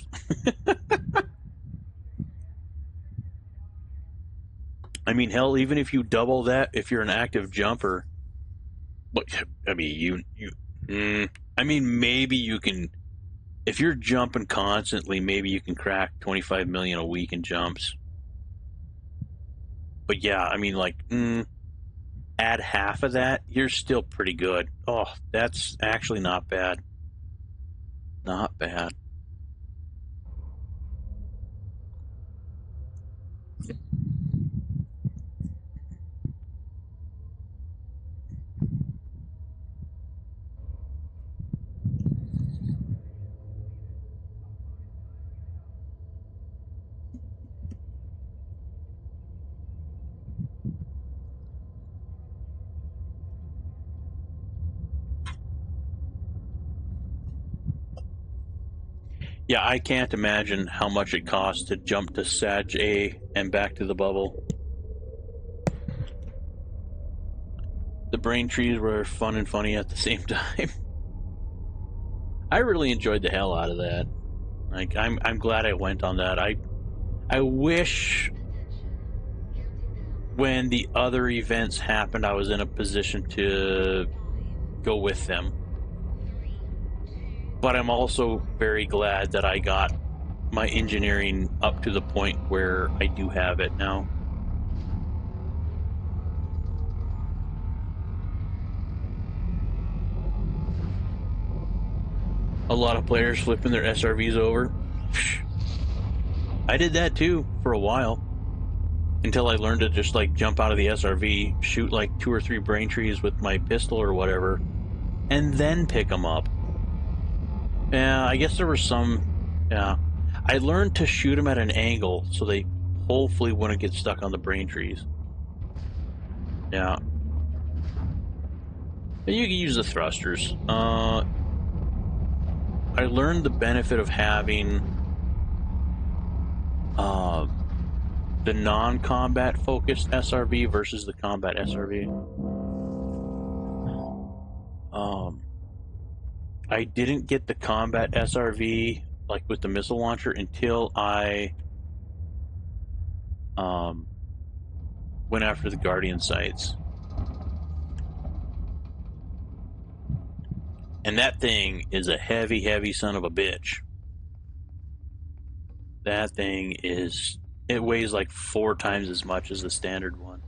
I mean, hell, even if you double that, if you're an active jumper, I mean, maybe you can if you're jumping constantly, maybe you can crack 25 million a week in jumps. But yeah, I mean, like, add half of that, you're still pretty good. Oh, that's actually not bad. Not bad. Yeah, I can't imagine how much it costs to jump to Sag A and back to the bubble. The brain trees were fun and funny at the same time. I really enjoyed the hell out of that. Like, I'm glad I went on that. I wish when the other events happened, I was in a position to go with them. But I'm also very glad that I got my engineering up to the point where I do have it now. A lot of players flipping their SRVs over. I did that too for a while. Until I learned to just like jump out of the SRV, shoot like 2 or 3 brain trees with my pistol or whatever, and then pick them up. Yeah, I guess there were some. Yeah, I learned to shoot them at an angle so they hopefully wouldn't get stuck on the brain trees. Yeah. And you can use the thrusters. I learned the benefit of having the non-combat focused SRV versus the combat SRV. I didn't get the combat SRV like with the missile launcher until I went after the Guardian sites. And that thing is a heavy, heavy son of a bitch. That thing is, it weighs like 4 times as much as the standard one.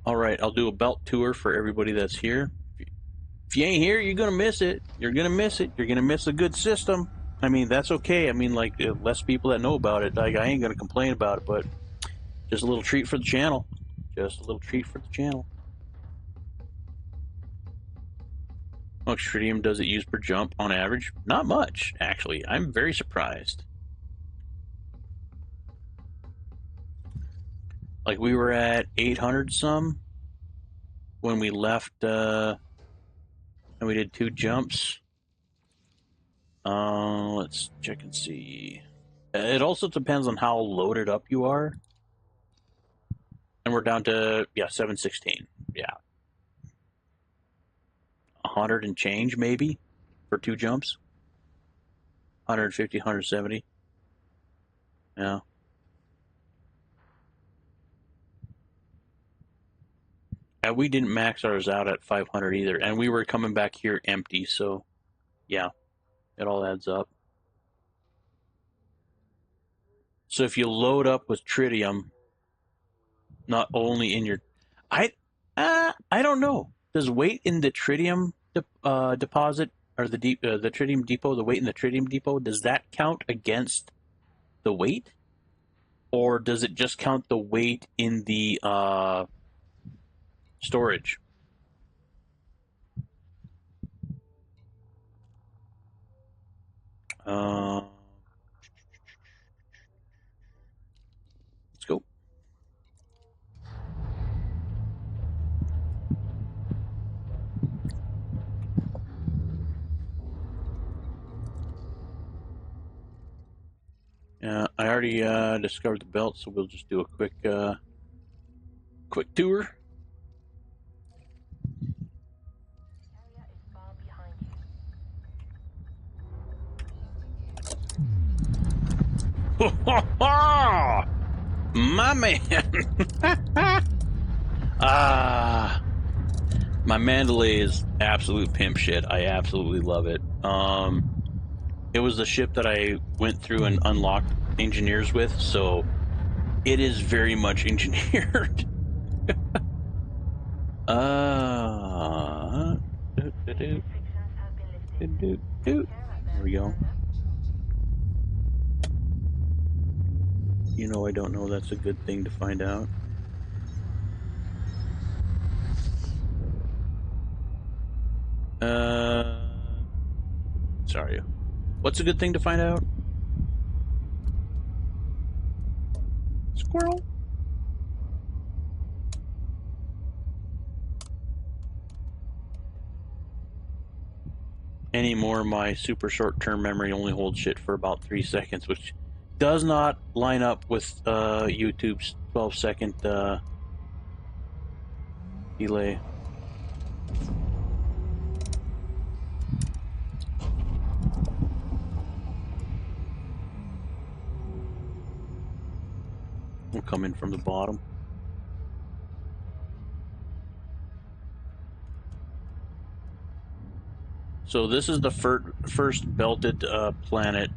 All right, I'll do a belt tour for everybody that's here. If you ain't here, you're gonna miss it. You're gonna miss it. You're gonna miss a good system. I mean, that's okay. I mean, like, less people that know about it. Like, I ain't gonna complain about it, but just a little treat for the channel. Just a little treat for the channel. How much tritium does it use per jump on average? Not much, actually. I'm very surprised. Like, we were at 800 some when we left, and we did 2 jumps. Let's check and see. It also depends on how loaded up you are. And we're down to, yeah, 716. Yeah. 100 and change, maybe, for 2 jumps. 150, 170. Yeah. And we didn't max ours out at 500 either. And we were coming back here empty, so yeah, it all adds up. So if you load up with tritium, not only in your... I don't know. Does weight in the tritium deposit, or the tritium depot, the weight in the tritium depot, does that count against the weight? Or does it just count the weight in the storage? Let's go. I already discovered the belt, so we'll just do a quick tour. Area is far behind you. My man! Ah, my Mandalay is absolute pimp shit. I absolutely love it. It was the ship that I went through and unlocked engineers with, so it is very much engineered. Restrictions have been lifted. There we go. You know, I don't know. That's a good thing to find out. Sorry. What's a good thing to find out? Squirrel. Anymore, my super short-term memory only holds shit for about 3 seconds, which does not line up with YouTube's 12-second delay. We'll come in from the bottom. So this is the first belted planet.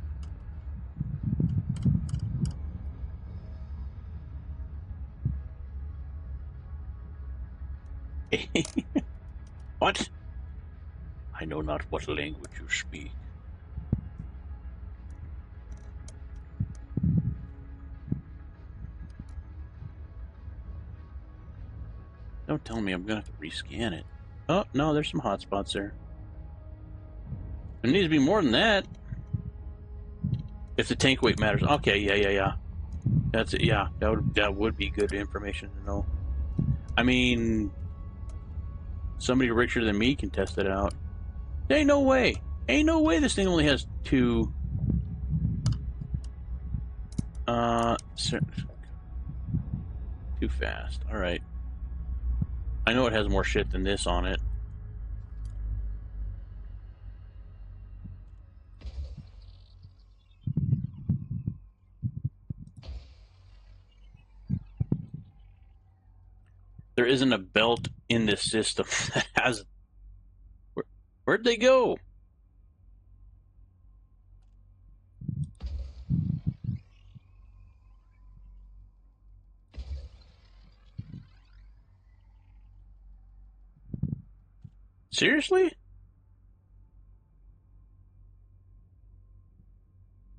What? I know not what language you speak. Don't tell me I'm gonna have to rescan it. Oh, no, there's some hotspots there. There needs to be more than that. If the tank weight matters. Okay, yeah. That's it, yeah. That would be good information to know. I mean, somebody richer than me can test it out. Ain't no way. Ain't no way this thing only has 2. Too fast. Alright. I know it has more shit than this on it. There isn't a belt in this system that has... Where'd they go? Seriously?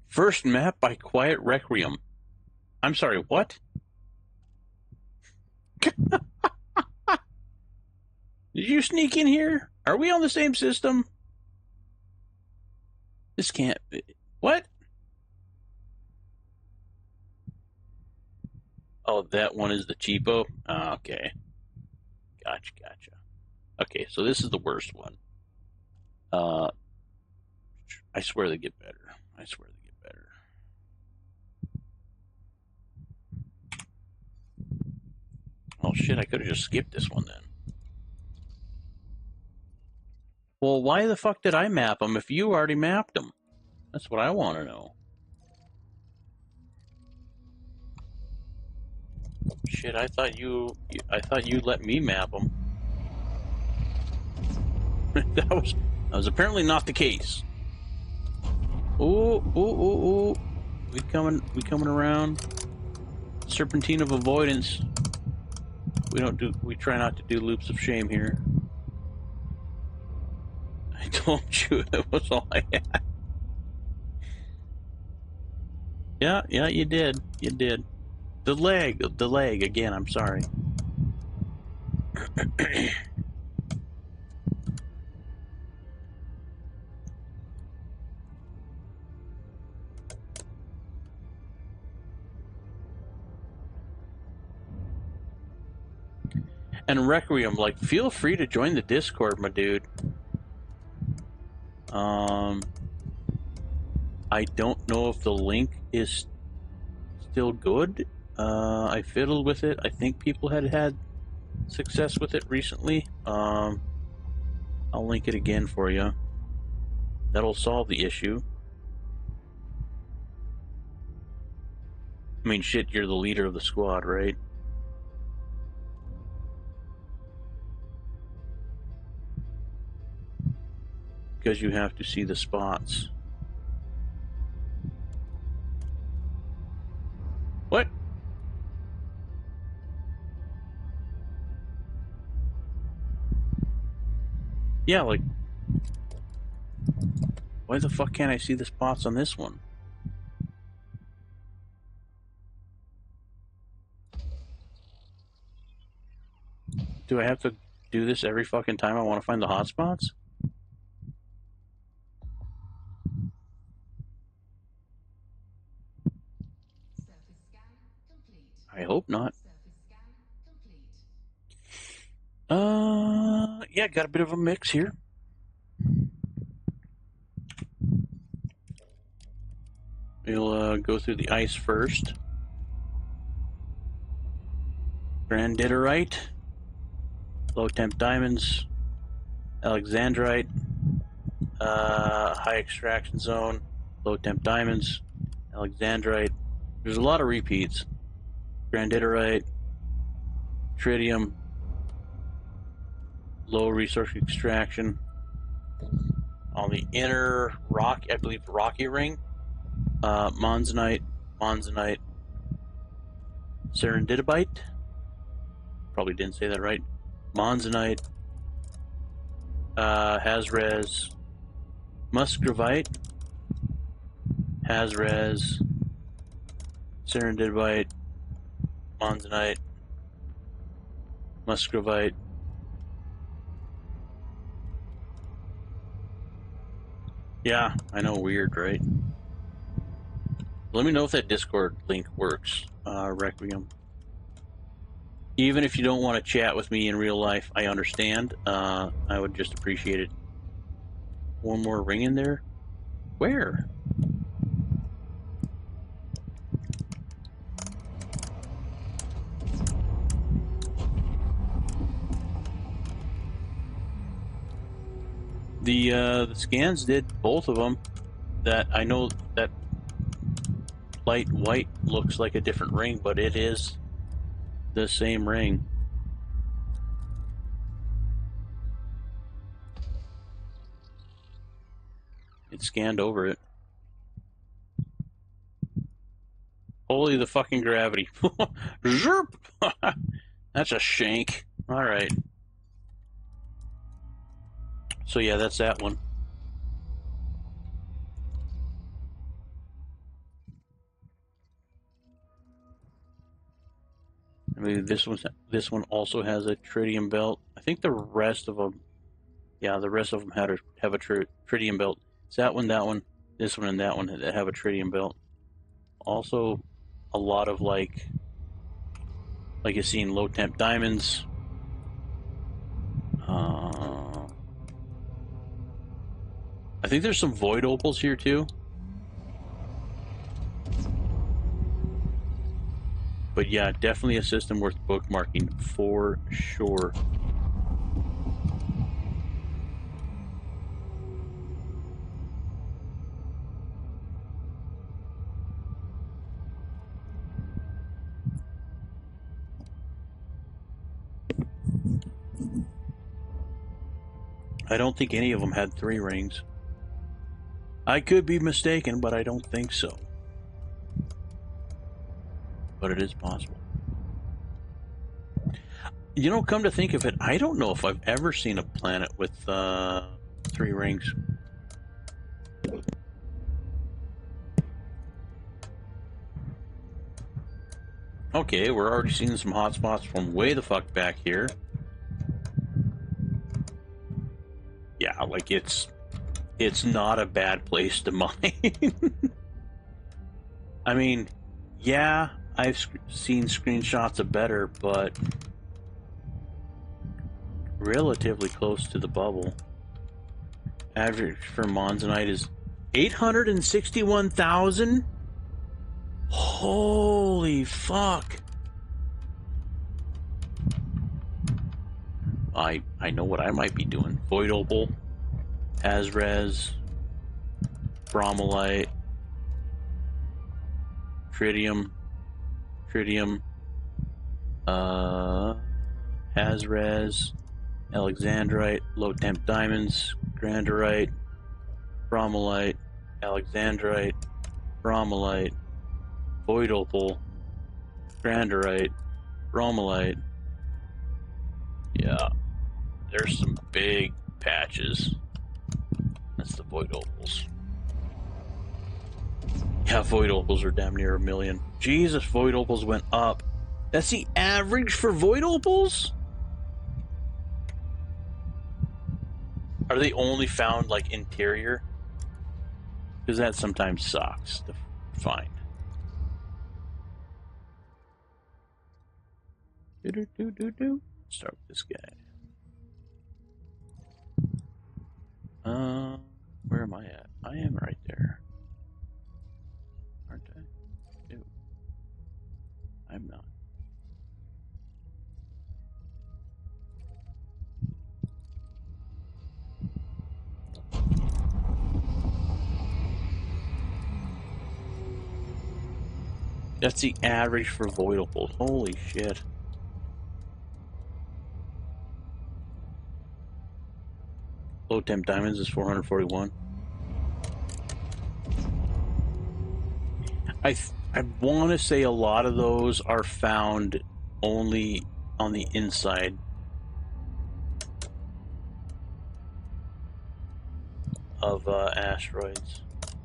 First map by Quiet Requiem. I'm sorry, what? Did you sneak in here? Are we on the same system? This can't be. What? Oh, that one is the cheapo? Oh, okay. Gotcha. Okay, so this is the worst one. I swear they get better. Oh shit, I could have just skipped this one then. Well, why the fuck did I map them if you already mapped them? That's what I want to know. Shit, I thought you let me map them. that was apparently not the case. Ooh. We coming around. Serpentine of avoidance. We try not to do loops of shame here. I told you it was all I had. Yeah, you did. The leg again, I'm sorry. And Requiem, like, feel free to join the Discord, my dude. I don't know if the link is still good. I fiddled with it. I think people had success with it recently. I'll link it again for you. That'll solve the issue. I mean, shit, you're the leader of the squad, right? Because you have to see the spots. What? Yeah, like... Why the fuck can't I see the spots on this one? Do I have to do this every fucking time I want to find the hotspots? Surface scan complete. I hope not. Surface scan complete. Yeah, got a bit of a mix here. We'll go through the ice first. Granditerite, low temp diamonds, alexandrite, high extraction zone, low temp diamonds, alexandrite. There's a lot of repeats. Granditerite, tritium, low resource extraction. On the inner rock, I believe rocky ring, monzonite, serendipite. Probably didn't say that right. Monzonite, Hazres, musgravite, Hazres, serendipite, monzonite, musgravite. Yeah, I know, weird, right? Let me know if that Discord link works, Requiem. Even if you don't want to chat with me in real life, I understand. I would just appreciate it. One more ring in there? Where? The scans did both of them. That I know that light white looks like a different ring, but it is the same ring. It scanned over it. Holy the fucking gravity. Zerp! That's a shank. Alright. So yeah, that's that one. I mean, this one also has a tritium belt. I think the rest of them, yeah, the rest of them have a tritium belt. It's that one, this one, and that one that have a tritium belt. Also, a lot of like you've seen low temp diamonds. I think there's some void opals here too. But yeah, definitely a system worth bookmarking for sure. I don't think any of them had 3 rings. I could be mistaken, but I don't think so. But it is possible. You know, come to think of it, I don't know if I've ever seen a planet with 3 rings. Okay, we're already seeing some hotspots from way the fuck back here. Yeah, like it's not a bad place to mine. I mean, yeah, I've seen screenshots of better, but relatively close to the bubble. Average for monzonite is 861,000. Holy fuck. I know what I might be doing. Void opal, Hazres, bromolite, tritium, tritium, Hazres, Alexandrite, low temp diamonds, granderite, bromellite, Alexandrite, bromellite, void opal, granderite, bromellite. Yeah, there's some big patches. That's the void opals. Yeah, void opals are damn near 1 million. Jesus, void opals went up. That's the average for void opals? Are they only found like interior? Because that sometimes sucks to find. Start with this guy. Where am I at? I am right there. Aren't I? Ew. I'm not. That's the average for void opals. Holy shit. Low temp diamonds is 441. I want to say a lot of those are found only on the inside of asteroids.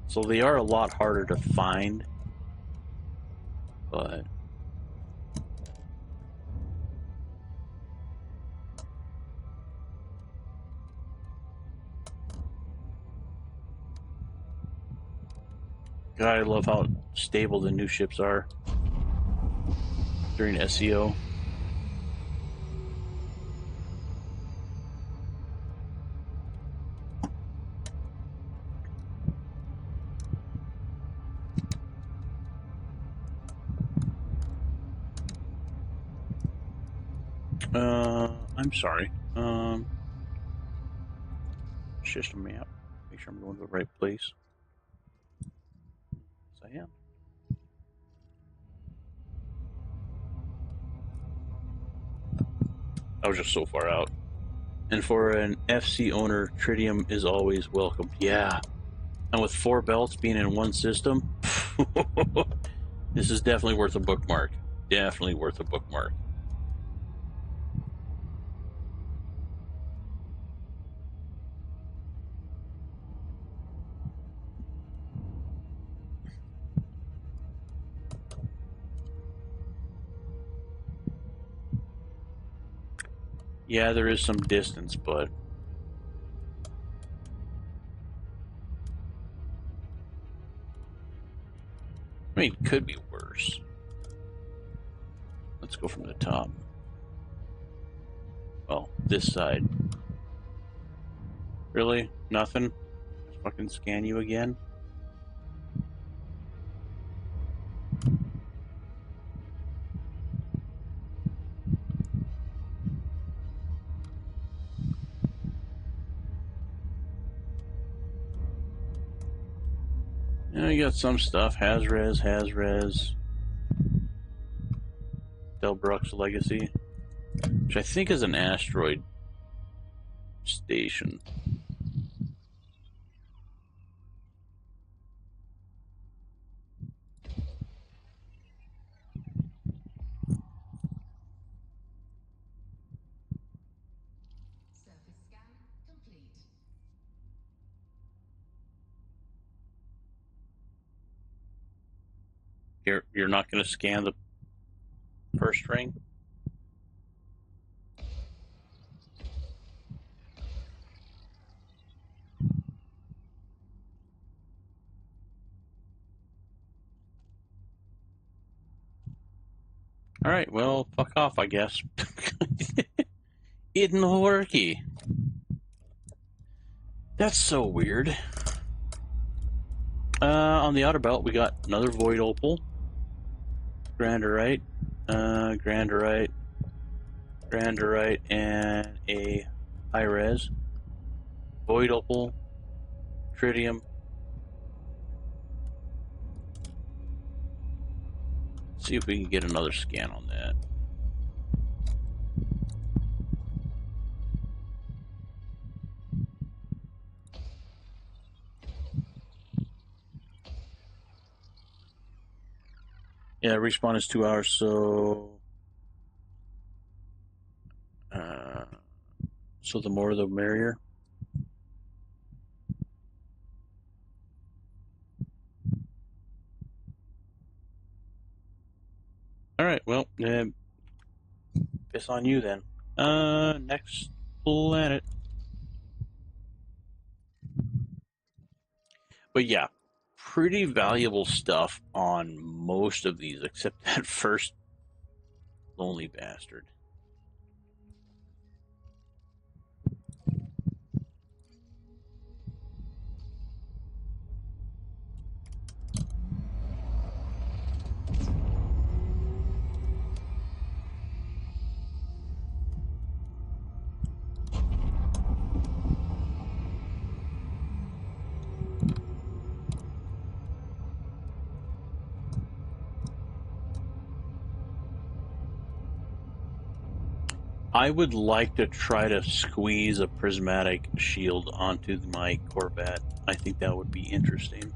So they are a lot harder to find. But God, I love how stable the new ships are during SEO. I'm sorry. System map. Make sure I'm going to the right place. Yes, I am. I was just so far out. And for an FC owner, tritium is always welcome. Yeah. And with 4 belts being in one system, this is definitely worth a bookmark. Definitely worth a bookmark. Yeah, there is some distance, but I mean, it could be worse. Let's go from the top. Well, this side. Really? Nothing? Let's fucking scan you again? Yeah, you got some stuff. Hazres. Delbruck's Legacy, which I think is an asteroid station. Surface scan complete. You're not going to scan the first ring? Alright, well, fuck off, I guess. It didn't worky. That's so weird. On the outer belt, we got another void opal, granderite, granderite, and a high res, void opal, tritium, Let's see if we can get another scan on that. Yeah, respawn is 2 hours, so so the more the merrier. All right, well, piss on you then. Next planet. But yeah, pretty valuable stuff on most of these, except that first lonely bastard. I would like to try to squeeze a prismatic shield onto my Corvette. I think that would be interesting.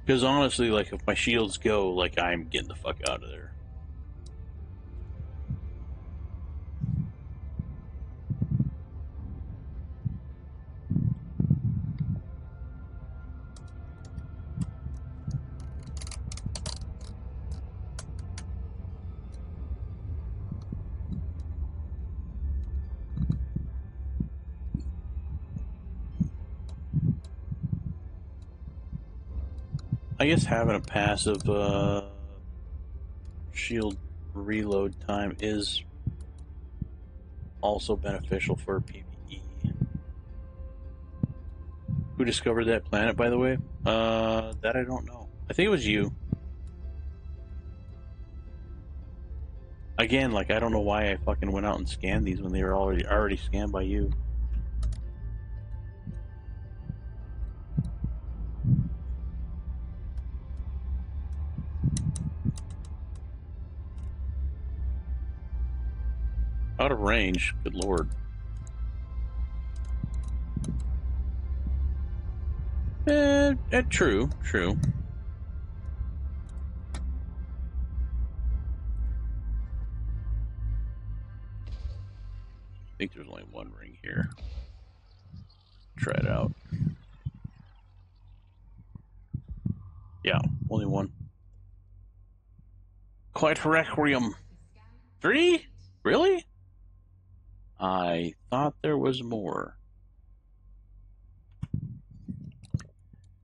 Because honestly, like, if my shields go, like, I'm getting the fuck out of there. I guess having a passive shield reload time is also beneficial for PvE. Who discovered that planet, by the way? That I don't know. I think it was you. Again, like, I don't know why I fucking went out and scanned these when they were already scanned by you. Out of range, good lord. True. I think there's only one ring here. Try it out. Yeah, only one. Quite Requiem. 3? Really? I thought there was more.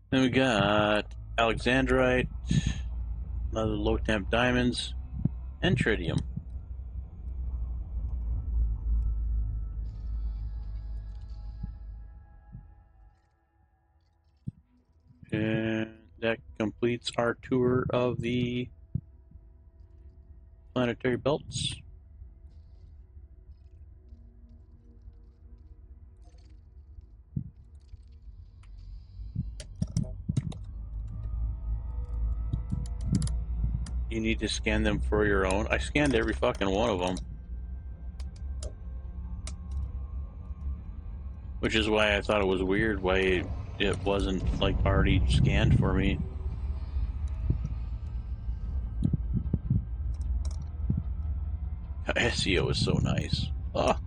Then we got Alexandrite, another low temp diamonds, and tritium. And that completes our tour of the planetary belts. You need to scan them for your own. I scanned every fucking one of them. Which is why I thought it was weird why it wasn't, like, already scanned for me. SEO is so nice. Ah.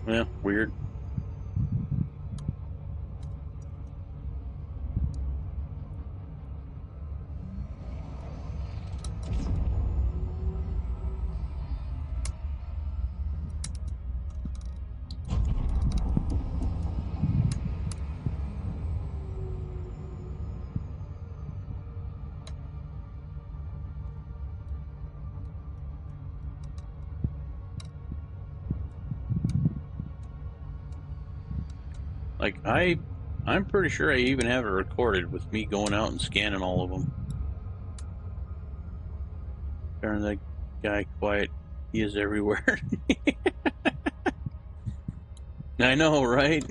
Yeah, weird. Like, I'm pretty sure I even have it recorded with me going out and scanning all of them. Darn that guy quiet. He is everywhere. I know, right?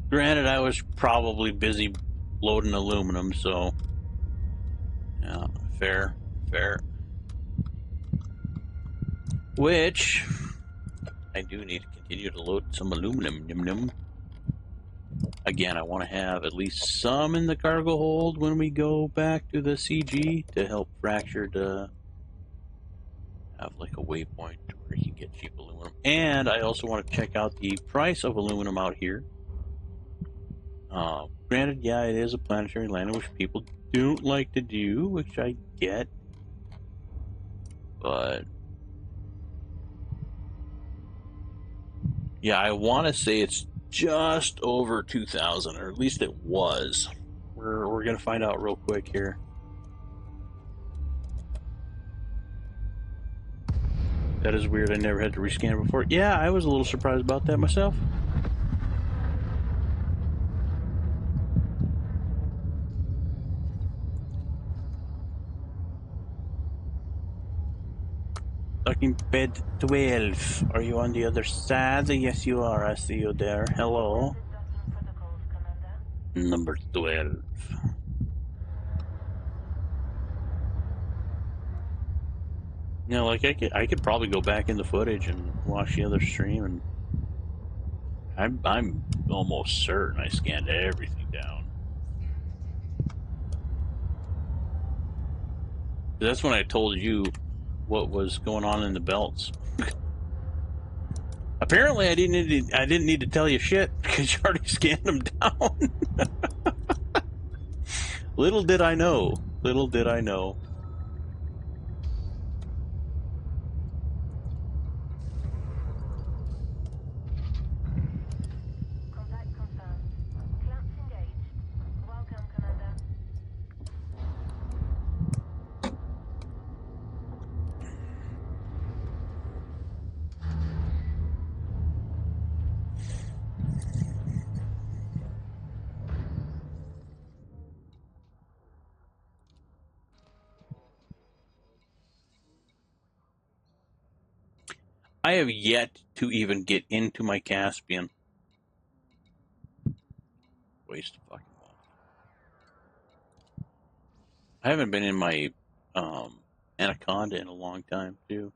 Granted, I was probably busy loading aluminum, so yeah, fair. Which I do need to continue to load some aluminum. Again, I want to have at least some in the cargo hold when we go back to the CG to help Fracture to have like a waypoint where he can get cheap aluminum. And I also want to check out the price of aluminum out here. Granted, yeah, it is a planetary landing, which people don't like to do, which I get. But yeah, I want to say it's just over 2,000, or at least it was. We're gonna find out real quick here. That is weird. I never had to rescan before. Yeah, I was a little surprised about that myself. Talking bed 12. Are you on the other side? Yes, you are. I see you there. Hello. Docking protocols, Commander. Number 12. You know, like I could probably go back in the footage and watch the other stream, and I'm almost certain I scanned everything down. That's when I told you what was going on in the belts. Apparently, I didn't need to tell you shit because you already scanned them down. Little did I know. Little did I know. Contact confirmed. Clamps engaged. Welcome, Commander. I have yet to even get into my Caspian. Waste of fucking money. I haven't been in my Anaconda in a long time too.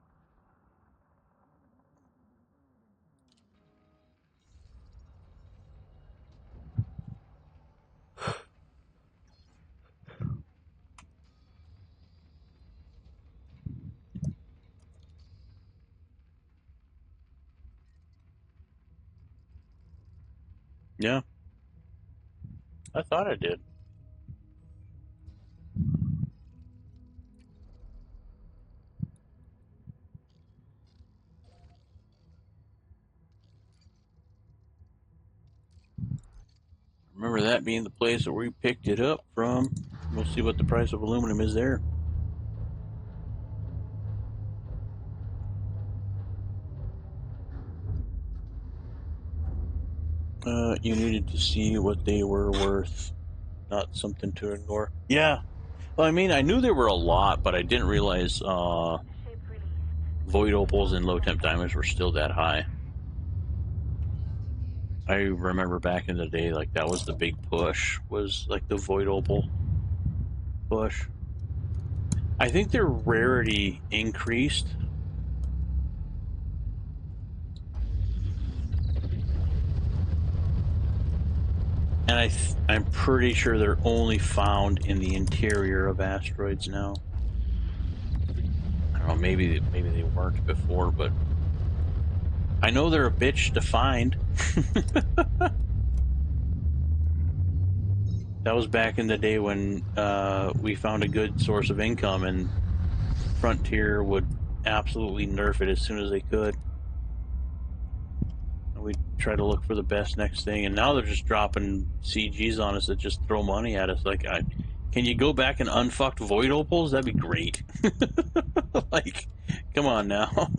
Yeah, I thought I did. Remember that being the place where we picked it up from. We'll see what the price of aluminum is there. You needed to see what they were worth, not something to ignore. Yeah. Well, I mean, I knew there were a lot, but I didn't realize Ship released. void opals and low temp diamonds were still that high. I remember back in the day, like that was the big push, was like the void opal push. I think their rarity increased. And I'm pretty sure they're only found in the interior of asteroids now. I don't know, maybe they weren't before, but I know they're a bitch to find. That was back in the day when we found a good source of income, and Frontier would absolutely nerf it as soon as they could. And we'd try to look for the best next thing, and now they're just dropping CGs on us that just throw money at us. Like, can you go back and unfucked void opals? That'd be great. Like, come on now.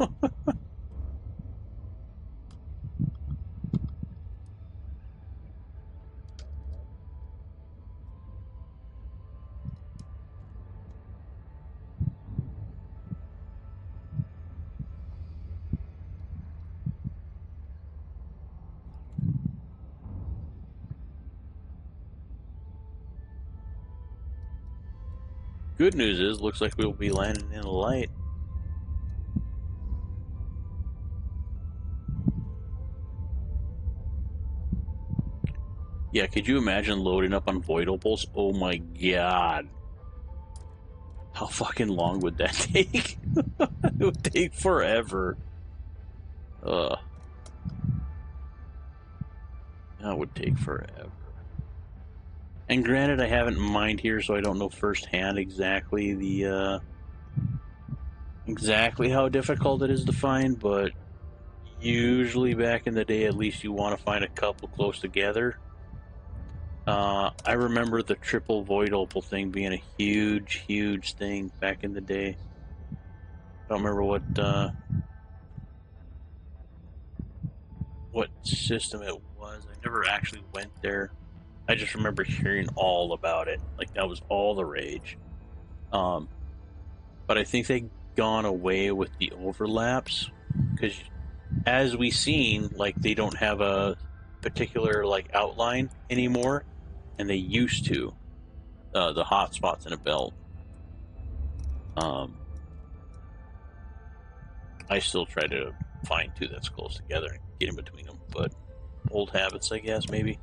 Good news is, looks like we'll be landing in a light. Yeah, could you imagine loading up on void opals? Oh my god. How fucking long would that take? It would take forever. Ugh. That would take forever. And granted, I haven't mined here, so I don't know firsthand exactly the exactly how difficult it is to find, but usually back in the day, at least you want to find a couple close together. I remember the triple void opal thing being a huge, huge thing back in the day. I don't remember what system it was. I never actually went there. I just remember hearing all about it. Like that was all the rage. But I think they've gone away with the overlaps because, as we seen, like they don't have a particular like outline anymore, and they used to. The hot spots in a belt. I still try to find two that's close together and get in between them, but old habits, I guess, maybe.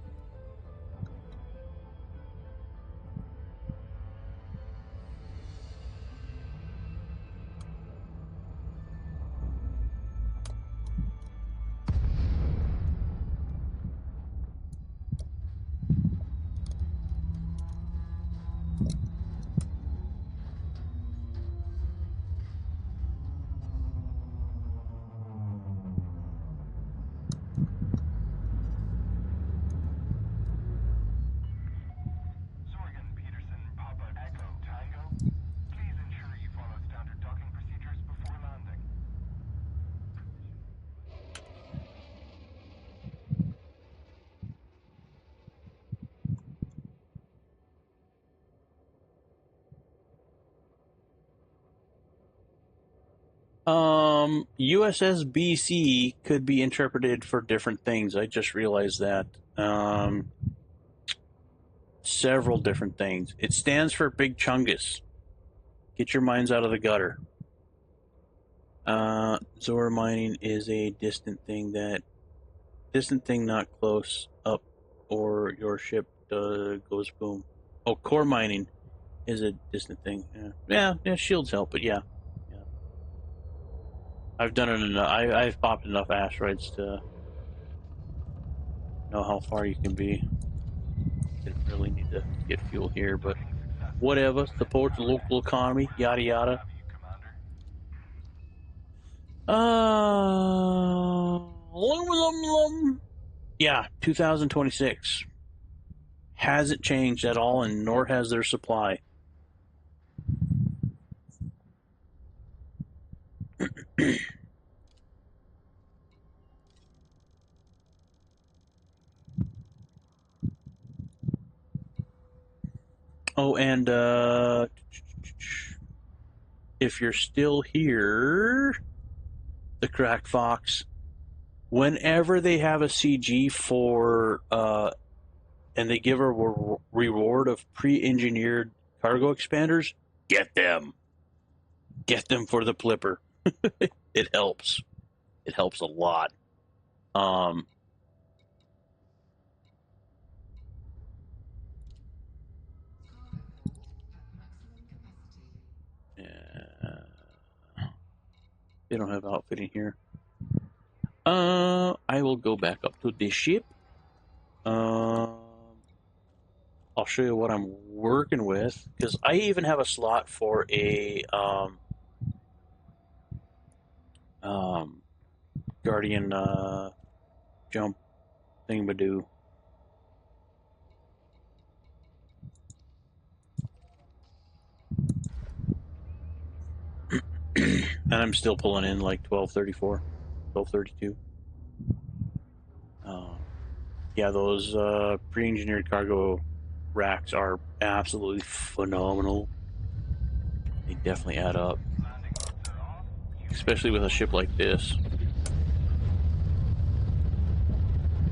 USS BC could be interpreted for different things. I just realized that. Several different things. It stands for Big Chungus. Get your minds out of the gutter. Zora mining is a distant thing not close up, or your ship goes boom. Oh, core mining is a distant thing. Yeah, shields help, but yeah. I've done it enough. I've popped enough asteroids to know how far you can be. Didn't really need to get fuel here, but whatever. Support the local economy, yada yada. Yeah, 2026. Hasn't changed at all, and nor has their supply. Oh, and if you're still here, the Crack Fox, whenever they have a CG for and they give a reward of pre-engineered cargo expanders, get them for the Plipper. It helps a lot. They don't have outfitting here. I will go back up to the ship. I'll show you what I'm working with, because I even have a slot for a Guardian jump thingamadoo. And I'm still pulling in like 1234, 1232. Yeah, those pre-engineered cargo racks are absolutely phenomenal. They definitely add up, especially with a ship like this.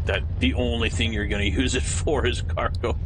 That the only thing you're going to use it for is cargo.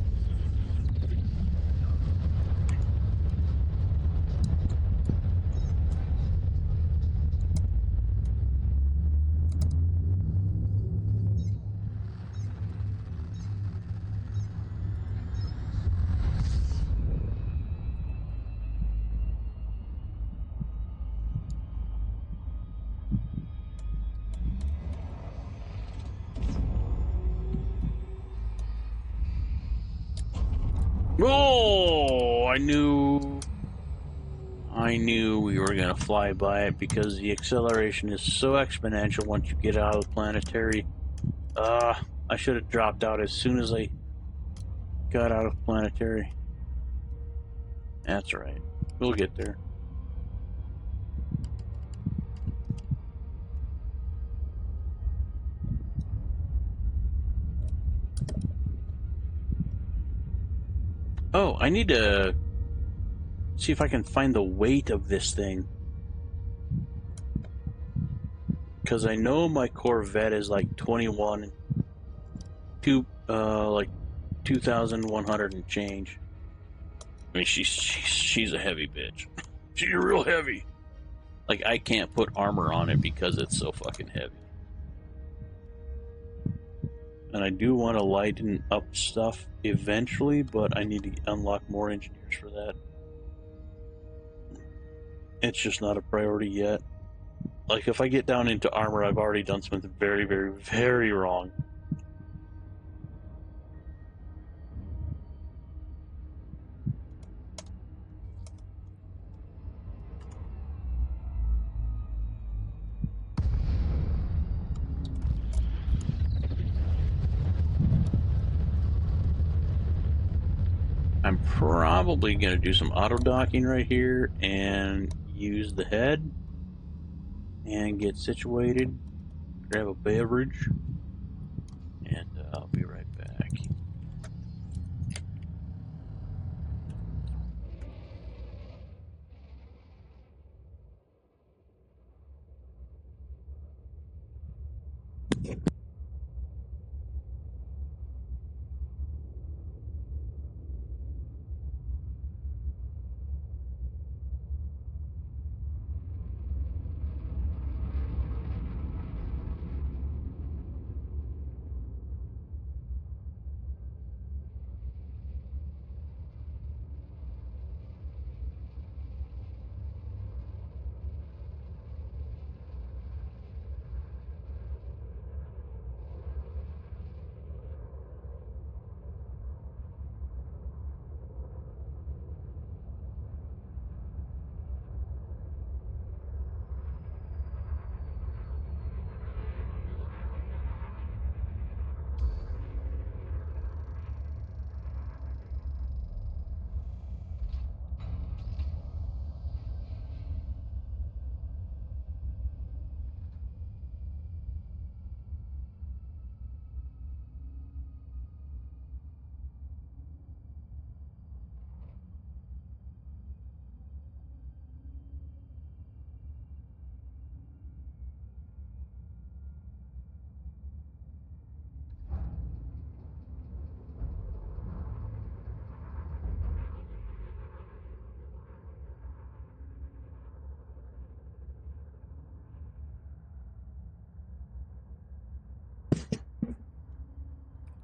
Oh, I knew we were gonna fly by it because the acceleration is so exponential once you get out of the planetary. I should have dropped out as soon as I got out of planetary. That's right. We'll get there. Oh, I need to see if I can find the weight of this thing. Because I know my Corvette is like 21, like 2,100 and change. I mean, she's a heavy bitch. She's real heavy. Like, I can't put armor on it because it's so fucking heavy. And I do want to lighten up stuff eventually, but I need to unlock more engineers for that. It's just not a priority yet. Like, if I get down into armor, I've already done something very, very, very wrong. I'm probably going to do some auto docking right here and use the head and get situated, grab a beverage, and I'll be right back.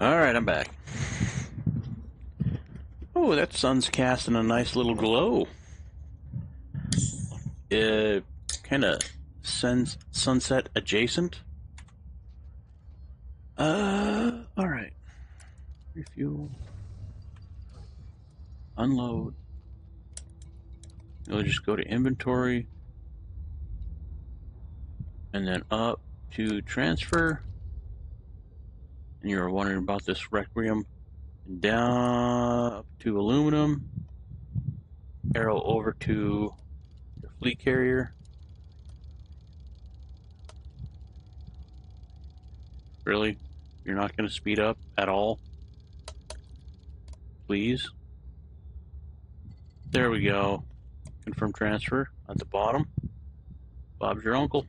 Alright, I'm back. Oh, that sun's casting a nice little glow. Kind of sunset adjacent. Alright. Refuel. Unload. We'll just go to inventory. And then up to transfer. And you're wondering about this Requiem. Down up to aluminum. Arrow over to the fleet carrier. Really? You're not going to speed up at all? Please? There we go. Confirm transfer at the bottom. Bob's your uncle.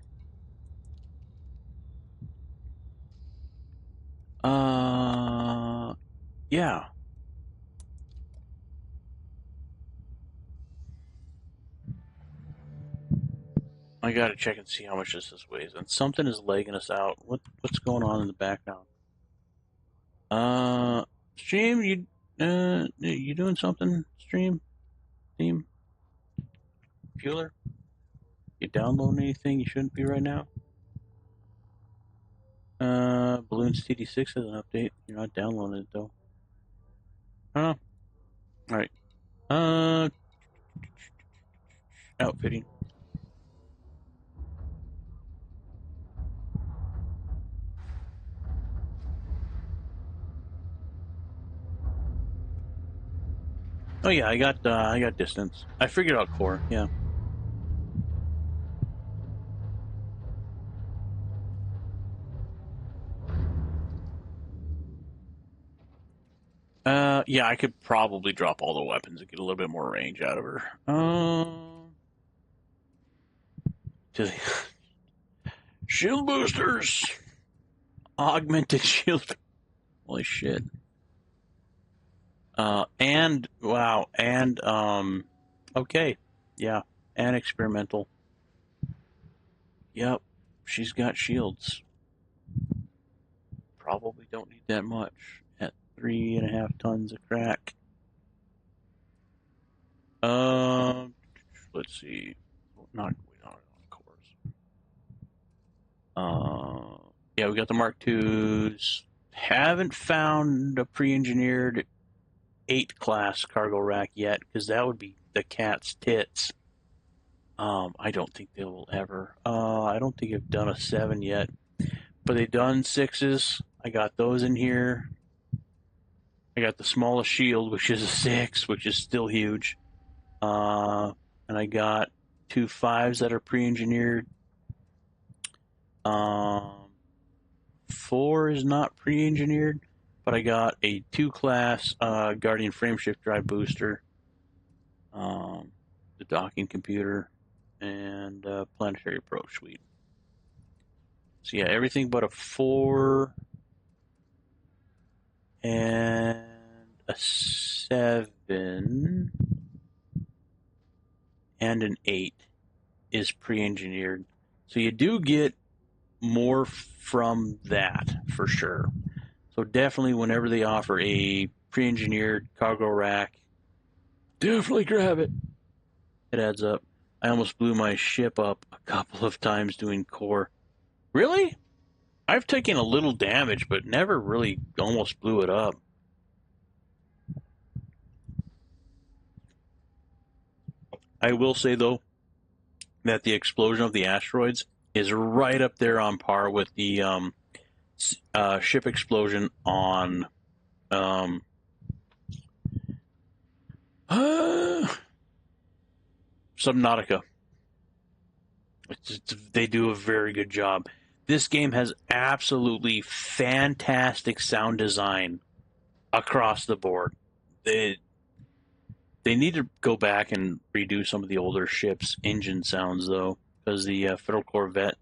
Yeah. I gotta check and see how much this weighs. And something is legging us out. What's going on in the background? Stream, you doing something? Stream? Theme? Fueler? You downloading anything you shouldn't be right now? Balloons TD6 has an update. You're not downloading it though. Huh? All right. Outfitting. Oh yeah, I got distance. I figured out core. Yeah. Yeah, I could probably drop all the weapons and get a little bit more range out of her. Just shield boosters, augmented shield. Holy shit. And wow, and okay, yeah, and experimental. Yep, she's got shields. Probably don't need that much at 3.5 tons of crack. Let's see. Not on cores. Yeah, we got the Mark IIs. Haven't found a pre-engineered 8 class cargo rack yet, because that would be the cat's tits. I don't think they will ever. I don't think I've done a 7 yet, but they've done 6s. I got those in here. I got the smallest shield, which is a 6, which is still huge. And I got 2 5s that are pre-engineered. 4 is not pre-engineered, but I got a 2 class Guardian frameshift drive booster, the docking computer, and planetary approach suite. So yeah, everything but a 4 and a 7 and an 8 is pre-engineered. So you do get more from that for sure. So definitely whenever they offer a pre-engineered cargo rack, definitely grab it. It adds up. I almost blew my ship up a couple of times doing core. Really? I've taken a little damage, but never really almost blew it up. I will say, though, that the explosion of the asteroids is right up there on par with the ship explosion on Subnautica. They do a very good job. This game has absolutely fantastic sound design across the board. They need to go back and redo some of the older ships' engine sounds, though, because the Federal Corvette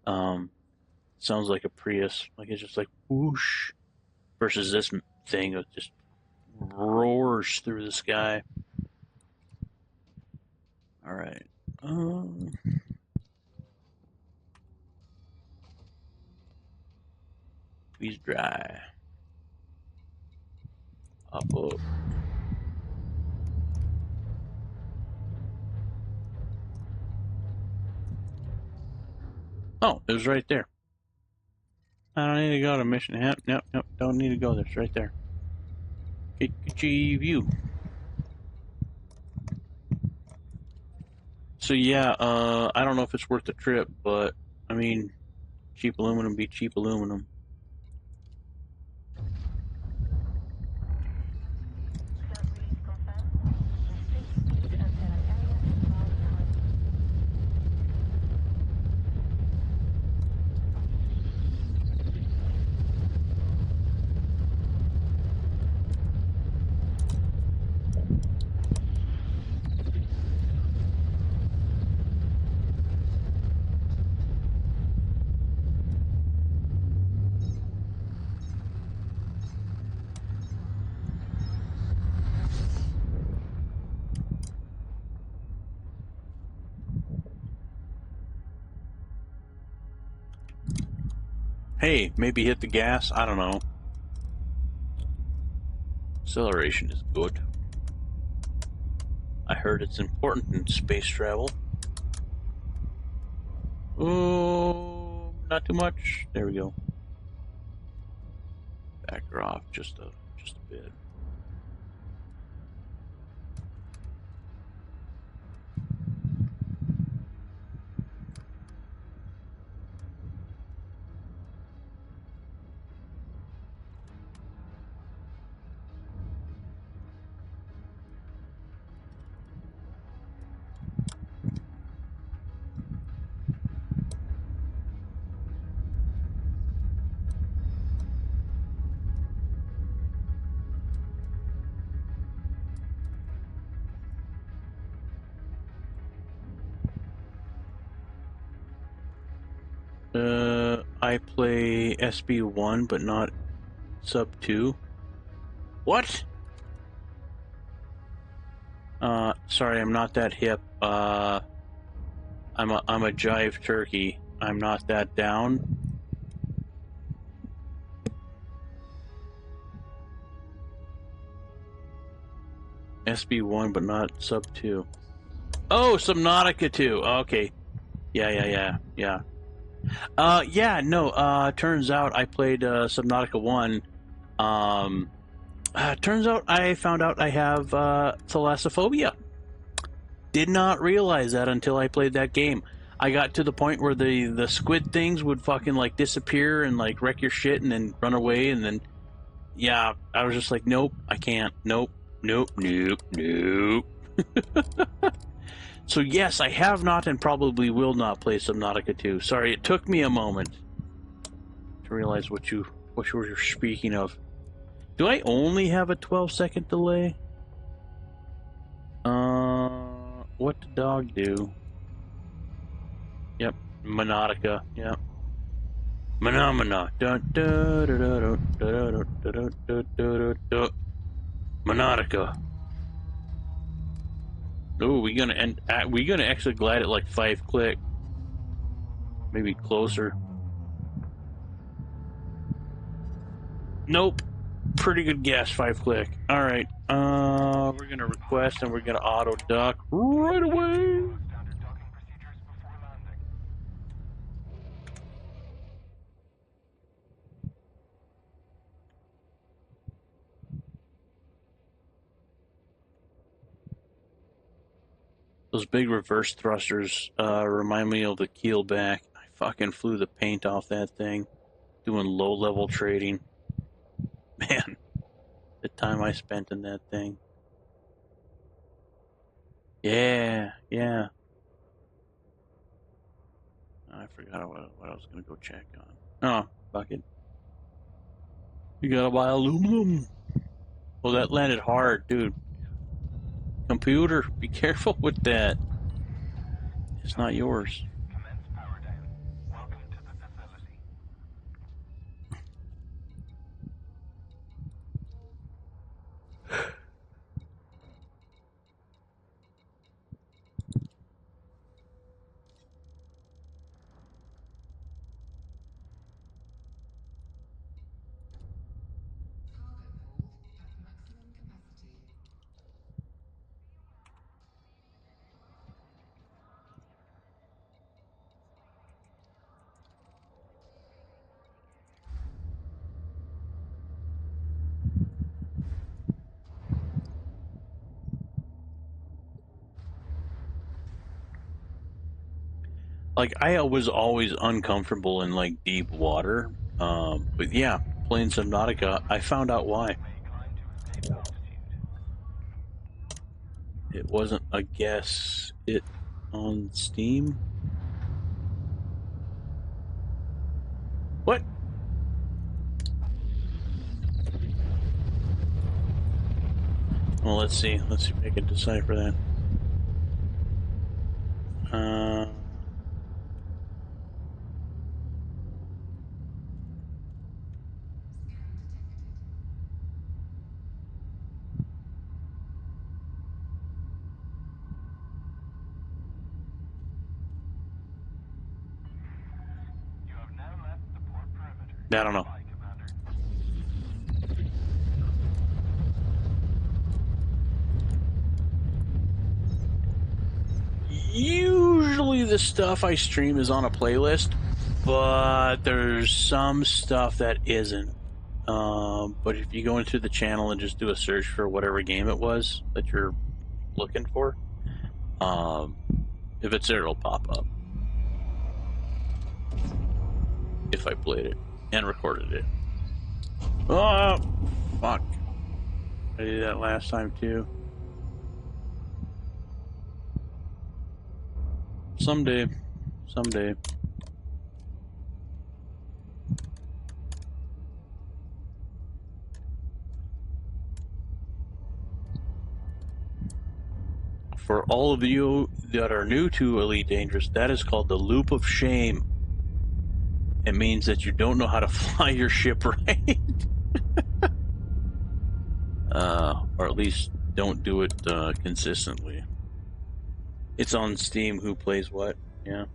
sounds like a Prius. Like it's just like whoosh, versus this thing that just roars through the sky. All right. Please dry. Up. Oh, it was right there. I don't need to go to mission. Nope, don't need to go there. It's right there. Achieve you. So yeah, I don't know if it's worth the trip, but I mean, cheap aluminum be cheap aluminum. Slot release confirmed. Increase speed until an area is marked hot. Hey, maybe hit the gas. I don't know. Acceleration is good. I heard it's important in space travel. Oh, not too much. There we go. Back her off just a bit. I play SB1 but not sub 2. What? Sorry, I'm not that hip. I'm a jive turkey. I'm not that down. SB1 but not sub 2. Oh, Subnautica 2. Okay. Yeah. Turns out I played Subnautica 1. Turns out I found out I have thalassophobia. Did not realize that until I played that game. I got to the point where the squid things would fucking like disappear and like wreck your shit and then run away, and then yeah, I was just like, nope, I can't. Nope. So yes, I have not and probably will not play Subnautica 2. Sorry, it took me a moment to realize what you were speaking of. Do I only have a 12-second delay? What did dog do? Yep, Monautica. Yep. Phenomena. Monautica. Oh, we gonna actually glide at like 5 click, maybe closer. Nope. Pretty good guess, 5 click. All right. We're gonna request and we're gonna auto duck right away. Those big reverse thrusters remind me of the keelback. I fucking flew the paint off that thing doing low-level trading. Man, the time I spent in that thing. Yeah. I forgot what I was going to go check on. Oh, fuck it. You gotta buy aluminum. Well, that landed hard, dude. Computer, be careful with that. It's not yours. Commence power down. Welcome to the facility. Cargo hold at maximum capacity. Like, I was always uncomfortable in like deep water. But yeah, playing Subnautica, I found out why. It wasn't a guess. It on Steam. What? Well, let's see. Let's see if I can decipher that. Scan detected. You have now left the port perimeter. I don't know. Bye, Commander. Usually the stuff I stream is on a playlist, but there's some stuff that isn't. But if you go into the channel and just do a search for whatever game it was that you're looking for, if it's there, it'll pop up. If I played it and recorded it. Oh, fuck. I did that last time too. Someday. For all of you that are new to Elite Dangerous, that is called the Loop of Shame. it means that you don't know how to fly your ship right. Or at least don't do it consistently. It's on Steam, who plays what, yeah.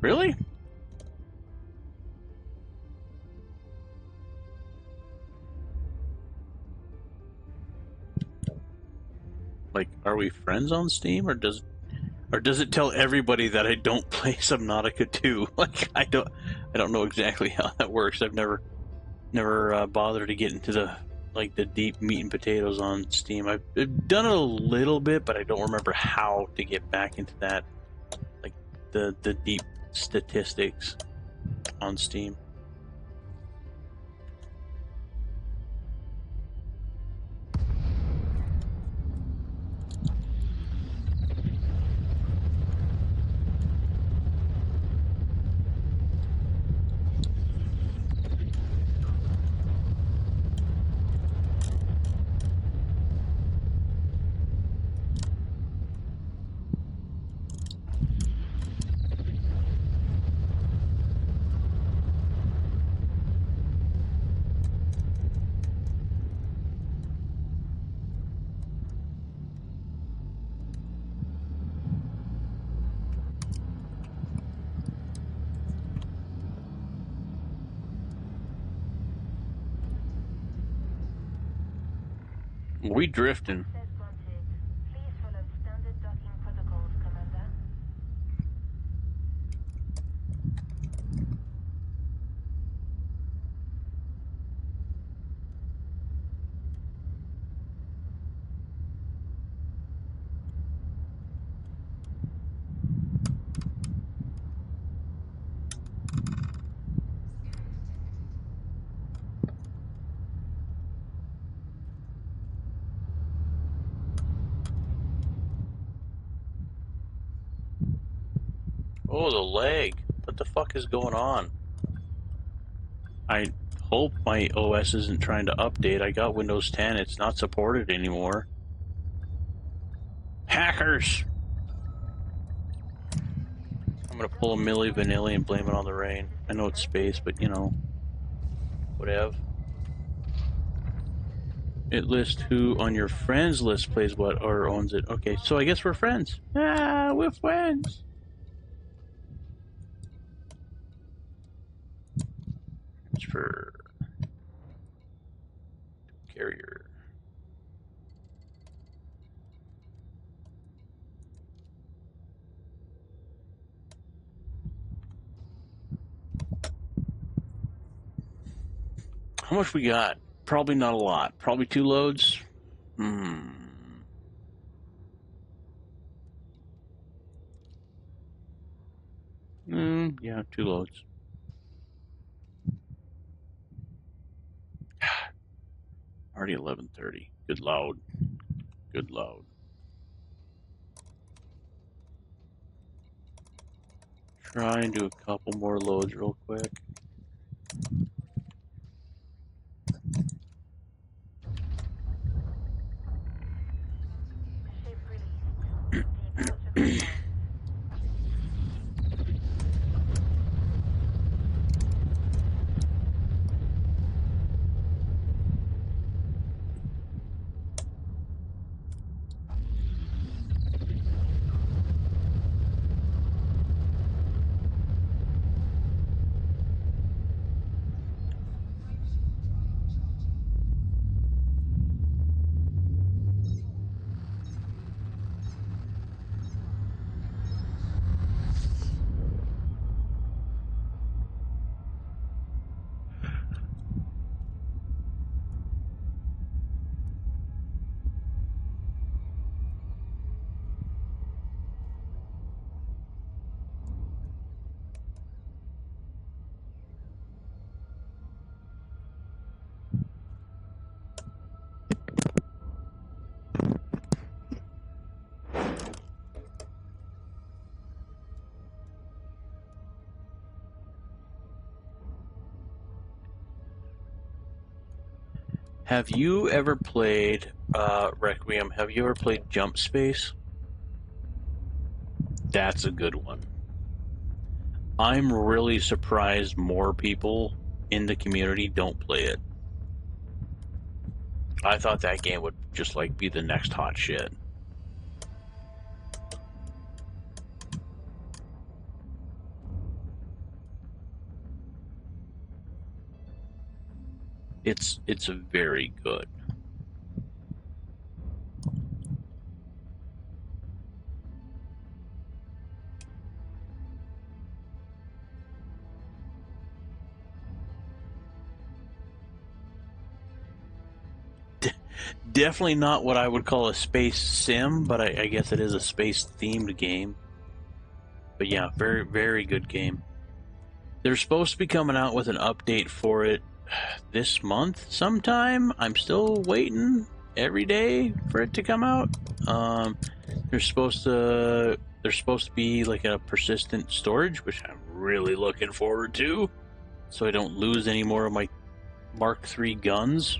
Really? Like, are we friends on Steam, or does it tell everybody that I don't play Subnautica 2? Like, I don't know exactly how that works. I've never bothered to get into the deep meat and potatoes on Steam. I've done it a little bit, but I don't remember how to get back into that, like the deep statistics on Steam. We drifting. Access granted. Please follow standard docking protocols, Commander. Oh, the lag. What the fuck is going on? I hope my OS isn't trying to update. I got Windows 10. It's not supported anymore. Hackers! I'm gonna pull a Milli Vanilli and blame it on the rain. I know it's space, but you know, whatever. It lists who on your friends list plays what or owns it. Okay, so I guess we're friends. Ah, we're friends. Transfer carrier. How much we got? Probably not a lot. Probably 2 loads. Yeah, 2 loads. Already 11:30. Good load. Good load. Try and do a couple more loads real quick. Ship released. Deep protocol. Have you ever played Requiem? Have you ever played Jump Space? That's a good one. I'm really surprised more people in the community don't play it. I thought that game would just like be the next hot shit. It's very good. Definitely not what I would call a space sim, but I guess it is a space themed game. But yeah, very, very good game. They're supposed to be coming out with an update for it this month sometime. I'm still waiting every day for it to come out. They're supposed to be like a persistent storage, which I'm really looking forward to, so I don't lose any more of my Mark III guns.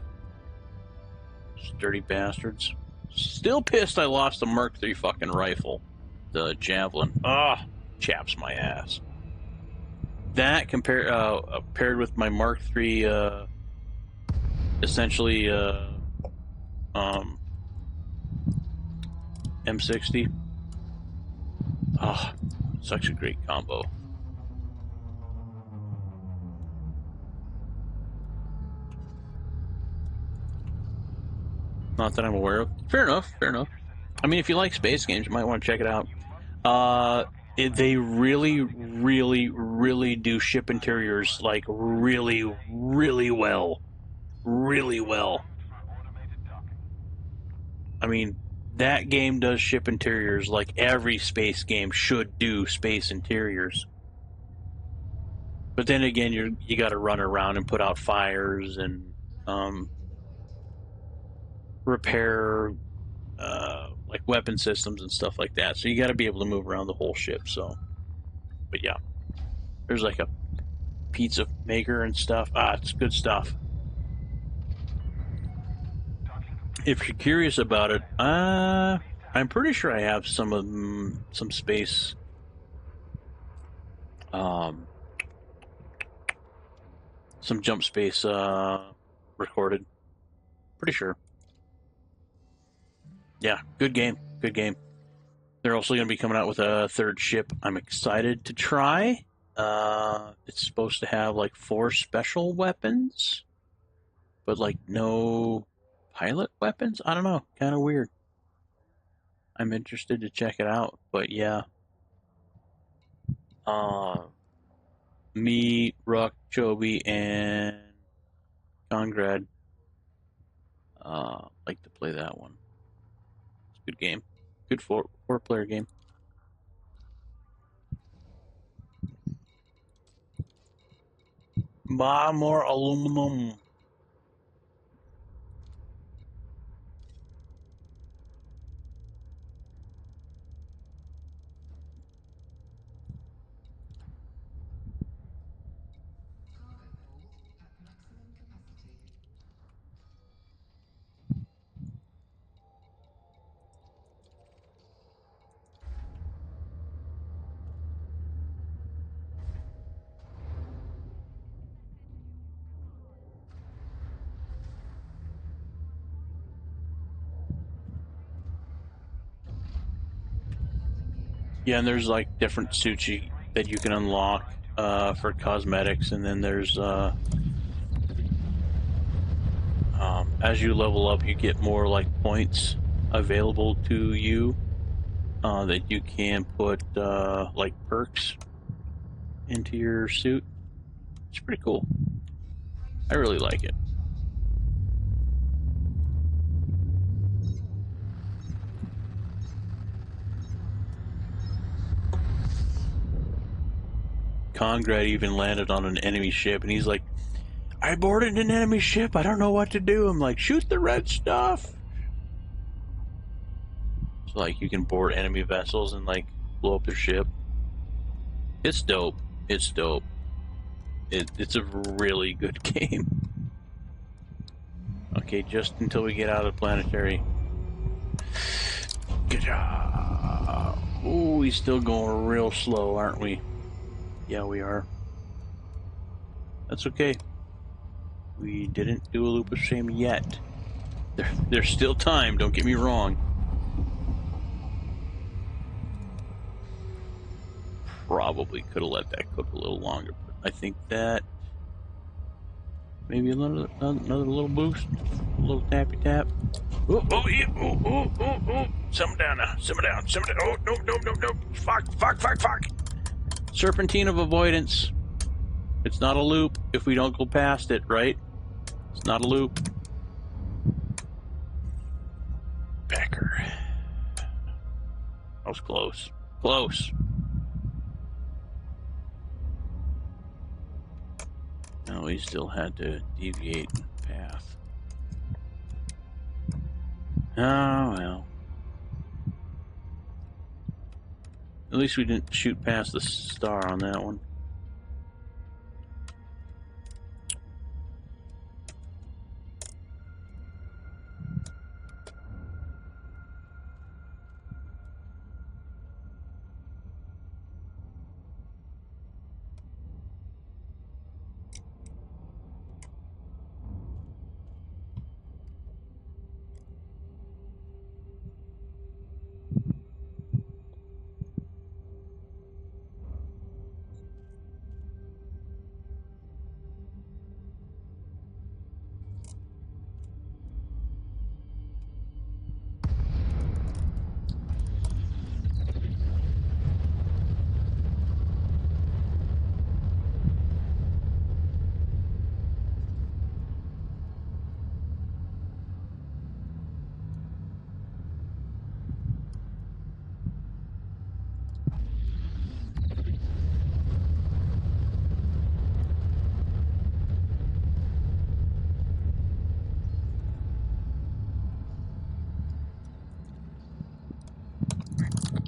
Dirty bastards. Still pissed I lost the Mark III fucking rifle. The javelin. Chaps my ass. That paired with my Mark III, essentially M60. Such a great combo. Not that I'm aware of. Fair enough. I mean, if you like space games, you might want to check it out. They really, really, really do ship interiors like really, really well. Really well. I mean, that game does ship interiors like every space game should do space interiors. But then again, you got to run around and put out fires and repair like weapon systems and stuff like that. So you got to be able to move around the whole ship. So, but yeah, there's like a pizza maker and stuff. It's good stuff. If you're curious about it, I'm pretty sure I have some space. Some jump space recorded. Pretty sure. Yeah, good game. They're also going to be coming out with a third ship. I'm excited to try. It's supposed to have like 4 special weapons, but like no pilot weapons. I don't know. Kind of weird. I'm interested to check it out. But yeah. Me, Ruck, Joby, and Congrad like to play that one. It's a good game. Good four-player game. Buy more aluminum. Cargo hold at maximum capacity. Yeah, and there's like different suits that you can unlock for cosmetics, and then there's as you level up, you get more like points available to you that you can put like perks into your suit. It's pretty cool. I really like it. Congrad even landed on an enemy ship, and he's like, I boarded an enemy ship, I don't know what to do. I'm like, shoot the red stuff. So like you can board enemy vessels and like blow up their ship. It's dope. It's a really good game. Okay, just until we get out of the planetary. Good job. Ooh. we still going real slow, aren't we? Yeah, we are. That's okay. We didn't do a loop of shame yet. There's still time, don't get me wrong. Probably could have let that cook a little longer, but I think that maybe another little boost, a little tappy tap. Oh, yeah, oh. Simmer down now, simmer down. Oh, no. Fuck. Serpentine of avoidance. It's not a loop if we don't go past it, right? It's not a loop. Becker. That was close. Close. No, we still had to deviate path. Oh, well. At least we didn't shoot past the star on that one.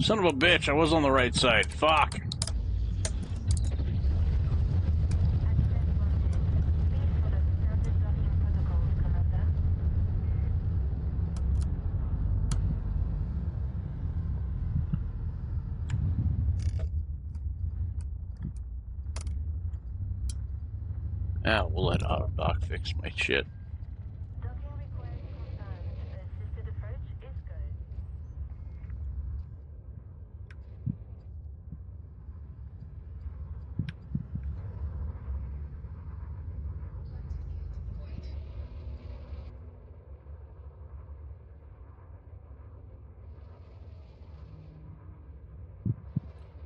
Son of a bitch, I was on the right side. Fuck. Access granted. Please follow standard docking protocols, Commander. Ah, we'll let AutoDock fix my shit. Docking request confirmed. Assisted approach is go.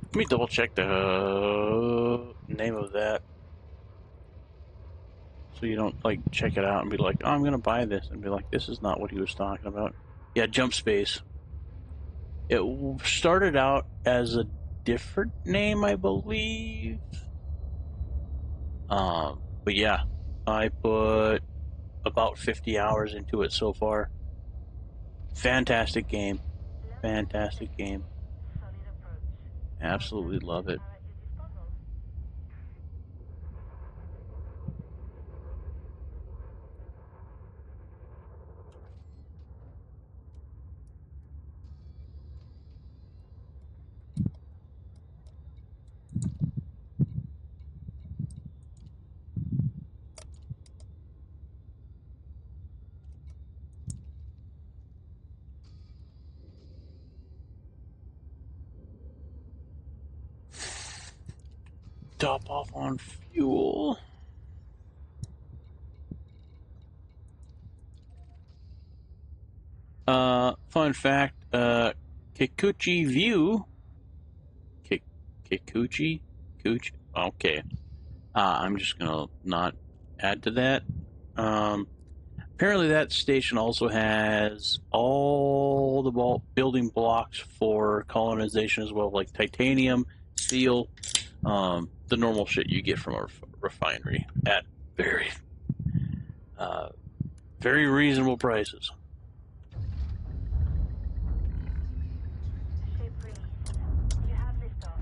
Let me double check the name of that. So you don't, like, check it out and be like, oh, I'm going to buy this. And be like, this is not what he was talking about. Yeah, Jump Space. It started out as a different name, I believe. But yeah, I put about 50 hours into it so far. Fantastic game. Fantastic game. Solid approach. Absolutely love it. Are at your disposal. Top off on fuel. Fun fact, Kikuchi View. Kikuchi? Kuchi? Okay. I'm just gonna not add to that. Apparently that station also has all the building blocks for colonization as well, like titanium, steel, the normal shit you get from a refinery at very, very reasonable prices. Ship released. You have liftoff.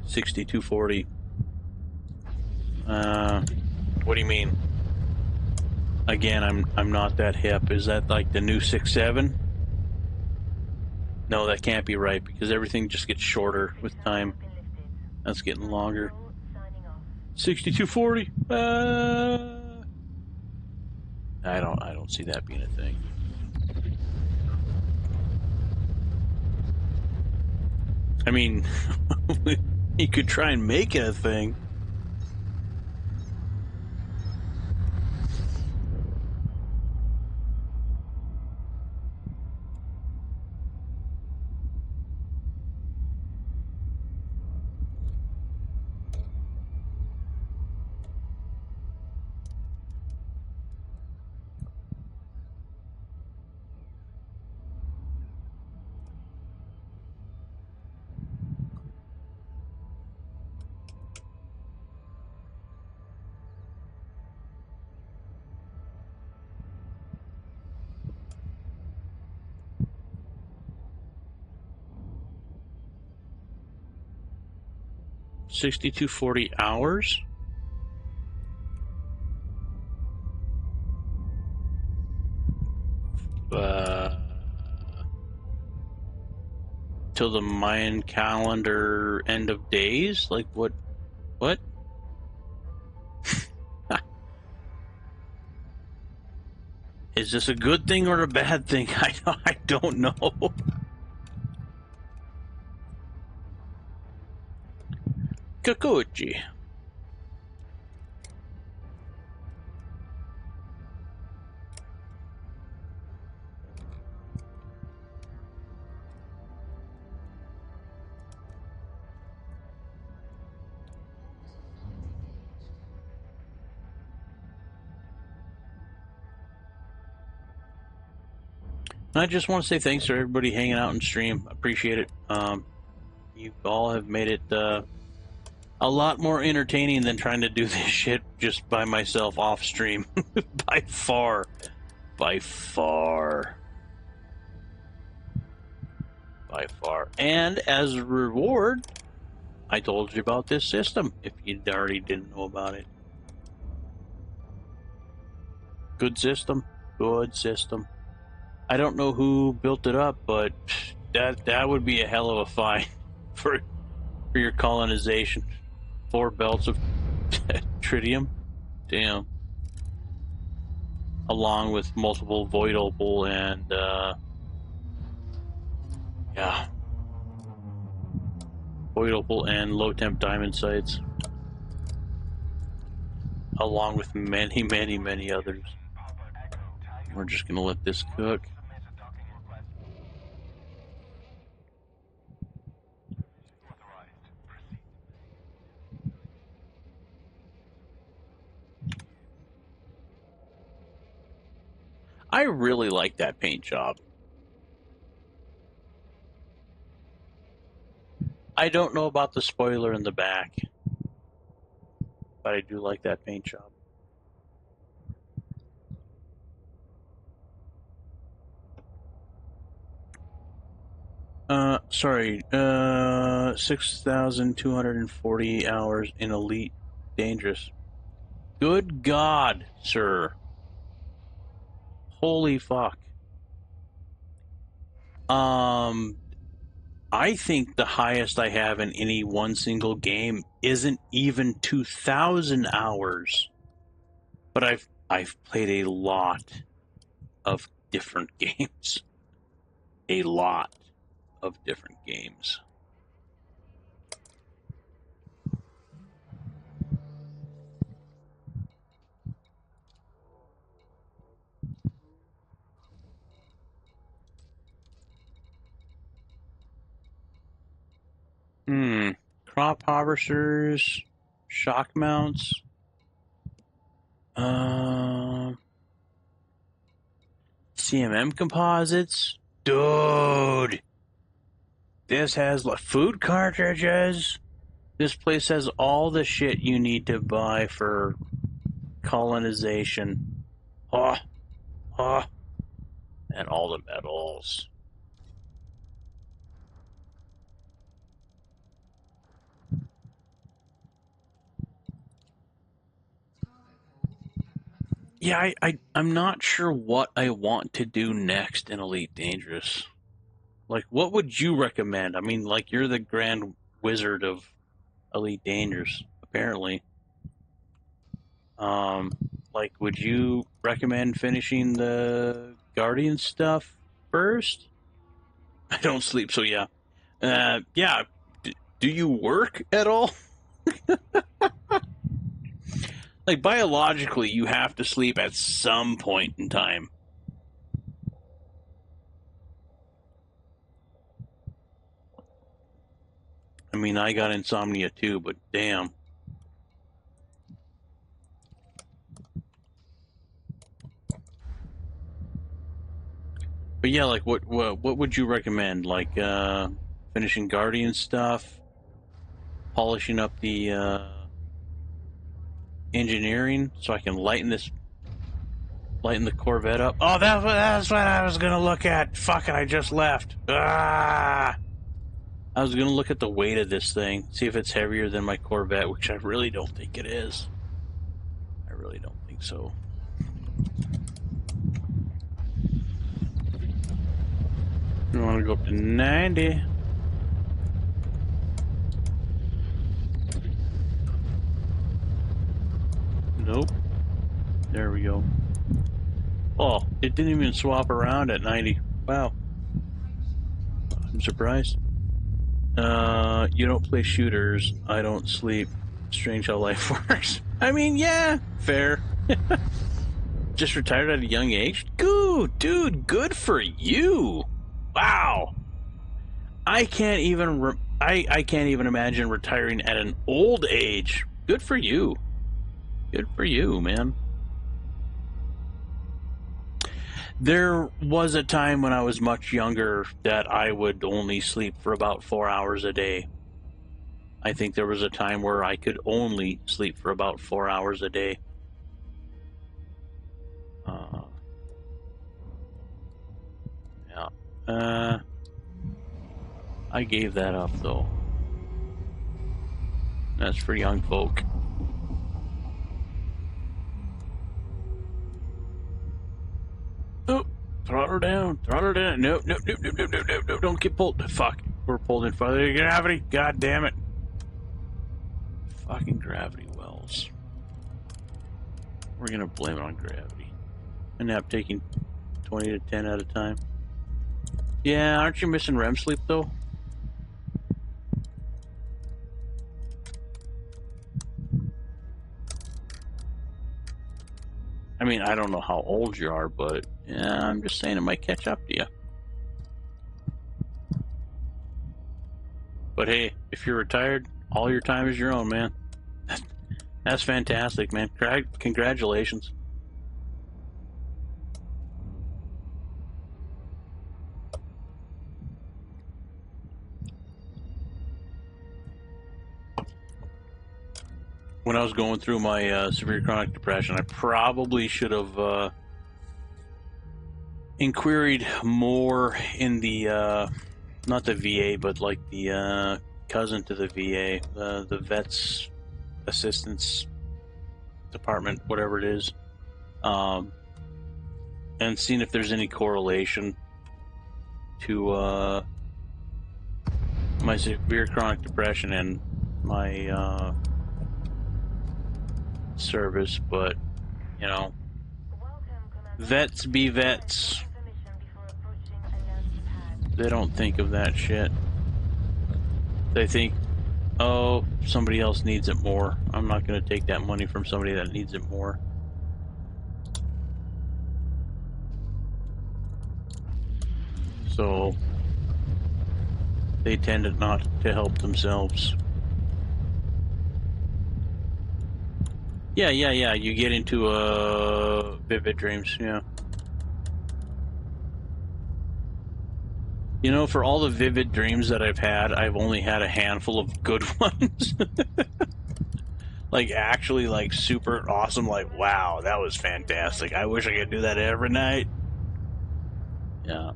6240. What do you mean? Again, I'm not that hip. Is that like the new 6.7? No, that can't be right because everything just gets shorter with time. That's getting longer. 6240. I don't see that being a thing. I mean, you could try and make it a thing. $62.40. Till the Mayan calendar end of days? Like what? What? Is this a good thing or a bad thing? I don't know. Kakuchi. I just want to say thanks to everybody hanging out and stream. Appreciate it. You all have made it a lot more entertaining than trying to do this shit just by myself off stream. By far. By far. By far. And as a reward, I told you about this system if you already didn't know about it. Good system. Good system. I don't know who built it up, but that would be a hell of a find for your colonization. 4 belts of tritium. Damn. Along with multiple void opal and yeah. Void opal and low temp diamond sites. Along with many, many, many others. We're just gonna let this cook. I really like that paint job. I don't know about the spoiler in the back, but I do like that paint job. Sorry, 6,240 hours in Elite Dangerous. Good God, sir. Holy fuck. I think the highest I have in any one single game isn't even 2,000 hours. But I've played a lot of different games. A lot of different games. Crop harvesters, shock mounts. CMM composites. Dude. This has food cartridges. This place has all the shit you need to buy for colonization. And all the metals. Yeah, I'm not sure what I want to do next in Elite Dangerous. Like, what would you recommend? I mean, like, you're the grand wizard of Elite Dangerous, apparently. Like, would you recommend finishing the Guardian stuff first? I don't sleep, so yeah. Yeah. Do you work at all? Like, biologically, you have to sleep at some point in time. I mean, I got insomnia too, but damn. But yeah, like, what would you recommend? Like, finishing Guardian stuff, polishing up the engineering, so I can lighten the Corvette up. Oh, that's what I was gonna look at. Fuck it, I just left. Ah! I was gonna look at the weight of this thing, see if it's heavier than my Corvette, which I really don't think it is. I really don't think so. You want to go up to 90? Nope. There we go. Oh, it didn't even swap around at 90. Wow. I'm surprised. You don't play shooters. I don't sleep. Strange how life works. I mean, yeah, fair. Just retired at a young age? Good, dude, good for you. Wow. I can't even I can't even imagine retiring at an old age. Good for you. Good for you, man. There was a time when I was much younger that I would only sleep for about 4 hours a day. I think there was a time where I could only sleep for about 4 hours a day. Yeah. I gave that up, though. That's for young folk. Oh, throttle down, throttle down. No, don't get pulled. Fuck, we're pulled in front of the gravity. God damn it. Fucking gravity wells. We're gonna blame it on gravity. And now taking 20 to 10 at a time. Yeah, aren't you missing REM sleep, though? I mean, I don't know how old you are, but yeah, I'm just saying it might catch up to you. But hey, if you're retired, all your time is your own, man. That's fantastic, man. Congratulations. When I was going through my severe chronic depression, I probably should have inquired more in the, not the VA, but like the cousin to the VA, the Vets Assistance Department, whatever it is, and seeing if there's any correlation to my severe chronic depression and my service, but you know, vets be vets. They don't think of that shit. They think, oh, somebody else needs it more. I'm not going to take that money from somebody that needs it more. So they tend not to help themselves. Yeah, you get into vivid dreams, yeah. You know, for all the vivid dreams that I've had, I've only had a handful of good ones. Like, actually, like, super awesome, like, wow, that was fantastic. I wish I could do that every night. Yeah.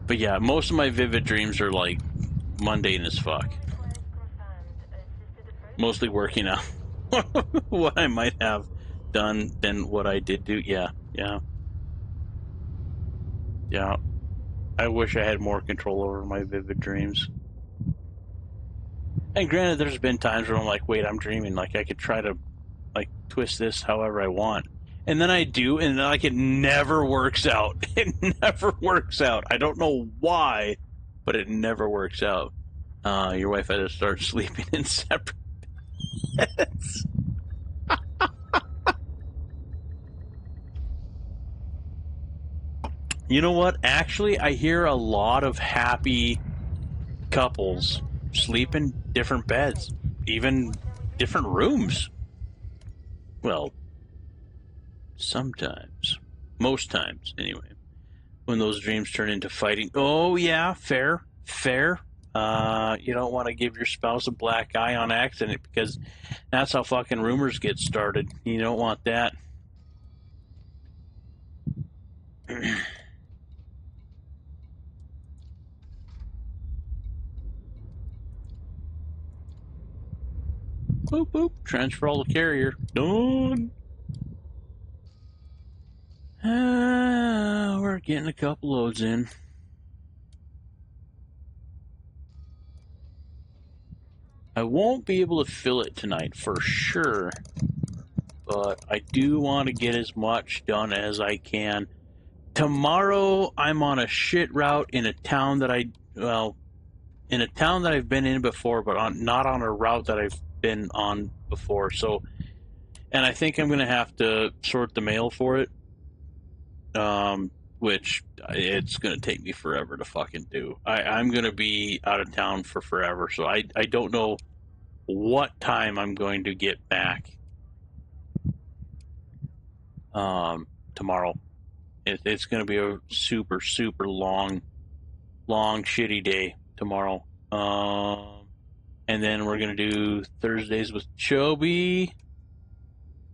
But yeah, most of my vivid dreams are, like, mundane as fuck. Mostly working out. what I might have done than what I did do. Yeah. I wish I had more control over my vivid dreams. And granted, there's been times where I'm like, wait, I'm dreaming. Like, I could try to, like, twist this however I want. And then I do, and like, it never works out. It never works out. I don't know why, but it never works out. Your wife had to start sleeping in separate beds. You know what? Actually, I hear a lot of happy couples sleep in different beds, even different rooms. Well, sometimes. Most times, anyway. When those dreams turn into fighting. Oh, yeah, fair. You don't want to give your spouse a black eye on accident because that's how fucking rumors get started. You don't want that. Boop, boop. Transfer all the carrier. Done. We're getting a couple loads in. I won't be able to fill it tonight for sure, but I do want to get as much done as I can. Tomorrow, I'm on a shit route in a town that I've been in before, but not on a route that I've been on before. So, and I think I'm going to have to sort the mail for it, which it's going to take me forever to fucking do. I'm going to be out of town for forever, so I don't know what time I'm going to get back tomorrow. It's going to be a super, super long, shitty day tomorrow. And then we're going to do Thursdays with Chobi,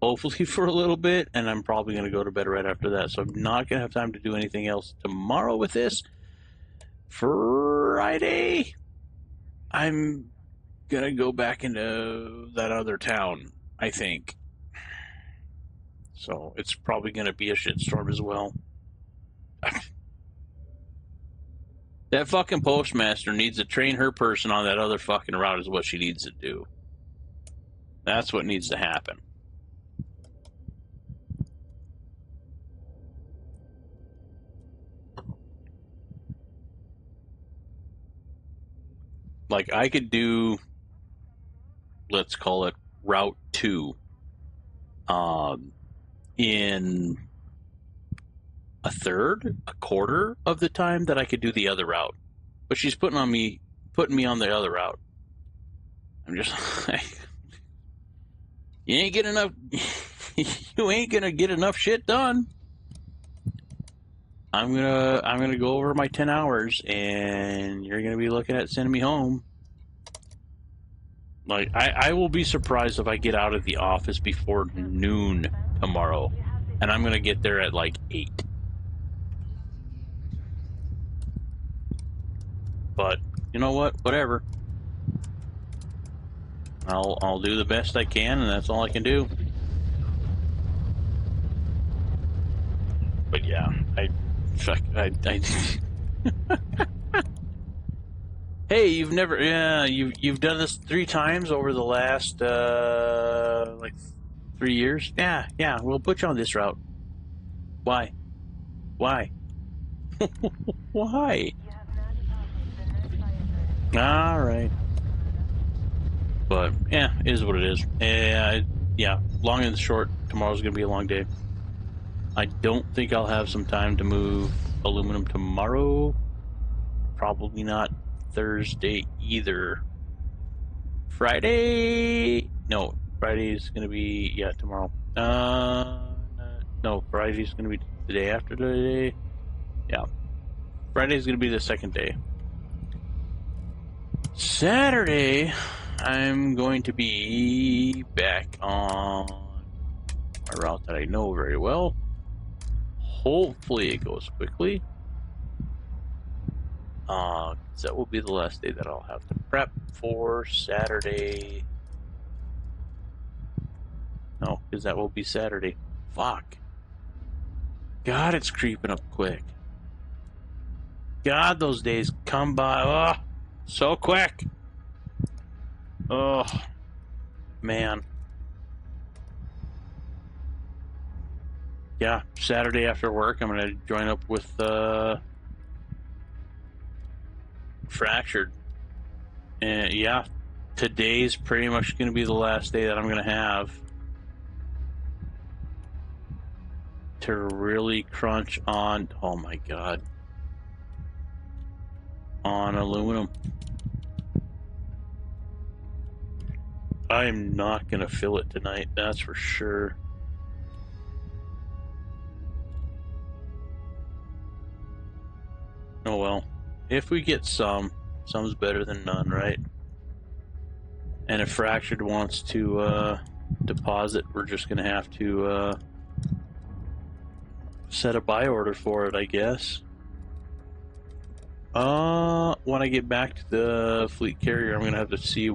hopefully for a little bit, and I'm probably going to go to bed right after that. So I'm not going to have time to do anything else tomorrow with this. Friday, I'm going to go back into that other town, I think. So it's probably going to be a shitstorm as well. That fucking postmaster needs to train her person on that other fucking route is what she needs to do. That's what needs to happen. Like, I could do, let's call it Route 2, in a quarter of the time that I could do the other route. But she's putting me on the other route. I'm just like, you ain't gonna get enough shit done. I'm gonna go over my 10 hours, and you're gonna be looking at sending me home. Like, I will be surprised if I get out of the office before noon tomorrow, and I'm gonna get there at like 8. But you know what? Whatever. I'll do the best I can, and that's all I can do. But yeah, I Hey, you've done this 3 times over the last like 3 years. Yeah, we'll put you on this route. Why? Why? All right. But yeah, it is what it is. Yeah, long and short, tomorrow's gonna be a long day. I don't think I'll have some time to move aluminum tomorrow. Probably not Thursday either. Friday? No, Friday's gonna be tomorrow. No, Friday's gonna be the day after today. Yeah, Friday's gonna be the second day. Saturday, I'm going to be back on a route that I know very well. Hopefully it goes quickly. That will be the last day that I'll have to prep for Saturday. because that will be Saturday. Fuck. God, it's creeping up quick. God, those days come by. Oh, so quick. Oh, man. Yeah, Saturday after work, I'm going to join up with Fractured. And yeah, today's pretty much going to be the last day that I'm going to have to really crunch on, oh my God, on aluminum. I am not going to fill it tonight, that's for sure. Oh well, if we get some's better than none, right? And if Fractured wants to deposit, we're just going to have to set a buy order for it, I guess. When I get back to the fleet carrier, I'm going to have to see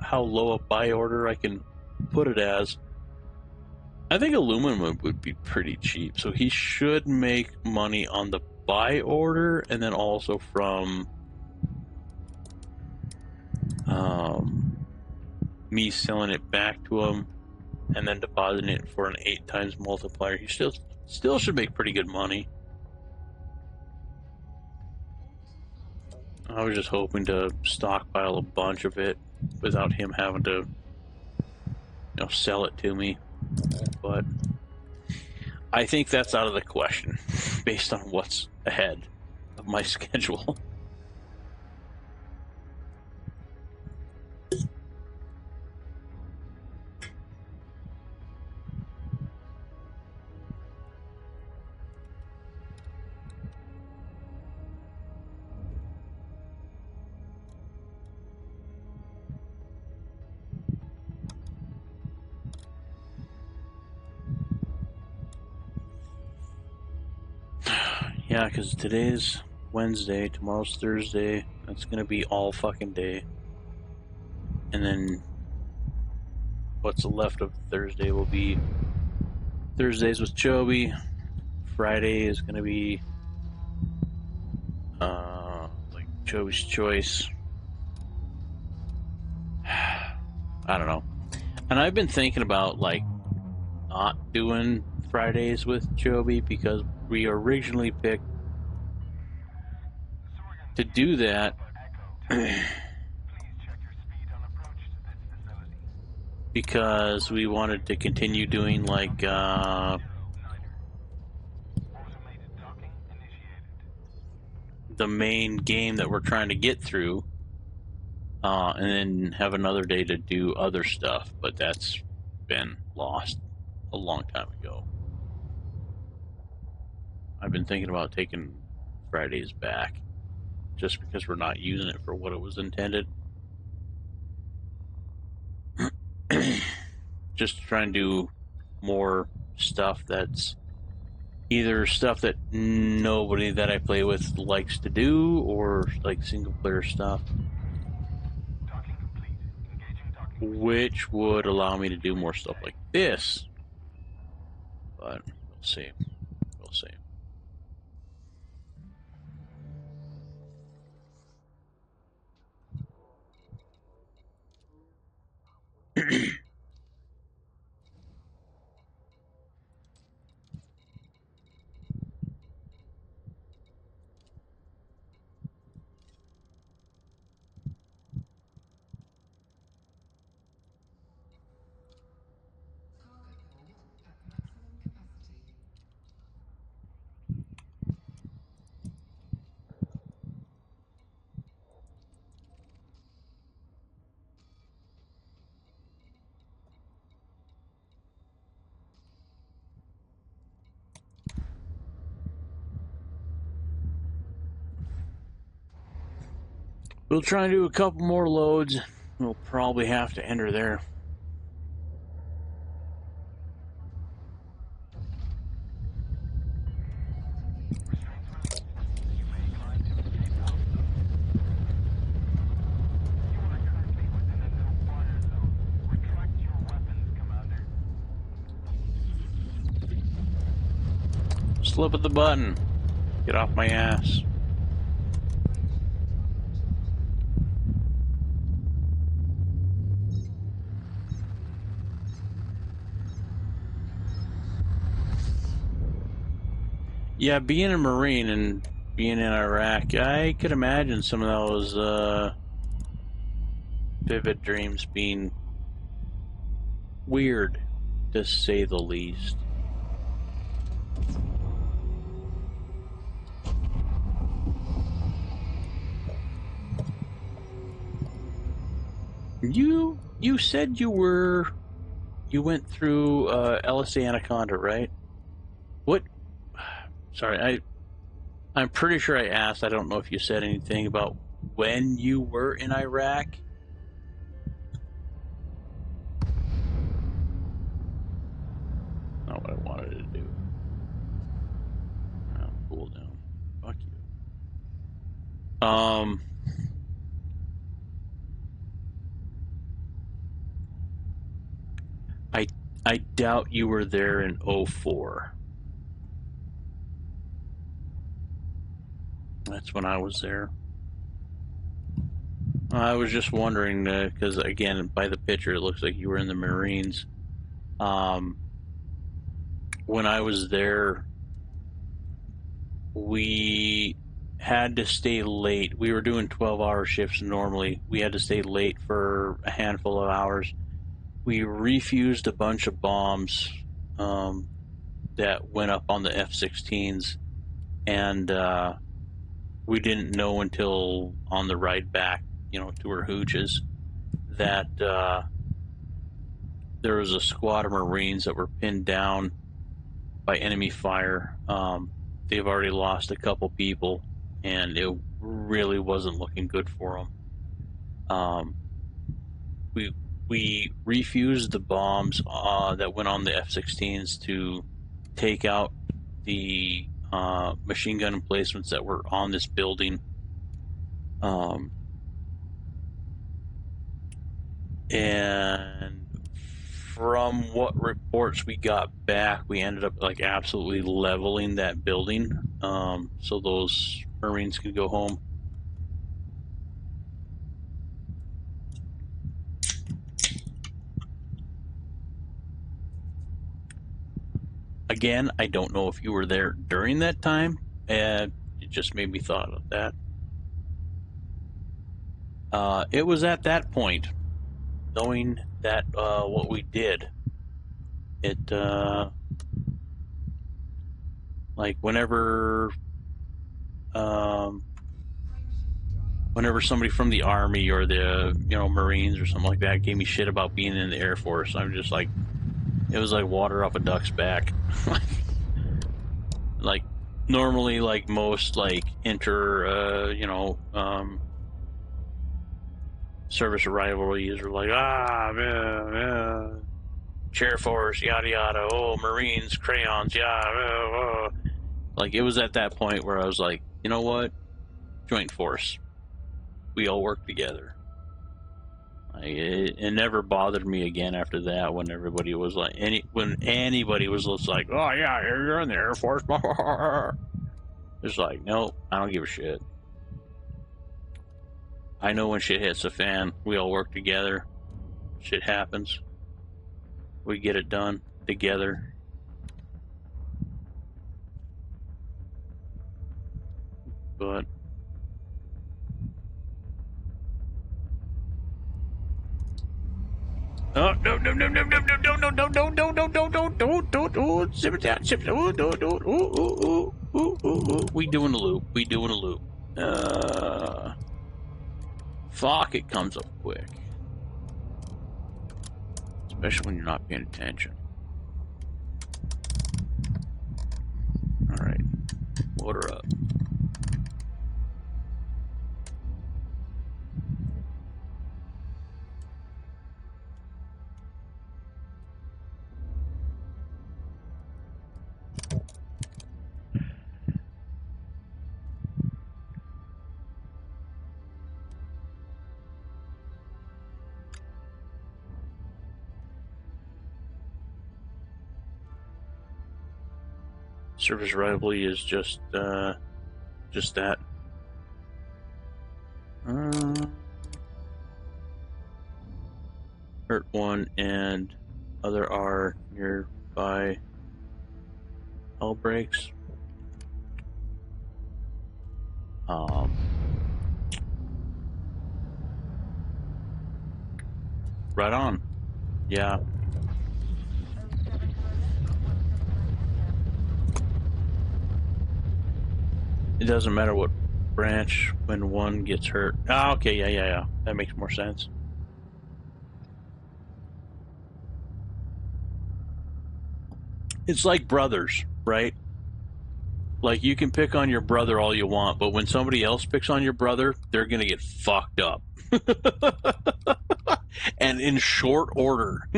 how low a buy order I can put it as. I think aluminum would be pretty cheap, so he should make money on the buy order and then also from me selling it back to him and then depositing it for an 8 times multiplier. He still should make pretty good money. I was just hoping to stockpile a bunch of it without him having to, sell it to me. But I think that's out of the question based on what's ahead of my schedule. Yeah, because today's Wednesday, tomorrow's Thursday. It's going to be all fucking day. And then what's left of Thursday will be Thursdays with Chobi. Friday is going to be like Chobi's Choice. I don't know. And I've been thinking about like not doing Fridays with Chobi because we originally picked to do that because we wanted to continue doing like the main game that we're trying to get through, and then have another day to do other stuff, but that's been lost a long time ago. I've been thinking about taking Fridays back just because we're not using it for what it was intended. Just to try and do more stuff that's either stuff that nobody that I play with likes to do or like single player stuff, which would allow me to do more stuff like this. But we'll see. We'll see. Cargo hold at maximum capacity. We'll try and do a couple more loads. We'll probably have to enter there. flip of the button. Get off my ass. Yeah, being a Marine and being in Iraq, I could imagine some of those vivid dreams being weird, to say the least. You said you went through LSA Anaconda, right? What? Sorry, I'm pretty sure I asked. I don't know if you said anything about when you were in Iraq. Not what I wanted to do. Oh, cool down. Fuck you. I doubt you were there in 04. That's when I was there. I was just wondering, because again, by the picture, it looks like you were in the Marines. When I was there, we had to stay late. We were doing 12-hour shifts normally. We had to stay late for a handful of hours. We refused a bunch of bombs that went up on the F-16s, and we didn't know until on the ride back, to our hooches, that there was a squad of Marines that were pinned down by enemy fire. They've already lost a couple people, and it really wasn't looking good for them. We refused the bombs that went on the F-16s to take out the machine gun emplacements that were on this building. And from what reports we got back, we ended up like absolutely leveling that building, so those Marines could go home. Again, I don't know if you were there during that time. It just made me thought of that. It was at that point, knowing that what we did, it like whenever somebody from the Army or the Marines or something like that gave me shit about being in the Air Force, I'm just like, it was like water off a duck's back. Like normally, like most like service rivalries are like, yeah, chair force, yada yada, oh, Marines, crayons, yeah. Like it was at that point where I was like, you know what, joint force, we all work together. It never bothered me again after that. When everybody was like, when anybody was just like, oh yeah, you're in the Air Force, it's like, no, I don't give a shit. I know when shit hits the fan, we all work together. Shit happens. We get it done together. But oh no, zip it down, zip it down. We doing a loop. Fuck, it comes up quick, especially when you're not paying attention. All right, load her up. Surface reliability is just that. Hurt one and other are nearby hull breaks. Right on. Yeah. It doesn't matter what branch when one gets hurt. Ah, okay, yeah. That makes more sense. It's like brothers, right? Like, you can pick on your brother all you want, but when somebody else picks on your brother, they're gonna get fucked up. And in short order.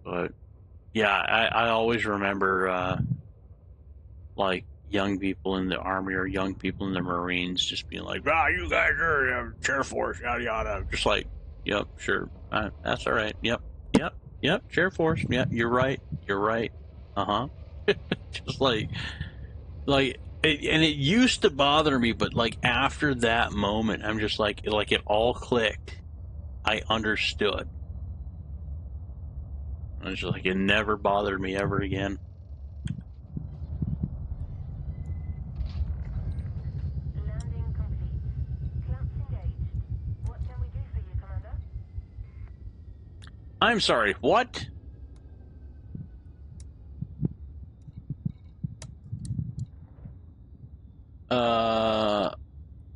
But yeah, I always remember like young people in the Army or young people in the Marines just being like, you guys are Chair Force, yada yada. Just like, yep, sure, that's all right. Yep, Chair Force. Yeah, you're right. Just like, and it used to bother me, but like after that moment, I'm just like it all clicked. I understood. I was just like, it never bothered me ever again. Landing complete. Clamps engaged. What can we do for you, Commander? I'm sorry, what?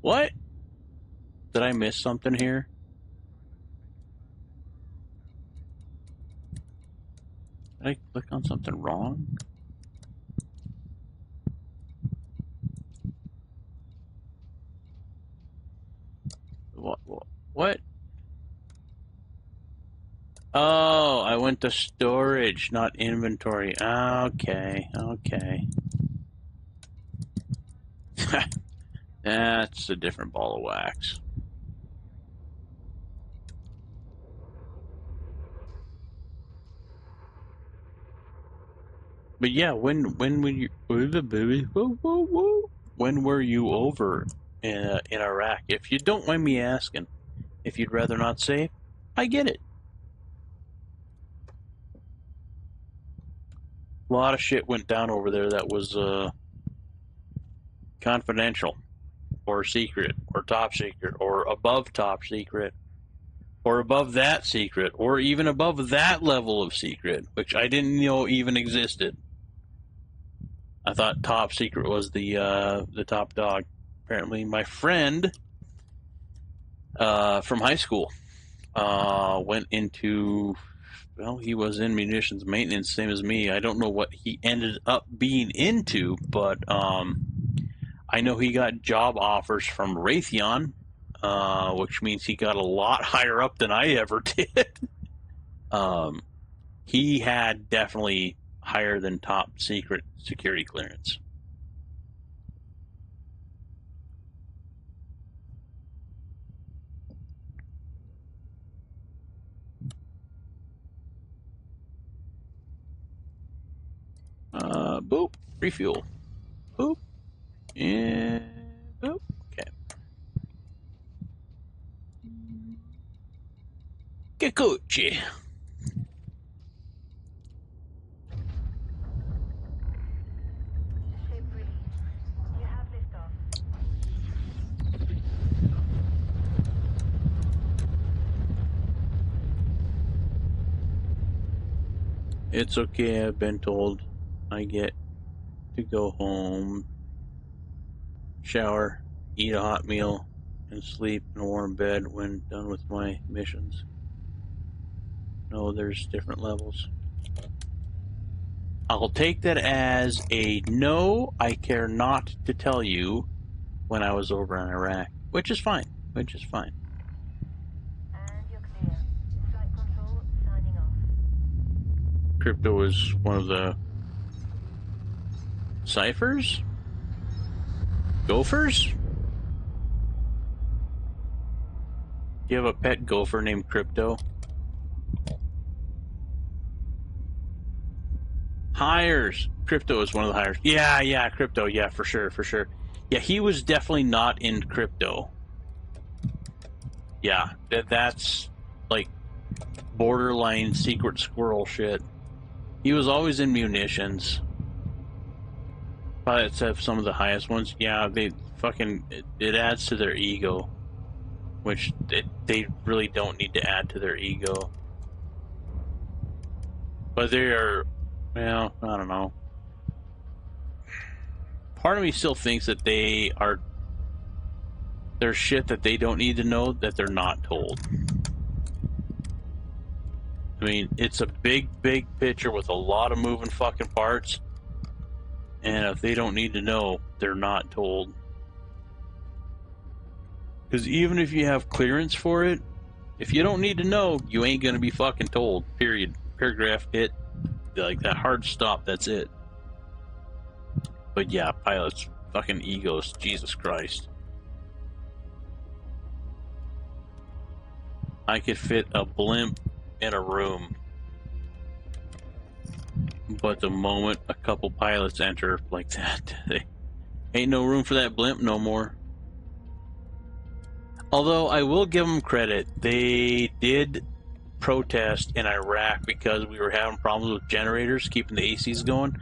What? Did I miss something here? Did I click on something wrong? What? Oh, I went to storage, not inventory. Okay. That's a different ball of wax. But yeah, when were you? When were you over in Iraq? If you don't mind me asking, if you'd rather not say, I get it. A lot of shit went down over there that was confidential, or secret, or top secret, or above top secret, or above that secret, or even above that level of secret, which I didn't know even existed. I thought top secret was the top dog. Apparently, my friend from high school went into, well, he was in munitions maintenance, same as me. I don't know what he ended up being into, but I know he got job offers from Raytheon, which means he got a lot higher up than I ever did. He had definitely higher than top secret security clearance. Boop, refuel. Boop, and boop. Okay. Kikuchi. Ship released. You have liftoff. It's okay, I've been told. I get to go home, shower, eat a hot meal, and sleep in a warm bed when done with my missions. No, there's different levels. I'll take that as a no, I care not to tell you when I was over in Iraq, which is fine. Which is fine. And you're clear. Flight control signing off. Crypto is one of the ciphers? Gophers? You have a pet gopher named Crypto? Hires. Crypto is one of the hires. Yeah, Crypto. Yeah, for sure. Yeah, he was definitely not in Crypto. Yeah, that's like borderline secret squirrel shit. He was always in munitions. Pilots have some of the highest ones. Yeah, they fucking it adds to their ego, which they really don't need to add to their ego. But they are, well, I don't know. Part of me still thinks that there's shit that they don't need to know that they're not told. I mean, it's a big picture with a lot of moving fucking parts. And if they don't need to know, they're not told. Because even if you have clearance for it, if you don't need to know, you ain't gonna be fucking told. Period. Paragraph, hit. Like that hard stop, that's it. But yeah, pilots, fucking egos, Jesus Christ. I could fit a blimp in a room. But the moment a couple pilots enter like that, they ain't no room for that blimp no more. Although I will give them credit, they did protest in Iraq because we were having problems with generators keeping the ACs going.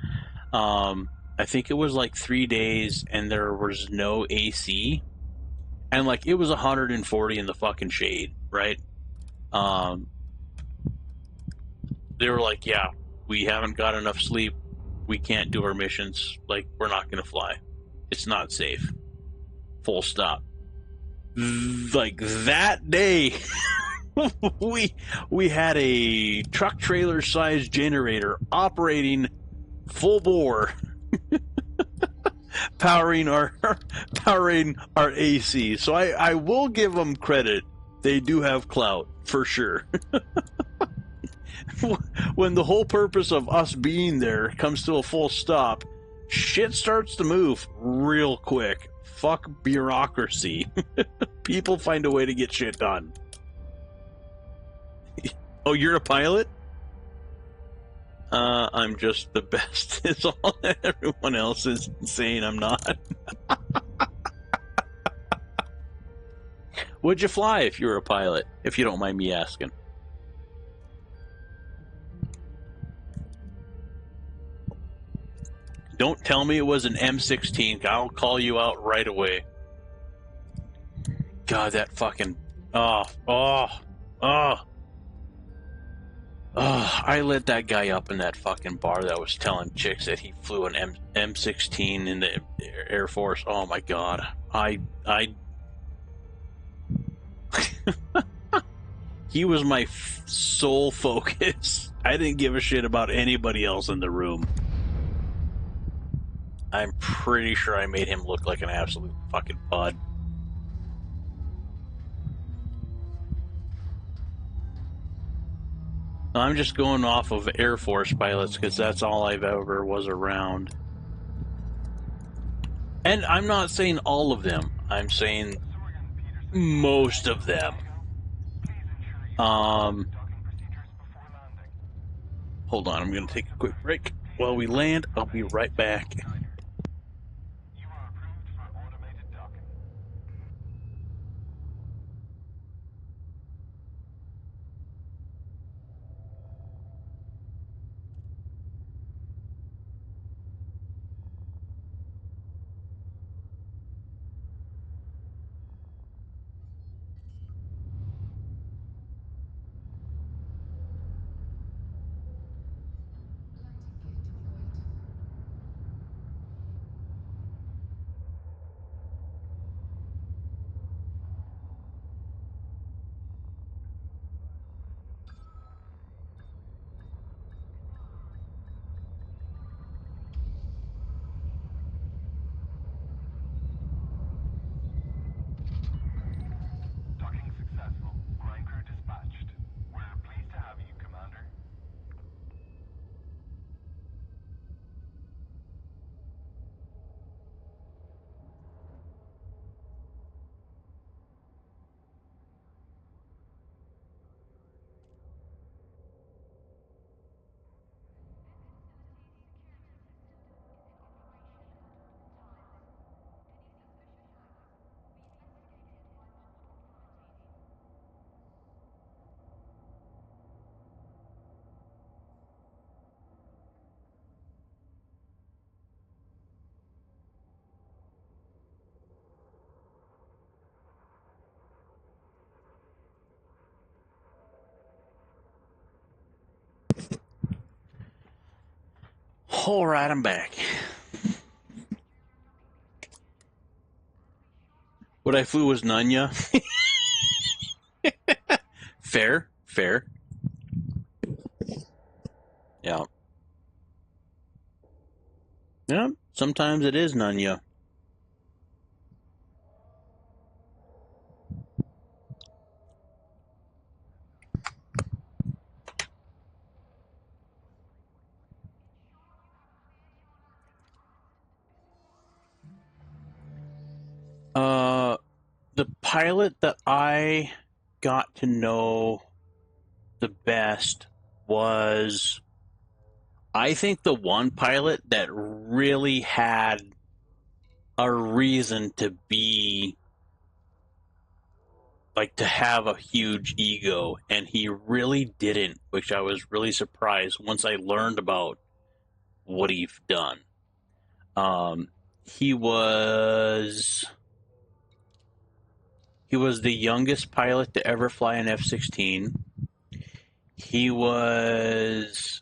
I think it was like 3 days and there was no AC, and like it was 140 in the fucking shade, right? They were like, yeah, we haven't got enough sleep, we can't do our missions, like we're not gonna fly, it's not safe, full stop. Like that day we had a truck trailer sized generator operating full bore, powering our AC. So I will give them credit, they do have clout for sure. When the whole purpose of us being there comes to a full stop, shit starts to move real quick. Fuck bureaucracy. People find a way to get shit done. Oh, you're a pilot? I'm just the best. It's all everyone else is saying I'm not. Would you fly if you were a pilot, if you don't mind me asking? Don't tell me it was an M16. I'll call you out right away. God, that fucking... I lit that guy up in that fucking bar that was telling chicks that he flew an M16 in the Air Force. Oh my God. He was my sole focus. I didn't give a shit about anybody else in the room. I'm pretty sure I made him look like an absolute fucking bud. I'm just going off of Air Force pilots because that's all I've ever was around. And I'm not saying all of them. I'm saying most of them. Hold on, I'm going to take a quick break. While we land, I'll be right back. You are approved for automated docking. Galactic gear deployed. All right, I'm back. What I flew was Nunya. Fair. Yeah. Yeah, sometimes it is Nunya. The pilot that I got to know the best was, I think, the one pilot that really had a reason to be, like, to have a huge ego, and he really didn't, which I was really surprised once I learned about what he'd done. He was the youngest pilot to ever fly an F-16. He was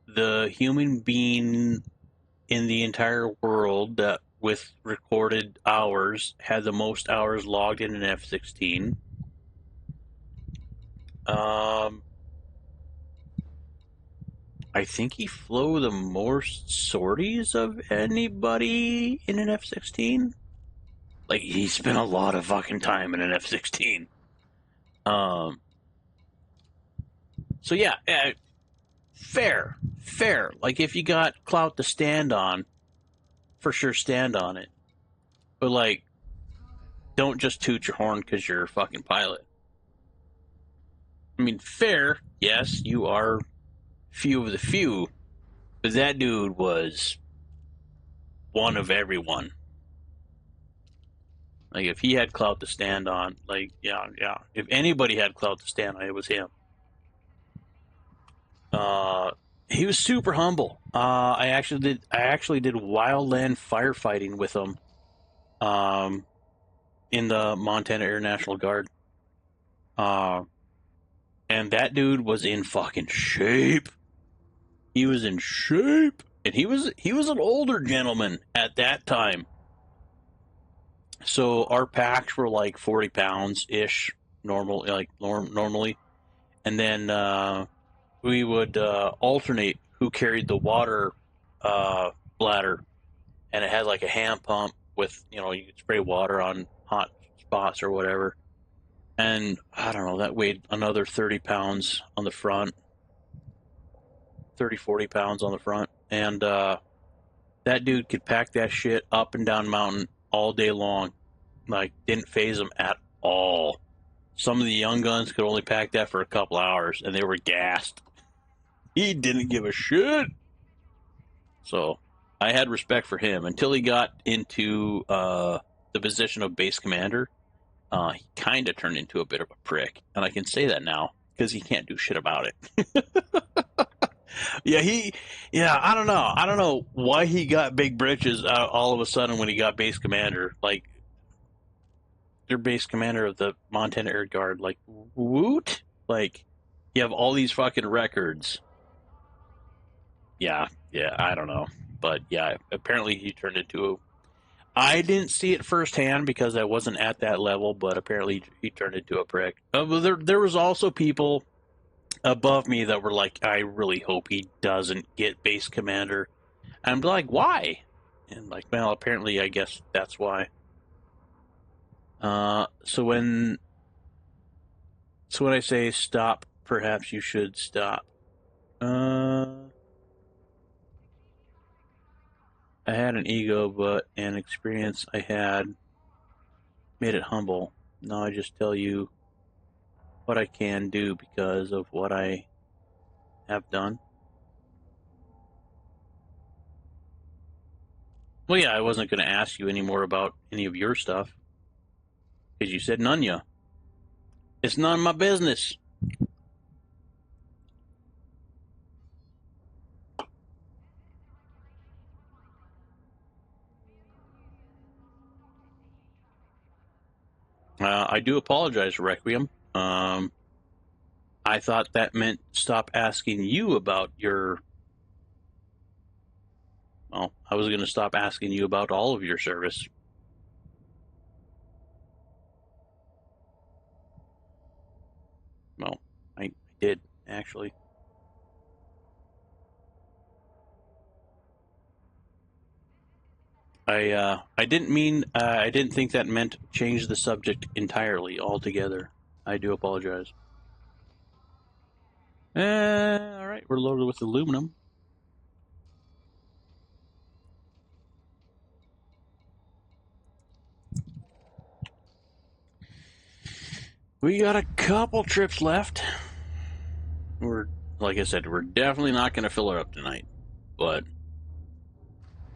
the human being in the entire world that, with recorded hours, had the most hours logged in an F-16. I think he flew the most sorties of anybody in an F-16. Like, he spent a lot of fucking time in an F-16. So yeah, fair. Like, if you got clout to stand on, for sure stand on it. But, like, don't just toot your horn because you're a fucking pilot. I mean, fair, yes, you are few of the few, but that dude was one of everyone. Like, if he had clout to stand on, like, yeah. If anybody had clout to stand on, it was him. He was super humble. I actually did wildland firefighting with him, in the Montana Air National Guard. And that dude was in fucking shape. He was in shape, and he was an older gentleman at that time. So our packs were like 40 pounds ish, normally, and then we would alternate who carried the water bladder, and it had like a hand pump with, you could spray water on hot spots or whatever. And I don't know, that weighed another 30 pounds on the front, 40 pounds on the front. And that dude could pack that shit up and down mountain all day long. Like, didn't phase him at all. Some of the young guns could only pack that for a couple hours, and they were gassed. He didn't give a shit. So I had respect for him until he got into the position of base commander. He kind of turned into a bit of a prick, and I can say that now because he can't do shit about it. I don't know why he got big britches all of a sudden when he got base commander. Like, you're base commander of the Montana Air Guard. Like, woot? Like, you have all these fucking records. Yeah, I don't know. But yeah, apparently he turned into I didn't see it firsthand because I wasn't at that level, but apparently he turned into a prick. There was also people above me that were like, I really hope he doesn't get base commander. I'm like, why? And like, well, apparently, I guess that's why. So when I say stop, perhaps you should stop. I had an ego, but an experience I had made it humble. Now I just tell you what I can do because of what I have done. Well, yeah, I wasn't going to ask you any more about any of your stuff because you said none ya. It's none of my business. I do apologize, Requiem. I thought that meant stop asking you about your... Well, I was going to stop asking you about all of your service. Well, I did, actually. I didn't mean, I didn't think that meant change the subject entirely, altogether. I do apologize. All right, we're loaded with aluminum. We got a couple trips left. We're, like I said, we're definitely not going to fill it up tonight. But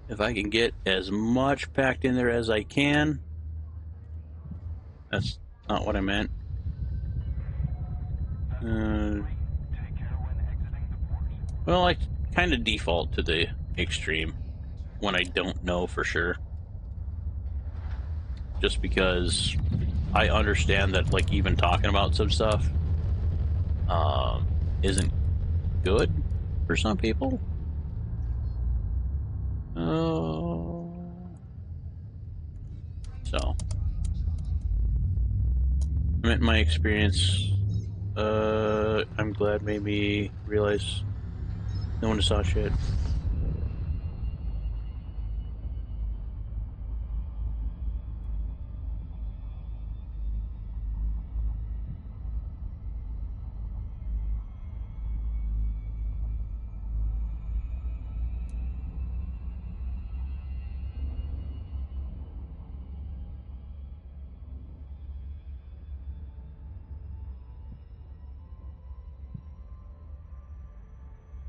if I can get as much packed in there as I can, that's not what I meant. Take care when exiting the port. Well, I kind of default to the extreme when I don't know for sure. Just because I understand that, like, even talking about some stuff isn't good for some people. So, in my experience, I'm glad made me realize no one saw shit.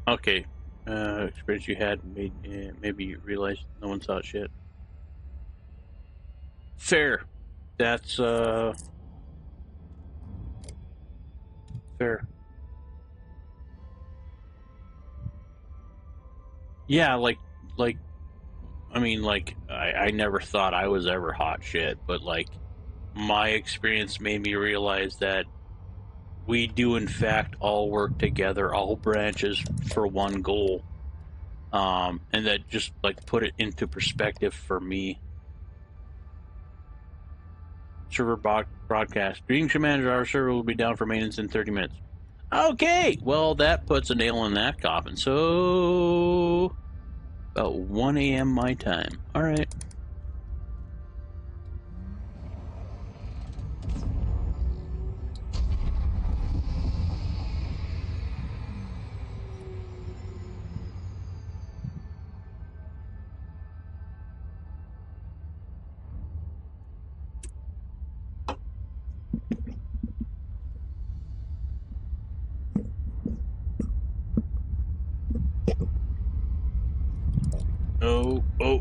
Okay, experience you had made maybe you realized no one saw shit. Fair. That's fair. Yeah, like I mean, like I never thought I was ever hot shit, but like my experience made me realize that we do in fact all work together, all branches for one goal. And that just like put it into perspective for me. Server broadcast. Greetings, Commander. Our server will be down for maintenance in 30 minutes. Okay, well, that puts a nail in that coffin. So, about 1 a.m. my time. All right.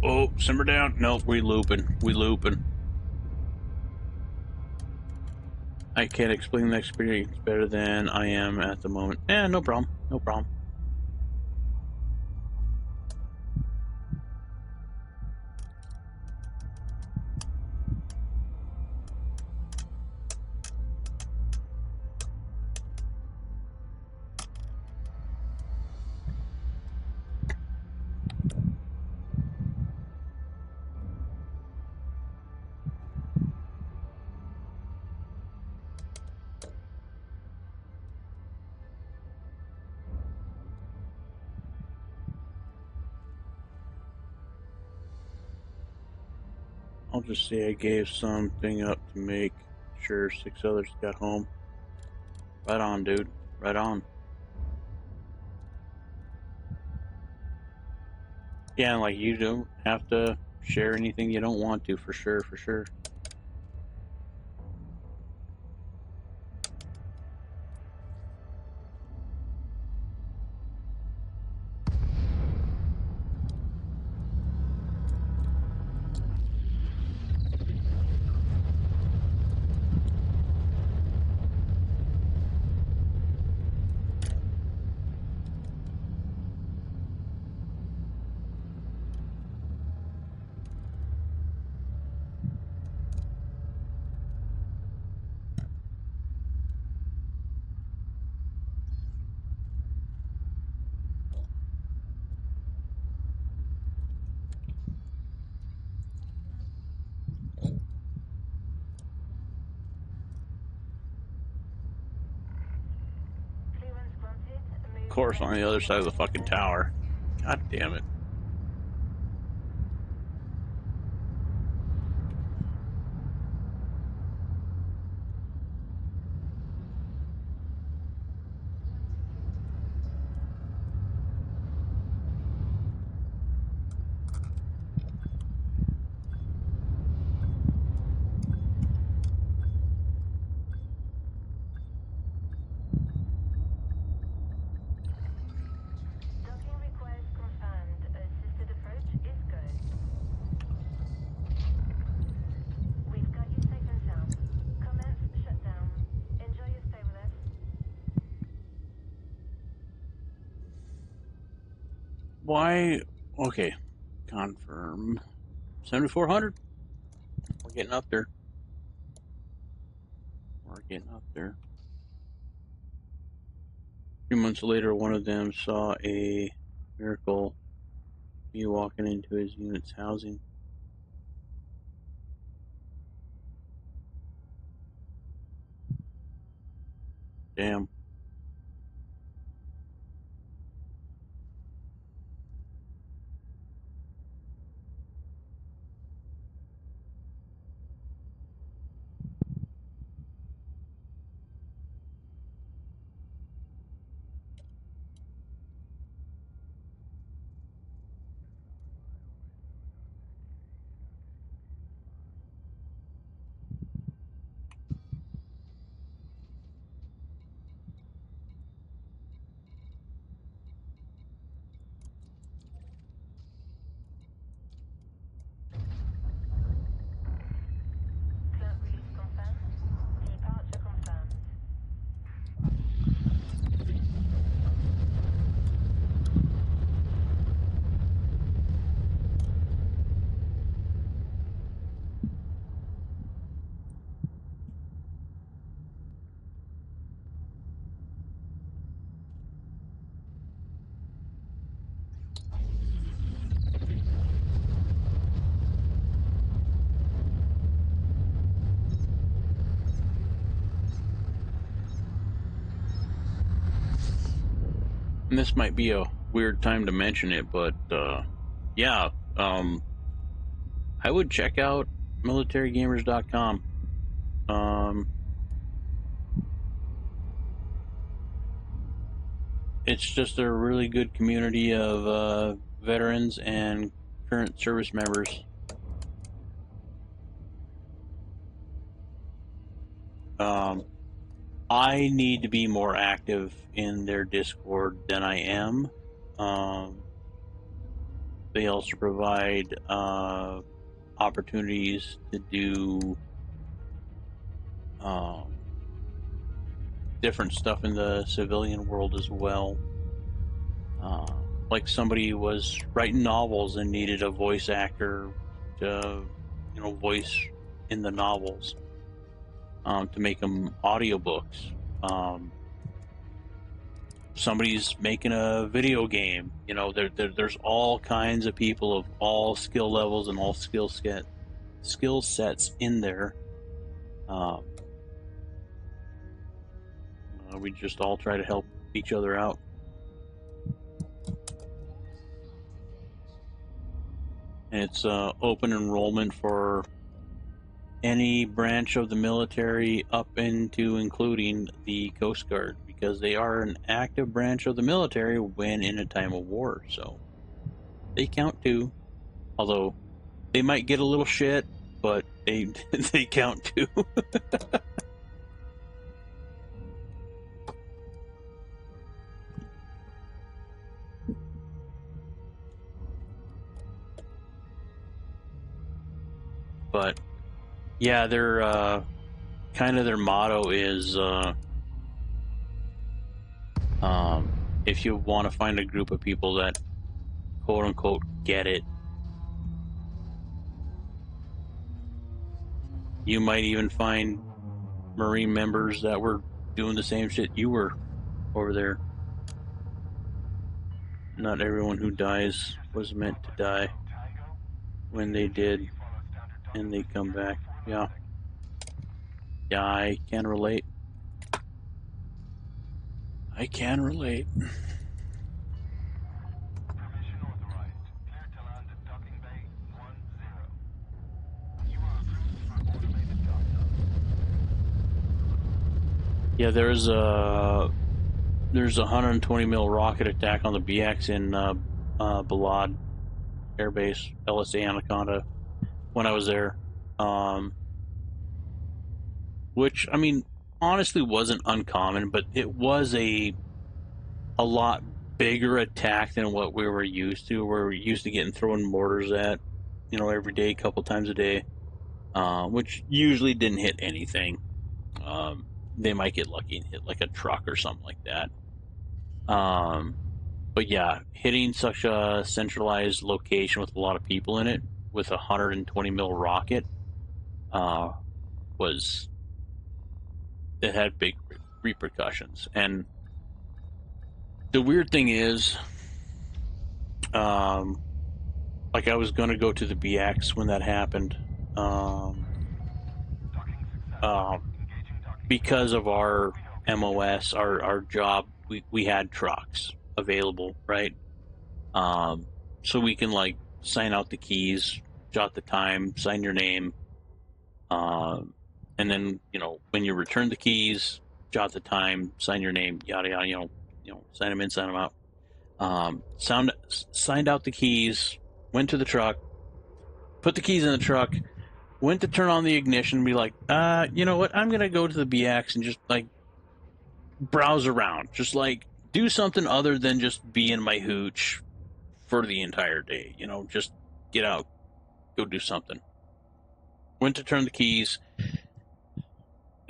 Oh, simmer down. Nope, we looping. I can't explain the experience better than I am at the moment. No problem. I'll just say I gave something up to make sure 6 others got home. Right on, dude. Right on. Yeah, like you don't have to share anything you don't want to, for sure. course, on the other side of the fucking tower. God damn it. Docking request confirmed. Assisted approach is go. We've got you safe and sound. Commence shutdown. Enjoy your stay with us. Why? Okay. Confirm. 7,400. We're getting up there. We're getting up there. A few months later, one of them saw a miracle be walking into his unit's housing. Damn. Cloak release confirmed. Departure confirmed. And this might be a weird time to mention it, but yeah, I would check out militarygamers.com. It's just a really good community of veterans and current service members. I need to be more active in their Discord than I am. They also provide opportunities to do different stuff in the civilian world as well. Like somebody was writing novels and needed a voice actor to, voice in the novels to make them audiobooks. Somebody's making a video game. There's all kinds of people of all skill levels and all skill sets in there. We just all try to help each other out. And it's open enrollment for any branch of the military up into including the Coast Guard, because they are an active branch of the military when in a time of war, so they count too. Although they might get a little shit, but they they count too. But yeah, their kind of their motto is if you want to find a group of people that quote unquote get it, you might even find Marine members that were doing the same shit you were over there. Not everyone who dies was meant to die. When they did, and they come back. Yeah. Yeah, I can relate. I can relate. Yeah, there's a 120 mil rocket attack on the BX in Balad Air Base, LSA Anaconda, when I was there. Which, I mean, honestly wasn't uncommon, but it was a lot bigger attack than what we were used to. We're used to getting thrown mortars at, every day, a couple times a day, which usually didn't hit anything. They might get lucky and hit like a truck or something like that. But yeah, hitting such a centralized location with a lot of people in it with a 120 mil rocket it had big repercussions. And the weird thing is, like I was going to go to the BX when that happened, because of our MOS, our job, we had trucks available, right? So we can like sign out the keys, jot the time, sign your name, and then when you return the keys, jot the time, sign your name, yada yada, sign them in, sign them out. Signed out the keys, went to the truck, put the keys in the truck, went to turn on the ignition, and be like, you know what? I'm gonna go to the BX and just like browse around, just like do something other than just be in my hooch for the entire day. Just get out, go do something. Went to turn the keys.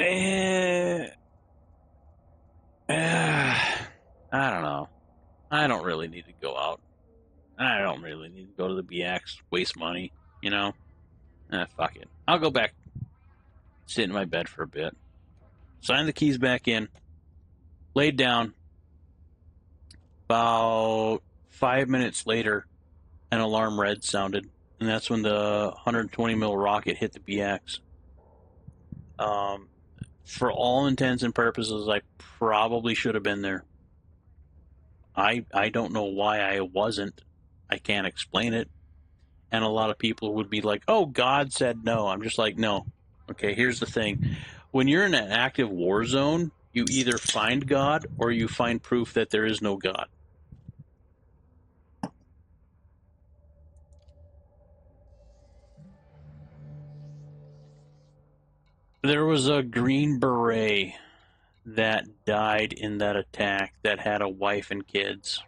I don't know. I don't really need to go out. I don't really need to go to the BX, waste money, fuck it. I'll go back, sit in my bed for a bit, sign the keys back in, laid down. About 5 minutes later, an alarm red sounded, and that's when the 120 mil rocket hit the BX. For all intents and purposes, I probably should have been there. I don't know why I wasn't. I can't explain it. And a lot of people would be like, oh, God said no. I'm just like, no. Okay, here's the thing. When you're in an active war zone, you either find God or you find proof that there is no God. There was a Green Beret that died in that attack that had a wife and kids.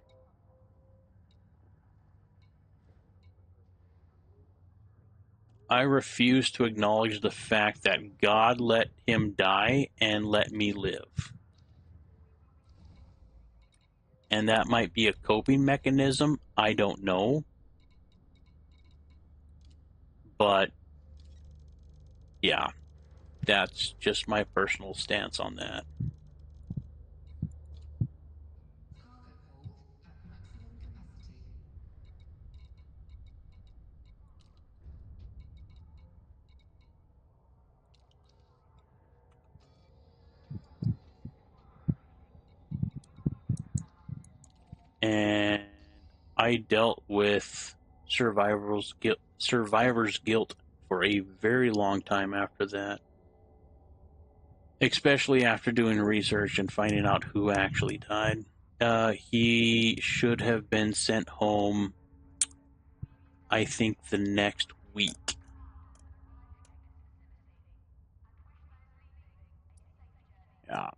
I refuse to acknowledge the fact that God let him die and let me live. And that might be a coping mechanism. I don't know. But yeah, that's just my personal stance on that. Cargo hold at maximum capacity. And I dealt with survivor's guilt for a very long time after that. Especially after doing research and finding out who actually died. He should have been sent home, I think, the next week. Yeah.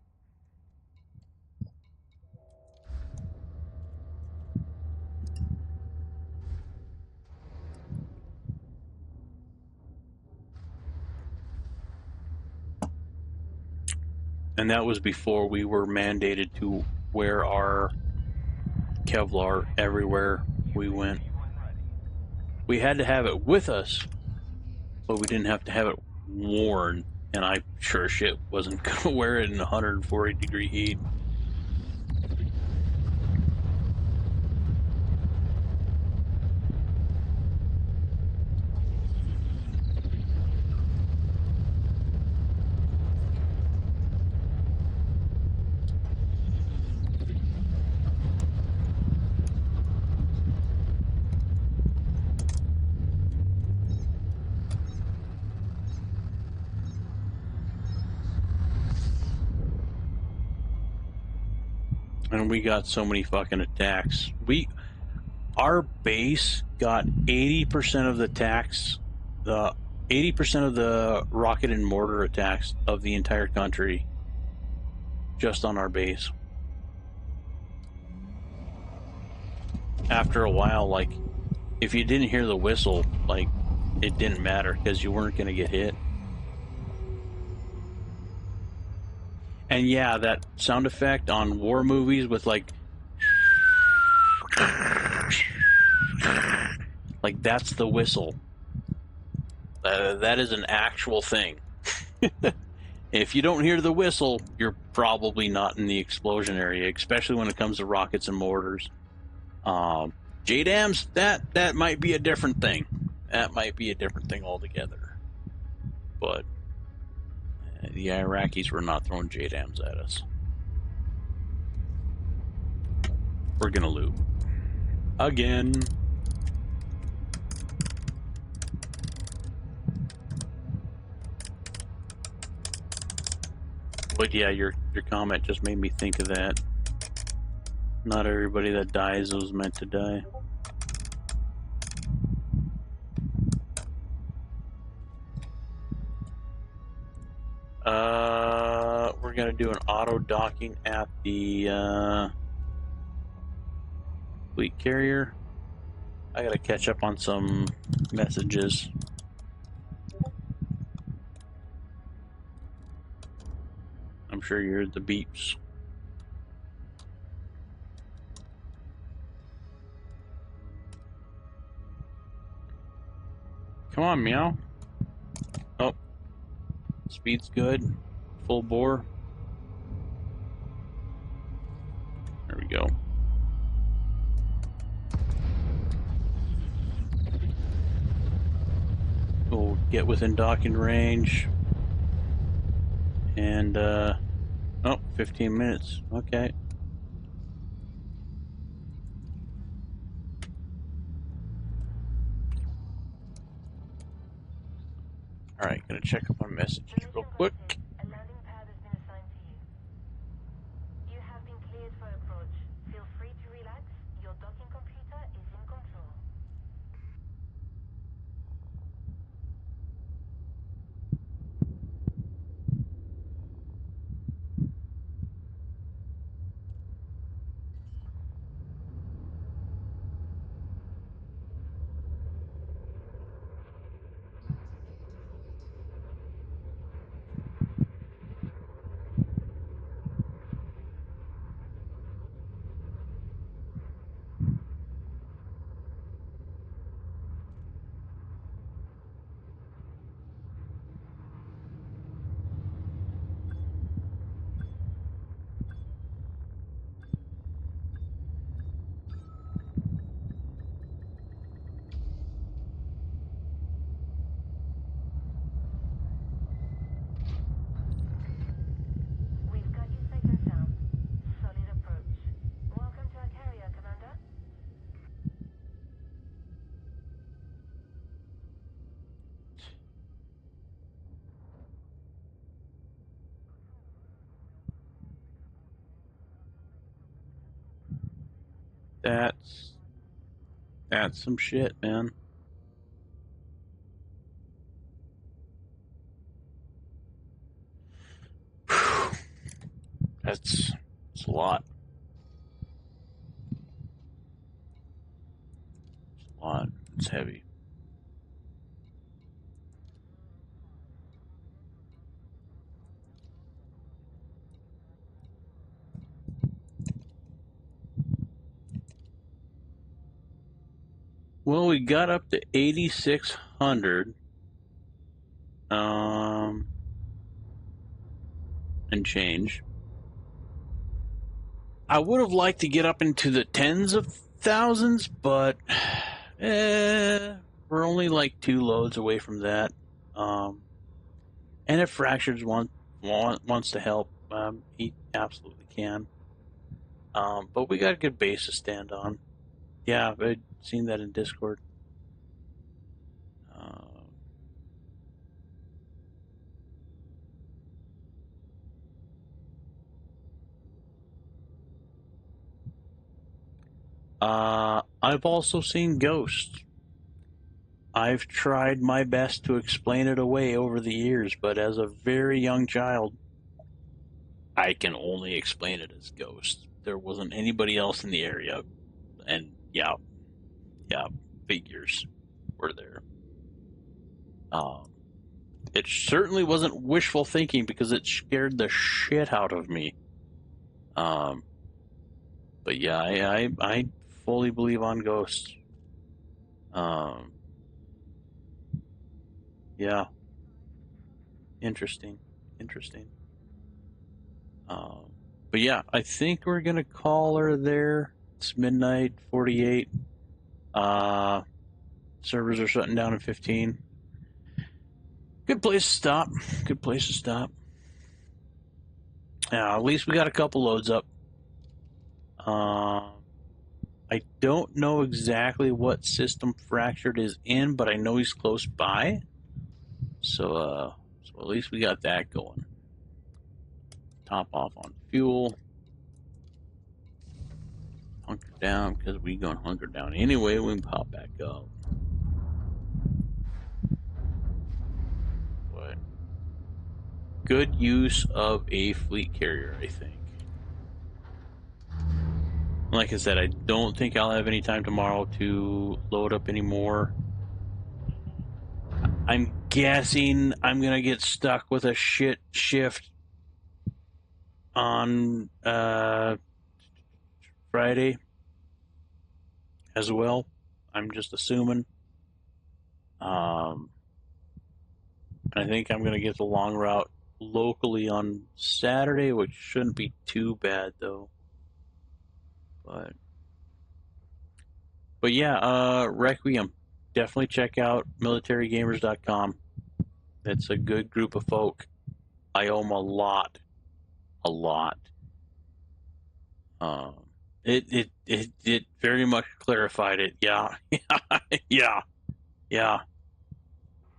And that was before we were mandated to wear our Kevlar everywhere we went. We had to have it with us, but we didn't have to have it worn. And I sure shit wasn't going to wear it in 140 degree heat. And we got so many fucking attacks. Our base got 80% of the attacks, the 80% of the rocket and mortar attacks of the entire country just on our base. After a while, like, if you didn't hear the whistle, like, it didn't matter because you weren't going to get hit. And yeah, that sound effect on war movies with like that's the whistle. That is an actual thing. If you don't hear the whistle, you're probably not in the explosion area, especially when it comes to rockets and mortars. JDAMs, that might be a different thing. That might be a different thing altogether. But the Iraqis were not throwing JDAMs at us. We're gonna loot. Again. But yeah, your comment just made me think of that. Not everybody that dies was meant to die. We're gonna do an auto docking at the fleet carrier. I gotta catch up on some messages. I'm sure you heard the beeps. Come on, meow. Oh, speed's good. Full bore. There we go. We'll get within docking range. And, oh, 15 minutes. Okay. Alright, gonna check up on messages real quick. A landing pad has been assigned to you. You have been cleared for approach. Feel free to relax. Your docking computer is in control. We've got you safe and sound. Solid approach. Welcome to our carrier, Commander. That's some shit, man. That's a lot. It's a lot. It's heavy. Well, we got up to 8,600. And change. I would have liked to get up into the tens of thousands, but we're only like 2 loads away from that. And if Fractures wants to help, he absolutely can. But we got a good base to stand on. Yeah, I'd seen that in Discord. I've also seen ghosts. I've tried my best to explain it away over the years, but as a very young child, I can only explain it as ghosts. There wasn't anybody else in the area, and yeah, figures were there. It certainly wasn't wishful thinking because it scared the shit out of me. But yeah, I fully believe on ghosts. Yeah, interesting. But yeah, I think we're gonna call her there. It's midnight 48. Servers are shutting down in 15. Good place to stop. Yeah, at least we got a couple loads up. I don't know exactly what system Fractured is in, but I know he's close by. So at least we got that going. Top off on fuel. Hunker down, because we gonna hunker down anyway. We can pop back up. But good use of a fleet carrier, I think. Like I said, I don't think I'll have any time tomorrow to load up anymore. I'm guessing I'm gonna get stuck with a shit shift on Friday as well. I'm just assuming. I think I'm gonna get the long route locally on Saturday, which shouldn't be too bad though. But yeah, Requiem. Definitely check out militarygamers.com. It's a good group of folk. I owe them a lot. It very much clarified it. Yeah, yeah.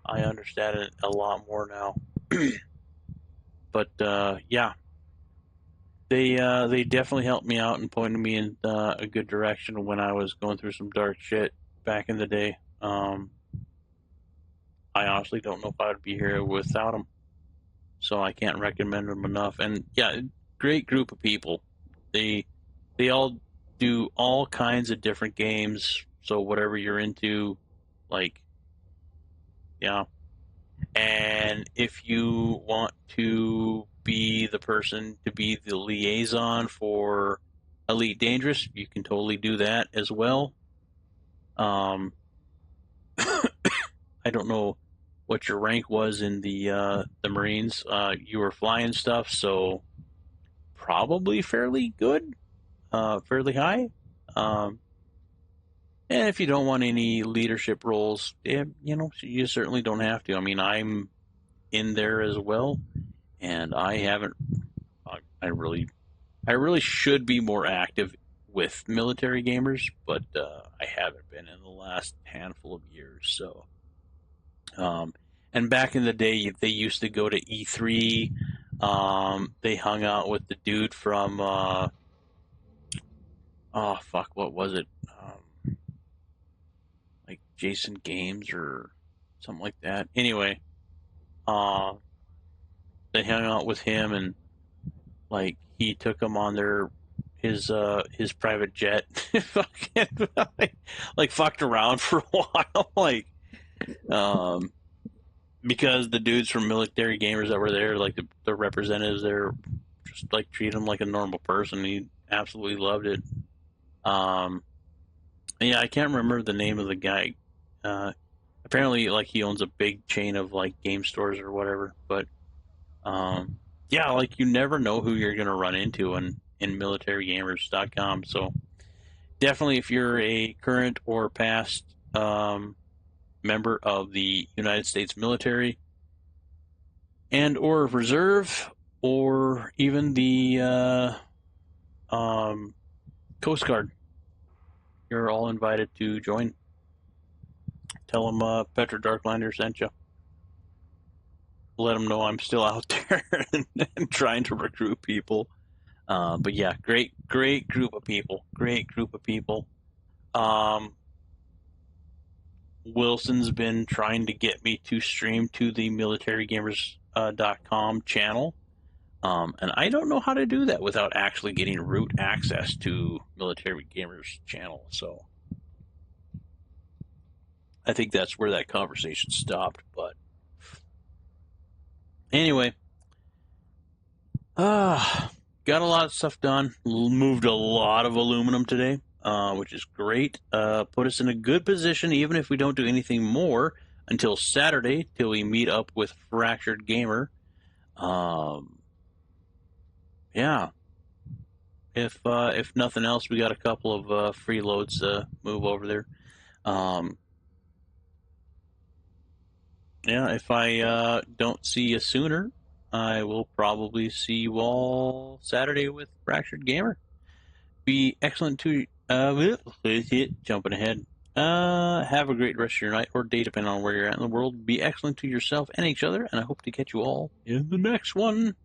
I understand it a lot more now. But yeah, they definitely helped me out and pointed me in a good direction when I was going through some dark shit back in the day. I honestly don't know if I would be here without them, so I can't recommend them enough. And yeah, great group of people. They all do all kinds of different games. So whatever you're into, like, yeah. And if you want to be the person to be the liaison for Elite Dangerous, you can totally do that as well. I don't know what your rank was in the Marines. You were flying stuff, so probably fairly good, fairly high. And if you don't want any leadership roles, you certainly don't have to. I mean, I'm in there as well, and I haven't. I really should be more active with military gamers, but I haven't been in the last handful of years. So, and back in the day, they used to go to E3. They hung out with the dude from oh fuck, what was it? Like Jason Games or something like that. Anyway, they hung out with him, and like he took them on his private jet. Fucking like fucked around for a while, like because the dudes from Military Gamers that were there, like the representatives there, just like treat him like a normal person. He absolutely loved it. Yeah, I can't remember the name of the guy. Apparently, like he owns a big chain of like game stores or whatever. But yeah, like you never know who you're gonna run into in militarygamers.com. So definitely, if you're a current or past member of the United States military and or reserve, or even the Coast Guard, you're all invited to join. Tell them Petra Darklander sent you. Let them know I'm still out there and trying to recruit people. But yeah, great group of people. Wilson's been trying to get me to stream to the militarygamers.com channel. And I don't know how to do that without actually getting root access to Military Gamers channel. So I think that's where that conversation stopped. But anyway, got a lot of stuff done. Moved a lot of aluminum today, which is great. Put us in a good position, even if we don't do anything more until Saturday, till we meet up with Fractured Gamer. Yeah. If nothing else, we got a couple of free loads to move over there. Yeah, if I don't see you sooner, I will probably see you all Saturday with Fractured Gamer. Be excellent to jumping ahead. Have a great rest of your night or day, depending on where you're at in the world. Be excellent to yourself and each other, and I hope to catch you all in the next one.